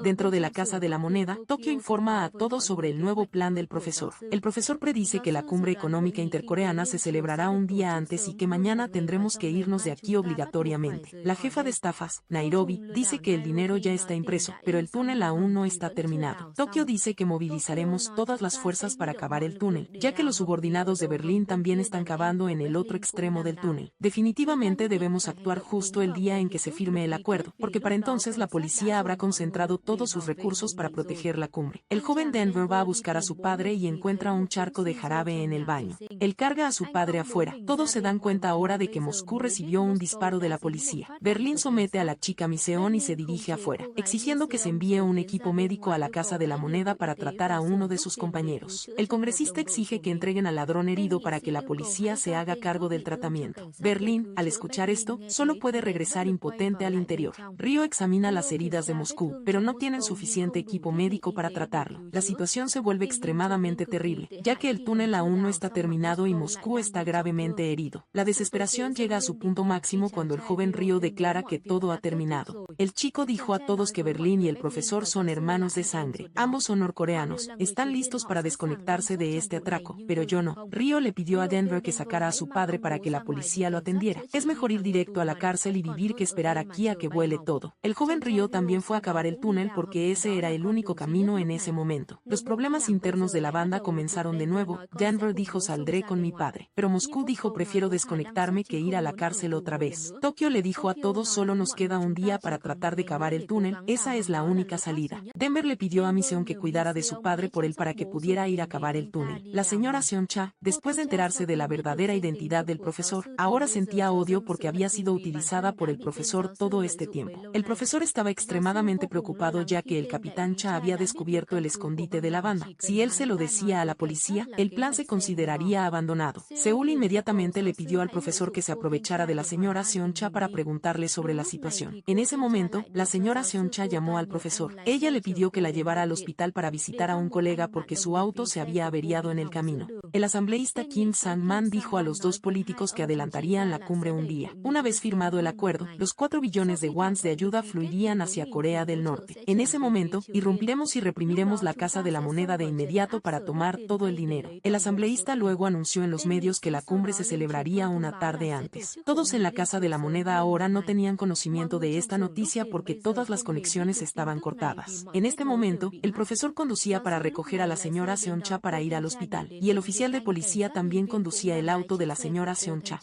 Dentro de la Casa de la Moneda, Tokio informa a todos sobre el nuevo plan del profesor. El profesor predice que la cumbre económica intercoreana se celebrará un día antes y que mañana tendremos que irnos de aquí obligatoriamente. La jefa de estafas, Nairobi, dice que el dinero ya está impreso, pero el túnel aún no está terminado. Tokio dice que movilizaremos todas las fuerzas para cavar el túnel, ya que los subordinados de Berlín también están cavando en el otro extremo del túnel. Definitivamente debemos actuar justo el día en que se firme el acuerdo, porque para entonces la policía habrá concentrado todos sus recursos para proteger la cumbre. El joven Denver va a buscar a su padre y encuentra un charco de jarabe en el baño. Él carga a su padre afuera. Todos se dan cuenta ahora de que Moscú recibió un disparo de la policía. Berlín somete a la chica Miseon y se dirige afuera, exigiendo que se envíe un equipo médico a la Casa de la Moneda para tratar a uno de sus compañeros. El congresista exige que entreguen al ladrón herido para que la policía se haga cargo del tratamiento. Berlín, al escuchar esto, solo puede regresar impotente al interior. Ryo examina las heridas de Moscú, pero no tienen suficiente equipo médico para tratarlo. La situación se vuelve extremadamente terrible, ya que el túnel aún no está terminado y Moscú está gravemente herido. La desesperación llega a su punto máximo cuando el joven Ryo declara que todo ha terminado. El chico dijo a todos que Berlín y el profesor son hermanos de sangre. Ambos son norcoreanos, están listos para desconectarse de este atraco, pero yo no. Ryo le pidió a Denver que sacara a su padre para que la policía lo atendiera. Es mejor ir directo a la cárcel y vivir que esperar aquí a que vuele todo. El joven Ryo también fue a cavar el túnel porque ese era el único camino en ese momento. Los problemas internos de la banda comenzaron de nuevo. Denver dijo: saldré con mi padre. Pero Moscú dijo: prefiero desconectarme que ir a la cárcel otra vez. Tokio le dijo a todos: solo nos queda un día para tratar de cavar el túnel, esa es la única salida. Denver le pidió a Miseon que cuidara de su padre por él para que pudiera ir a cavar el túnel. La señora Seon Cha, después de enterarse de la verdadera identidad del profesor, ahora sentía odio porque había sido utilizada por el profesor todo este tiempo. El profesor estaba extremadamente preocupado preocupado ya que el capitán Cha había descubierto el escondite de la banda. Si él se lo decía a la policía, el plan se consideraría abandonado. Seúl inmediatamente le pidió al profesor que se aprovechara de la señora Seon Cha para preguntarle sobre la situación. En ese momento, la señora Seon Cha llamó al profesor. Ella le pidió que la llevara al hospital para visitar a un colega porque su auto se había averiado en el camino. El asambleísta Kim Sang-man dijo a los dos políticos que adelantarían la cumbre un día. Una vez firmado el acuerdo, los 4 billones de wons de ayuda fluirían hacia Corea del Norte. En ese momento, irrumpiremos y reprimiremos la Casa de la Moneda de inmediato para tomar todo el dinero. El asambleísta luego anunció en los medios que la cumbre se celebraría una tarde antes. Todos en la Casa de la Moneda ahora no tenían conocimiento de esta noticia porque todas las conexiones estaban cortadas. En este momento, el profesor conducía para recoger a la señora Seon Cha para ir al hospital, y el oficial de policía también conducía el auto de la señora Seon Cha.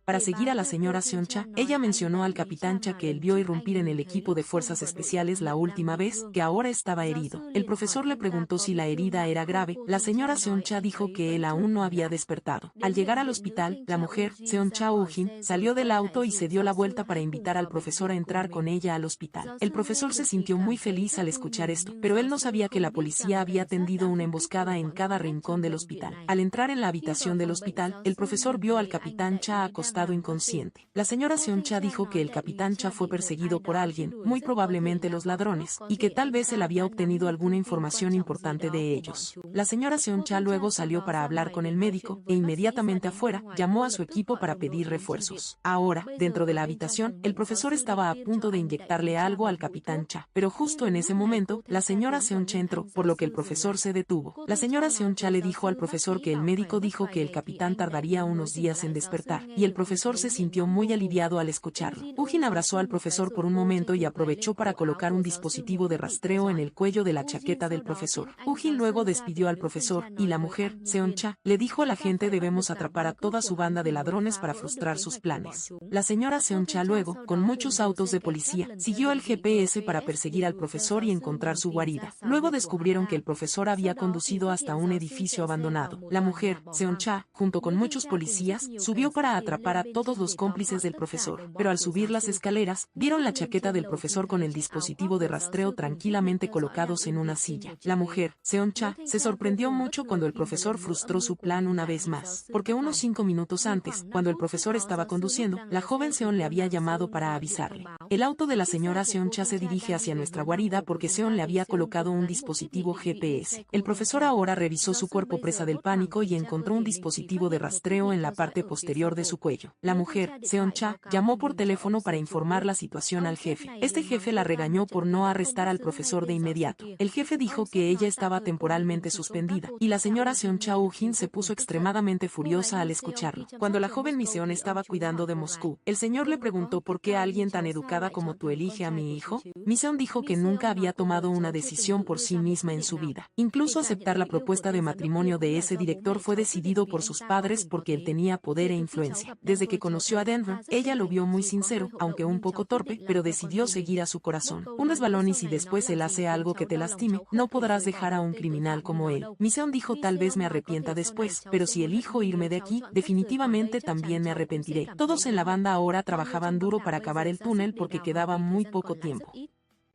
Para seguir a la señora Seon Cha, ella mencionó al capitán Cha que él vio irrumpir en el equipo de fuerzas especiales la última vez, que ahora estaba herido. El profesor le preguntó si la herida era grave. La señora Seon Cha dijo que él aún no había despertado. Al llegar al hospital, la mujer, Seon Cha Ujin, salió del auto y se dio la vuelta para invitar al profesor a entrar con ella al hospital. El profesor se sintió muy feliz al escuchar esto, pero él no sabía que la policía había tendido una emboscada en cada rincón del hospital. Al entrar en la habitación del hospital, el profesor vio al capitán Cha acostado inconsciente. La señora Seon Cha dijo que el capitán Cha fue perseguido por alguien, muy probablemente los ladrones, y que tal vez él había obtenido alguna información importante de ellos. La señora Seon Cha luego salió para hablar con el médico, e inmediatamente afuera, llamó a su equipo para pedir refuerzos. Ahora, dentro de la habitación, el profesor estaba a punto de inyectarle algo al capitán Cha, pero justo en ese momento, la señora Seon Cha entró, por lo que el profesor se detuvo. La señora Seon Cha le dijo al profesor que el médico dijo que el capitán tardaría unos días en despertar, y el profesor se sintió muy aliviado al escucharlo. Ujin abrazó al profesor por un momento y aprovechó para colocar un dispositivo de rastreo en el cuello de la chaqueta del profesor. Ujin luego despidió al profesor, y la mujer, Seon Cha, le dijo a la gente: debemos atrapar a toda su banda de ladrones para frustrar sus planes. La señora Seon Cha luego, con muchos autos de policía, siguió el GPS para perseguir al profesor y encontrar su guarida. Luego descubrieron que el profesor había conducido hasta un edificio abandonado. La mujer, Seon Cha, junto con muchos policías, subió para atrapar a todos los cómplices del profesor, pero al subir las escaleras, vieron la chaqueta del profesor con el dispositivo de rastreo tranquilamente colocados en una silla. La mujer, Seon Cha, se sorprendió mucho cuando el profesor frustró su plan una vez más, porque unos 5 minutos antes, cuando el profesor estaba conduciendo, la joven Seon le había llamado para avisarle. El auto de la señora Seon Cha se dirige hacia nuestra guarida porque Seon le había colocado un dispositivo GPS. El profesor ahora revisó su cuerpo presa del pánico y encontró un dispositivo de rastreo en la parte posterior de su cuello. La mujer, Seon Cha, llamó por teléfono para informar la situación al jefe. Este jefe la regañó por no arrestar al profesor de inmediato. El jefe dijo que ella estaba temporalmente suspendida, y la señora Seon Cha Ujin se puso extremadamente furiosa al escucharlo. Cuando la joven Miseon estaba cuidando de Moscú, el señor le preguntó por qué alguien tan educada como tú elige a mi hijo. Miseon dijo que nunca había tomado una decisión por sí misma en su vida. Incluso aceptar la propuesta de matrimonio de ese director fue decidido por sus padres porque él tenía poder e influencia. Desde que conoció a Denver, ella lo vio muy sincero, aunque un poco torpe, pero decidió seguir a su corazón. Un resbalón, y si después él hace algo que te lastime, no podrás dejar a un criminal como él. Miseon dijo: tal vez me arrepienta después, pero si elijo irme de aquí, definitivamente también me arrepentiré. Todos en la banda ahora trabajaban duro para acabar el túnel porque quedaba muy poco tiempo.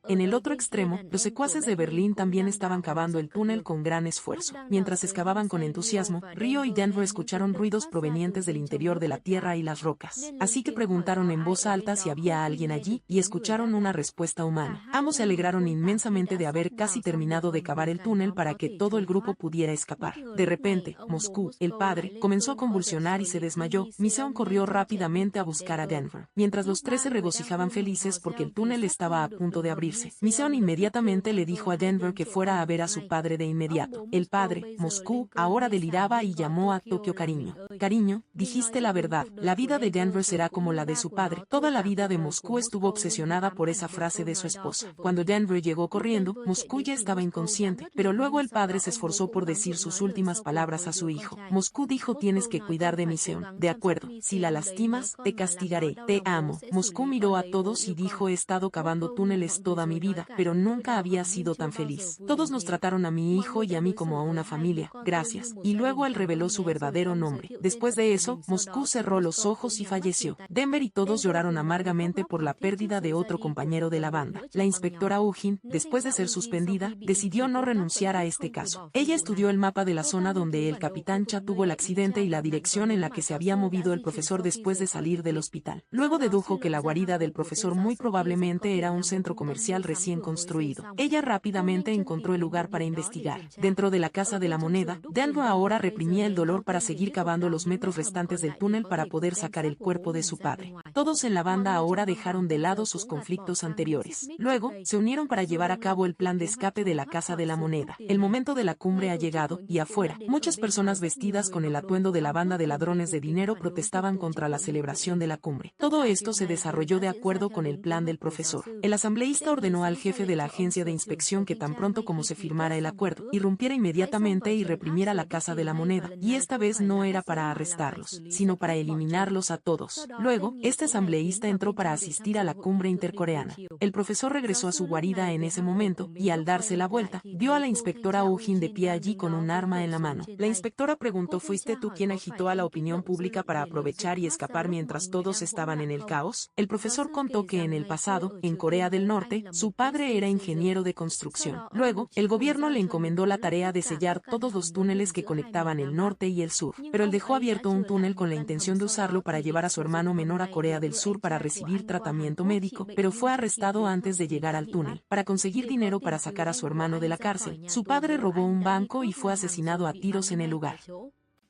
En el otro extremo, los secuaces de Berlín también estaban cavando el túnel con gran esfuerzo. Mientras excavaban con entusiasmo, Ryo y Denver escucharon ruidos provenientes del interior de la tierra y las rocas. Así que preguntaron en voz alta si había alguien allí, y escucharon una respuesta humana. Ambos se alegraron inmensamente de haber casi terminado de cavar el túnel para que todo el grupo pudiera escapar. De repente, Moscú, el padre, comenzó a convulsionar y se desmayó. Miseon corrió rápidamente a buscar a Denver. Mientras los tres se regocijaban felices porque el túnel estaba a punto de abrirse, Miseon inmediatamente le dijo a Denver que fuera a ver a su padre de inmediato. El padre, Moscú, ahora deliraba y llamó a Tokio cariño. Cariño, dijiste la verdad, la vida de Denver será como la de su padre. Toda la vida de Moscú estuvo obsesionada por esa frase de su esposa. Cuando Denver llegó corriendo, Moscú ya estaba inconsciente, pero luego el padre se esforzó por decir sus últimas palabras a su hijo. Moscú dijo: tienes que cuidar de Miseon. De acuerdo, si la lastimas, te castigaré. Te amo. Moscú miró a todos y dijo: he estado cavando túneles toda toda mi vida, pero nunca había sido tan feliz. Todos nos trataron a mi hijo y a mí como a una familia, gracias. Y luego él reveló su verdadero nombre. Después de eso, Moscú cerró los ojos y falleció. Denver y todos lloraron amargamente por la pérdida de otro compañero de la banda. La inspectora Ugin, después de ser suspendida, decidió no renunciar a este caso. Ella estudió el mapa de la zona donde el capitán Cha tuvo el accidente y la dirección en la que se había movido el profesor después de salir del hospital. Luego dedujo que la guarida del profesor muy probablemente era un centro comercial recién construido. Ella rápidamente encontró el lugar para investigar. Dentro de la Casa de la Moneda, Denver ahora reprimía el dolor para seguir cavando los metros restantes del túnel para poder sacar el cuerpo de su padre. Todos en la banda ahora dejaron de lado sus conflictos anteriores. Luego, se unieron para llevar a cabo el plan de escape de la Casa de la Moneda. El momento de la cumbre ha llegado, y afuera, muchas personas vestidas con el atuendo de la banda de ladrones de dinero protestaban contra la celebración de la cumbre. Todo esto se desarrolló de acuerdo con el plan del profesor. El asambleísta ordenó al jefe de la agencia de inspección que tan pronto como se firmara el acuerdo, irrumpiera inmediatamente y reprimiera la Casa de la Moneda, y esta vez no era para arrestarlos, sino para eliminarlos a todos. Luego, este asambleísta entró para asistir a la cumbre intercoreana. El profesor regresó a su guarida en ese momento, y al darse la vuelta, vio a la inspectora Ugin de pie allí con un arma en la mano. La inspectora preguntó: ¿fuiste tú quien agitó a la opinión pública para aprovechar y escapar mientras todos estaban en el caos? El profesor contó que en el pasado, en Corea del Norte, su padre era ingeniero de construcción. Luego, el gobierno le encomendó la tarea de sellar todos los túneles que conectaban el norte y el sur, pero él dejó abierto un túnel con la intención de usarlo para llevar a su hermano menor a Corea del Sur para recibir tratamiento médico, pero fue arrestado antes de llegar al túnel. Para conseguir dinero para sacar a su hermano de la cárcel, su padre robó un banco y fue asesinado a tiros en el lugar.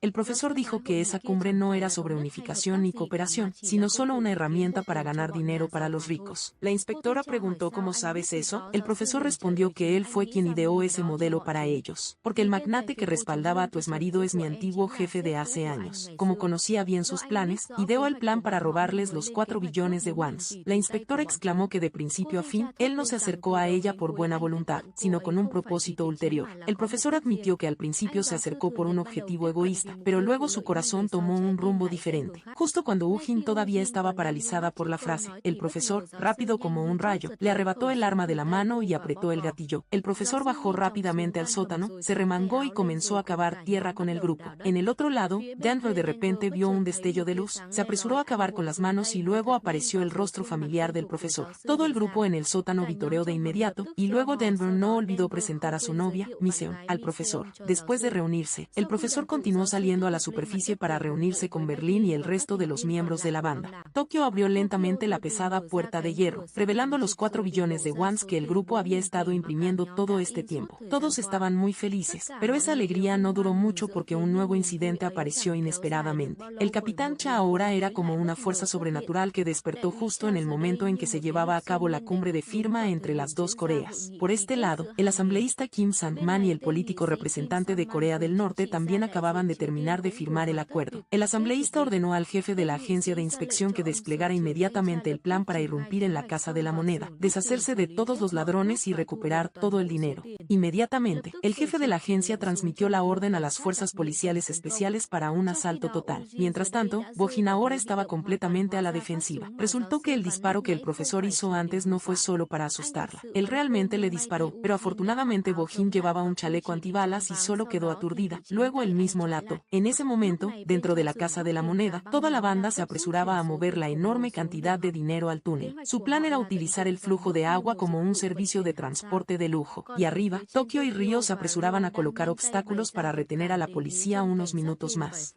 El profesor dijo que esa cumbre no era sobre unificación ni cooperación, sino solo una herramienta para ganar dinero para los ricos. La inspectora preguntó: ¿cómo sabes eso? El profesor respondió que él fue quien ideó ese modelo para ellos. Porque el magnate que respaldaba a tu exmarido es mi antiguo jefe de hace años. Como conocía bien sus planes, ideó el plan para robarles los 4 billones de wons. La inspectora exclamó que de principio a fin, él no se acercó a ella por buena voluntad, sino con un propósito ulterior. El profesor admitió que al principio se acercó por un objetivo egoísta, pero luego su corazón tomó un rumbo diferente. Justo cuando Ugin todavía estaba paralizada por la frase, el profesor, rápido como un rayo, le arrebató el arma de la mano y apretó el gatillo. El profesor bajó rápidamente al sótano, se remangó y comenzó a cavar tierra con el grupo. En el otro lado, Denver de repente vio un destello de luz, se apresuró a cavar con las manos y luego apareció el rostro familiar del profesor. Todo el grupo en el sótano vitoreó de inmediato, y luego Denver no olvidó presentar a su novia, Miseon, al profesor. Después de reunirse, el profesor continuó saliendo a la superficie para reunirse con Berlín y el resto de los miembros de la banda. Tokio abrió lentamente la pesada puerta de hierro, revelando los 4 billones de wons que el grupo había estado imprimiendo todo este tiempo. Todos estaban muy felices, pero esa alegría no duró mucho porque un nuevo incidente apareció inesperadamente. El capitán Cha ahora era como una fuerza sobrenatural que despertó justo en el momento en que se llevaba a cabo la cumbre de firma entre las dos Coreas. Por este lado, el asambleísta Kim Sang-man y el político representante de Corea del Norte también acababan de terminar de firmar el acuerdo. El asambleísta ordenó al jefe de la agencia de inspección que desplegara inmediatamente el plan para irrumpir en la Casa de la Moneda, deshacerse de todos los ladrones y recuperar todo el dinero. Inmediatamente, el jefe de la agencia transmitió la orden a las fuerzas policiales especiales para un asalto total. Mientras tanto, Bojin ahora estaba completamente a la defensiva. Resultó que el disparo que el profesor hizo antes no fue solo para asustarla. Él realmente le disparó, pero afortunadamente Bojin llevaba un chaleco antibalas y solo quedó aturdida. Luego él mismo la ató. En ese momento, dentro de la Casa de la Moneda, toda la banda se apresuraba a mover la enorme cantidad de dinero al túnel. Su plan era utilizar el flujo de agua como un servicio de transporte de lujo. Y arriba, Tokio y Río se apresuraban a colocar obstáculos para retener a la policía unos minutos más.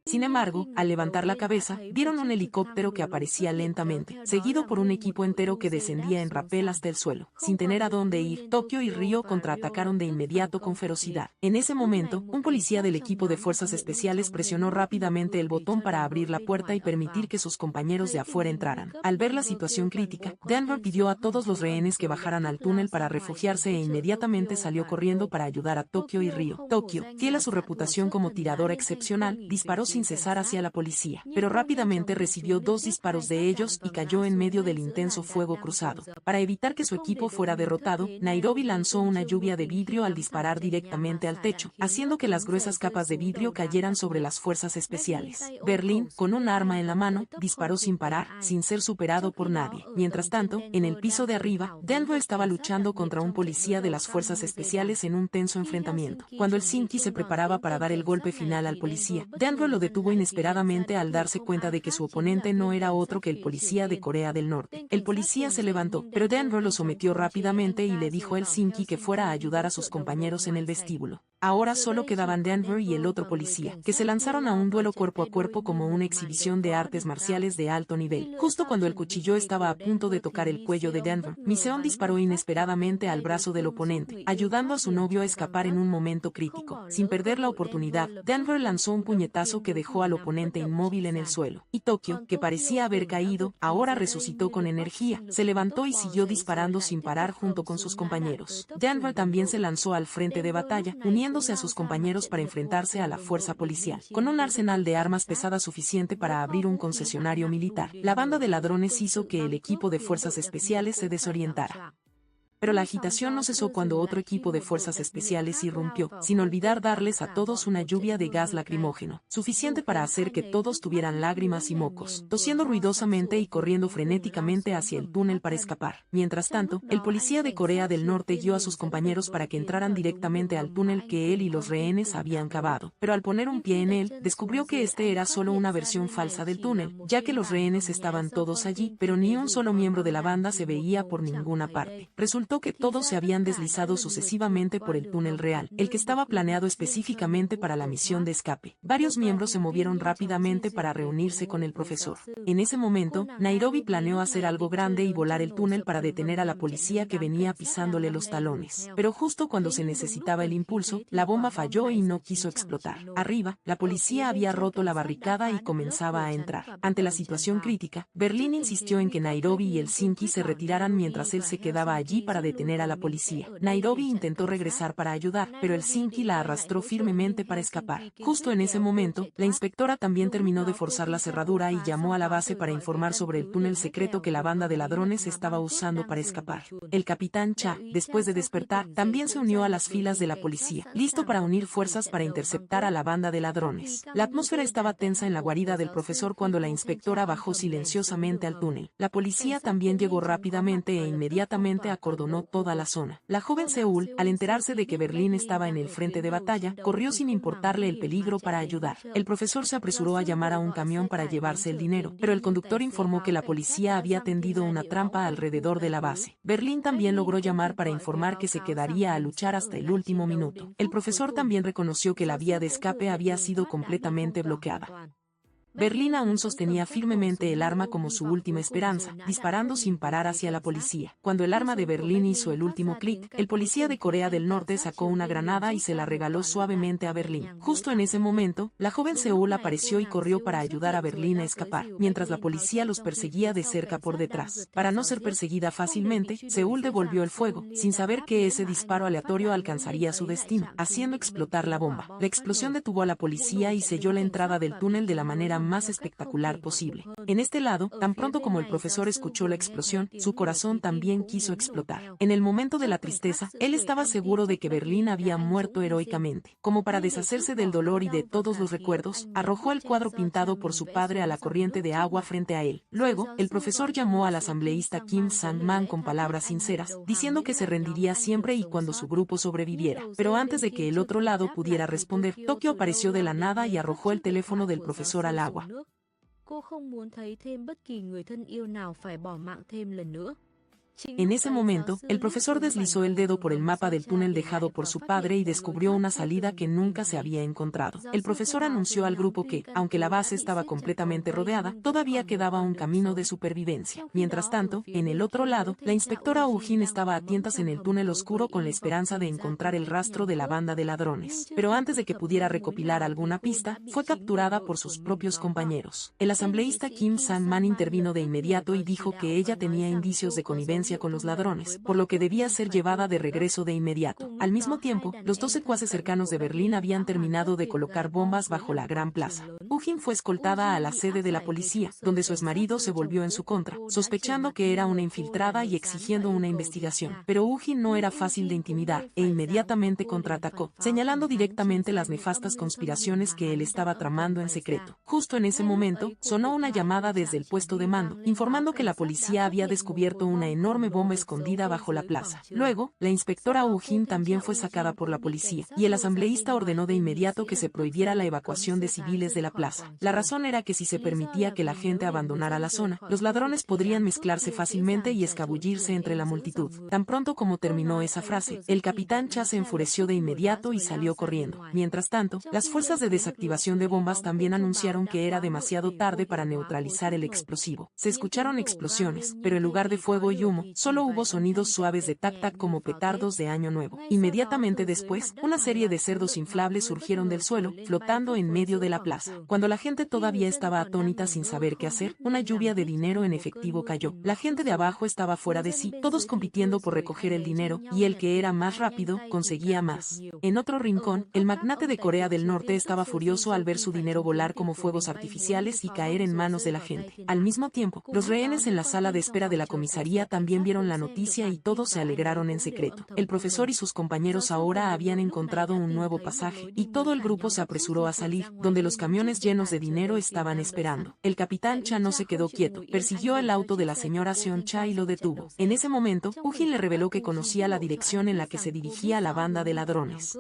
Sin embargo, al levantar la cabeza, vieron un helicóptero que aparecía lentamente, seguido por un equipo entero que descendía en rapel hasta el suelo. Sin tener a dónde ir, Tokio y Río contraatacaron de inmediato con ferocidad. En ese momento, un policía del equipo de fuerzas especiales presionó rápidamente el botón para abrir la puerta y permitir que sus compañeros de afuera entraran. Al ver la situación crítica, Denver pidió a todos los rehenes que bajaran al túnel para refugiarse e inmediatamente salió corriendo para ayudar a Tokio y Río. Tokio, fiel a su reputación como tiradora excepcional, disparó sin sin cesar hacia la policía, pero rápidamente recibió 2 disparos de ellos y cayó en medio del intenso fuego cruzado. Para evitar que su equipo fuera derrotado, Nairobi lanzó una lluvia de vidrio al disparar directamente al techo, haciendo que las gruesas capas de vidrio cayeran sobre las fuerzas especiales. Berlín, con un arma en la mano, disparó sin parar, sin ser superado por nadie. Mientras tanto, en el piso de arriba, Denver estaba luchando contra un policía de las fuerzas especiales en un tenso enfrentamiento. Cuando el Sinki se preparaba para dar el golpe final al policía, Denver lo detuvo inesperadamente al darse cuenta de que su oponente no era otro que el policía de Corea del Norte. El policía se levantó, pero Denver lo sometió rápidamente y le dijo al Sinki que fuera a ayudar a sus compañeros en el vestíbulo. Ahora solo quedaban Denver y el otro policía, que se lanzaron a un duelo cuerpo a cuerpo como una exhibición de artes marciales de alto nivel. Justo cuando el cuchillo estaba a punto de tocar el cuello de Denver, Miseon disparó inesperadamente al brazo del oponente, ayudando a su novio a escapar en un momento crítico. Sin perder la oportunidad, Denver lanzó un puñetazo que dejó al oponente inmóvil en el suelo. Y Tokio, que parecía haber caído, ahora resucitó con energía, se levantó y siguió disparando sin parar junto con sus compañeros. Denver también se lanzó al frente de batalla, uniéndose a sus compañeros para enfrentarse a la fuerza policial. Con un arsenal de armas pesadas suficiente para abrir un concesionario militar, la banda de ladrones hizo que el equipo de fuerzas especiales se desorientara. Pero la agitación no cesó cuando otro equipo de fuerzas especiales irrumpió, sin olvidar darles a todos una lluvia de gas lacrimógeno, suficiente para hacer que todos tuvieran lágrimas y mocos, tosiendo ruidosamente y corriendo frenéticamente hacia el túnel para escapar. Mientras tanto, el policía de Corea del Norte guió a sus compañeros para que entraran directamente al túnel que él y los rehenes habían cavado, pero al poner un pie en él, descubrió que este era solo una versión falsa del túnel, ya que los rehenes estaban todos allí, pero ni un solo miembro de la banda se veía por ninguna parte. Resultó que todos se habían deslizado sucesivamente por el túnel real, el que estaba planeado específicamente para la misión de escape. Varios miembros se movieron rápidamente para reunirse con el profesor. En ese momento, Nairobi planeó hacer algo grande y volar el túnel para detener a la policía que venía pisándole los talones. Pero justo cuando se necesitaba el impulso, la bomba falló y no quiso explotar. Arriba, la policía había roto la barricada y comenzaba a entrar. Ante la situación crítica, Berlín insistió en que Nairobi y el Sinki se retiraran mientras él se quedaba allí para detener a la policía. Nairobi intentó regresar para ayudar, pero el Sinki la arrastró firmemente para escapar. Justo en ese momento, la inspectora también terminó de forzar la cerradura y llamó a la base para informar sobre el túnel secreto que la banda de ladrones estaba usando para escapar. El capitán Cha, después de despertar, también se unió a las filas de la policía, listo para unir fuerzas para interceptar a la banda de ladrones. La atmósfera estaba tensa en la guarida del profesor cuando la inspectora bajó silenciosamente al túnel. La policía también llegó rápidamente e inmediatamente acordonó toda la zona. La joven Seúl, al enterarse de que Berlín estaba en el frente de batalla, corrió sin importarle el peligro para ayudar. El profesor se apresuró a llamar a un camión para llevarse el dinero, pero el conductor informó que la policía había tendido una trampa alrededor de la base. Berlín también logró llamar para informar que se quedaría a luchar hasta el último minuto. El profesor también reconoció que la vía de escape había sido completamente bloqueada. Berlín aún sostenía firmemente el arma como su última esperanza, disparando sin parar hacia la policía. Cuando el arma de Berlín hizo el último clic, el policía de Corea del Norte sacó una granada y se la regaló suavemente a Berlín. Justo en ese momento, la joven Seúl apareció y corrió para ayudar a Berlín a escapar, mientras la policía los perseguía de cerca por detrás. Para no ser perseguida fácilmente, Seúl devolvió el fuego, sin saber que ese disparo aleatorio alcanzaría su destino, haciendo explotar la bomba. La explosión detuvo a la policía y selló la entrada del túnel de la manera más espectacular posible. En este lado, tan pronto como el profesor escuchó la explosión, su corazón también quiso explotar. En el momento de la tristeza, él estaba seguro de que Berlín había muerto heroicamente. Como para deshacerse del dolor y de todos los recuerdos, arrojó el cuadro pintado por su padre a la corriente de agua frente a él. Luego, el profesor llamó al asambleísta Kim Sang-man con palabras sinceras, diciendo que se rendiría siempre y cuando su grupo sobreviviera. Pero antes de que el otro lado pudiera responder, Tokio apareció de la nada y arrojó el teléfono del profesor al agua. Cô không muốn thấy thêm bất kỳ người thân yêu nào phải bỏ mạng thêm lần nữa. En ese momento, el profesor deslizó el dedo por el mapa del túnel dejado por su padre y descubrió una salida que nunca se había encontrado. El profesor anunció al grupo que, aunque la base estaba completamente rodeada, todavía quedaba un camino de supervivencia. Mientras tanto, en el otro lado, la inspectora Ujin estaba a tientas en el túnel oscuro con la esperanza de encontrar el rastro de la banda de ladrones. Pero antes de que pudiera recopilar alguna pista, fue capturada por sus propios compañeros. El asambleísta Kim Sang-man intervino de inmediato y dijo que ella tenía indicios de connivencia connivencia con los ladrones, por lo que debía ser llevada de regreso de inmediato. Al mismo tiempo, los 2 secuaces cercanos de Berlín habían terminado de colocar bombas bajo la Gran Plaza. Ugin fue escoltada a la sede de la policía, donde su exmarido se volvió en su contra, sospechando que era una infiltrada y exigiendo una investigación. Pero Ugin no era fácil de intimidar, e inmediatamente contraatacó, señalando directamente las nefastas conspiraciones que él estaba tramando en secreto. Justo en ese momento, sonó una llamada desde el puesto de mando, informando que la policía había descubierto una enorme bomba escondida bajo la plaza. Luego, la inspectora Ugin también fue sacada por la policía, y el asambleísta ordenó de inmediato que se prohibiera la evacuación de civiles de la plaza. La razón era que si se permitía que la gente abandonara la zona, los ladrones podrían mezclarse fácilmente y escabullirse entre la multitud. Tan pronto como terminó esa frase, el capitán Cha se enfureció de inmediato y salió corriendo. Mientras tanto, las fuerzas de desactivación de bombas también anunciaron que era demasiado tarde para neutralizar el explosivo. Se escucharon explosiones, pero en lugar de fuego y humo, solo hubo sonidos suaves de tac-tac como petardos de Año Nuevo. Inmediatamente después, una serie de cerdos inflables surgieron del suelo, flotando en medio de la plaza. Cuando la gente todavía estaba atónita sin saber qué hacer, una lluvia de dinero en efectivo cayó. La gente de abajo estaba fuera de sí, todos compitiendo por recoger el dinero, y el que era más rápido, conseguía más. En otro rincón, el magnate de Corea del Norte estaba furioso al ver su dinero volar como fuegos artificiales y caer en manos de la gente. Al mismo tiempo, los rehenes en la sala de espera de la comisaría también vieron la noticia y todos se alegraron en secreto. El profesor y sus compañeros ahora habían encontrado un nuevo pasaje, y todo el grupo se apresuró a salir, donde los camiones llenos de dinero estaban esperando. El capitán Cha no se quedó quieto, persiguió el auto de la señora Seon Cha y lo detuvo. En ese momento, Ugin le reveló que conocía la dirección en la que se dirigía la banda de ladrones,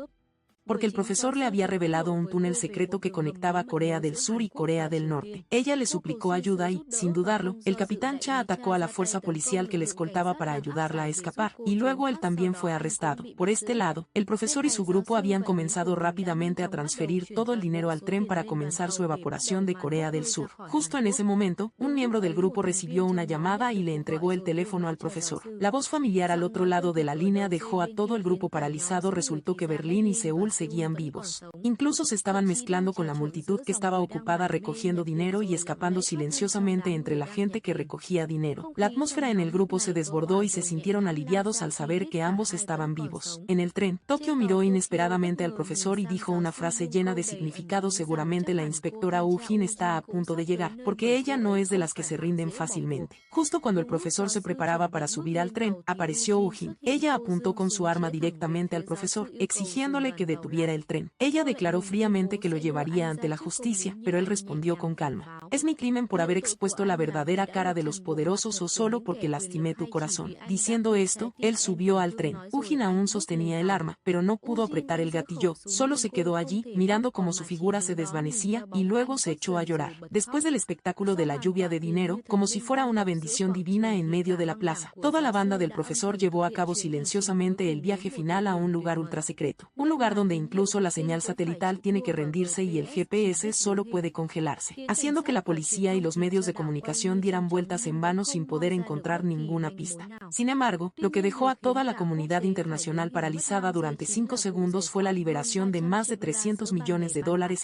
porque el profesor le había revelado un túnel secreto que conectaba Corea del Sur y Corea del Norte. Ella le suplicó ayuda y, sin dudarlo, el capitán Cha atacó a la fuerza policial que le escoltaba para ayudarla a escapar, y luego él también fue arrestado. Por este lado, el profesor y su grupo habían comenzado rápidamente a transferir todo el dinero al tren para comenzar su evaporación de Corea del Sur. Justo en ese momento, un miembro del grupo recibió una llamada y le entregó el teléfono al profesor. La voz familiar al otro lado de la línea dejó a todo el grupo paralizado. Resultó que Berlín y Seúl seguían vivos. Incluso se estaban mezclando con la multitud que estaba ocupada recogiendo dinero y escapando silenciosamente entre la gente que recogía dinero. La atmósfera en el grupo se desbordó y se sintieron aliviados al saber que ambos estaban vivos. En el tren, Tokio miró inesperadamente al profesor y dijo una frase llena de significado: seguramente la inspectora Ugin está a punto de llegar, porque ella no es de las que se rinden fácilmente. Justo cuando el profesor se preparaba para subir al tren, apareció Ugin. Ella apuntó con su arma directamente al profesor, exigiéndole que detuviera el tren. Ella declaró fríamente que lo llevaría ante la justicia, pero él respondió con calma: ¿es mi crimen por haber expuesto la verdadera cara de los poderosos o solo porque lastimé tu corazón? Diciendo esto, él subió al tren. Ugin aún sostenía el arma, pero no pudo apretar el gatillo, solo se quedó allí, mirando cómo su figura se desvanecía, y luego se echó a llorar. Después del espectáculo de la lluvia de dinero, como si fuera una bendición divina en medio de la plaza, toda la banda del profesor llevó a cabo silenciosamente el viaje final a un lugar ultrasecreto, un lugar donde incluso la señal satelital tiene que rendirse y el GPS solo puede congelarse, haciendo que la policía y los medios de comunicación dieran vueltas en vano sin poder encontrar ninguna pista. Sin embargo, lo que dejó a toda la comunidad internacional paralizada durante 5 segundos fue la liberación de más de $300 millones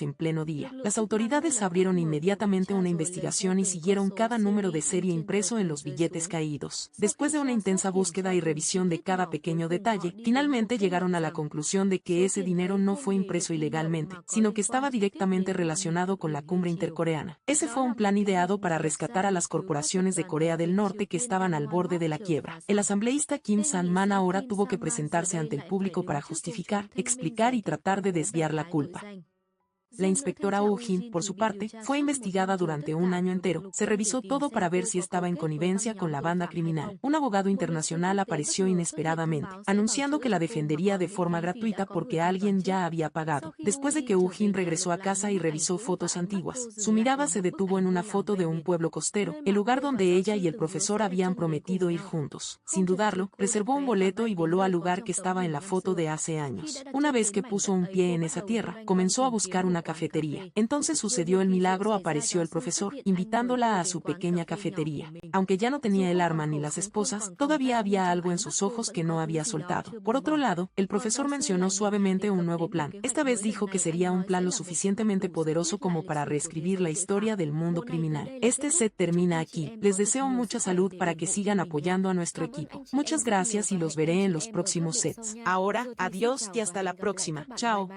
en pleno día. Las autoridades abrieron inmediatamente una investigación y siguieron cada número de serie impreso en los billetes caídos. Después de una intensa búsqueda y revisión de cada pequeño detalle, finalmente llegaron a la conclusión de que ese dinero no fue impreso ilegalmente, sino que estaba directamente relacionado con la cumbre intercoreana. Ese fue un plan ideado para rescatar a las corporaciones de Corea del Norte que estaban al borde de la quiebra. El asambleísta Kim Sang-man ahora tuvo que presentarse ante el público para justificar, explicar y tratar de desviar la culpa. La inspectora Ugin, por su parte, fue investigada durante un año entero. Se revisó todo para ver si estaba en connivencia con la banda criminal. Un abogado internacional apareció inesperadamente, anunciando que la defendería de forma gratuita porque alguien ya había pagado. Después de que Ugin regresó a casa y revisó fotos antiguas, su mirada se detuvo en una foto de un pueblo costero, el lugar donde ella y el profesor habían prometido ir juntos. Sin dudarlo, reservó un boleto y voló al lugar que estaba en la foto de hace años. Una vez que puso un pie en esa tierra, comenzó a buscar una cafetería. Entonces sucedió el milagro, apareció el profesor, invitándola a su pequeña cafetería. Aunque ya no tenía el arma ni las esposas, todavía había algo en sus ojos que no había soltado. Por otro lado, el profesor mencionó suavemente un nuevo plan. Esta vez dijo que sería un plan lo suficientemente poderoso como para reescribir la historia del mundo criminal. Este set termina aquí. Les deseo mucha salud para que sigan apoyando a nuestro equipo. Muchas gracias y los veré en los próximos sets. Ahora, adiós y hasta la próxima. Chao.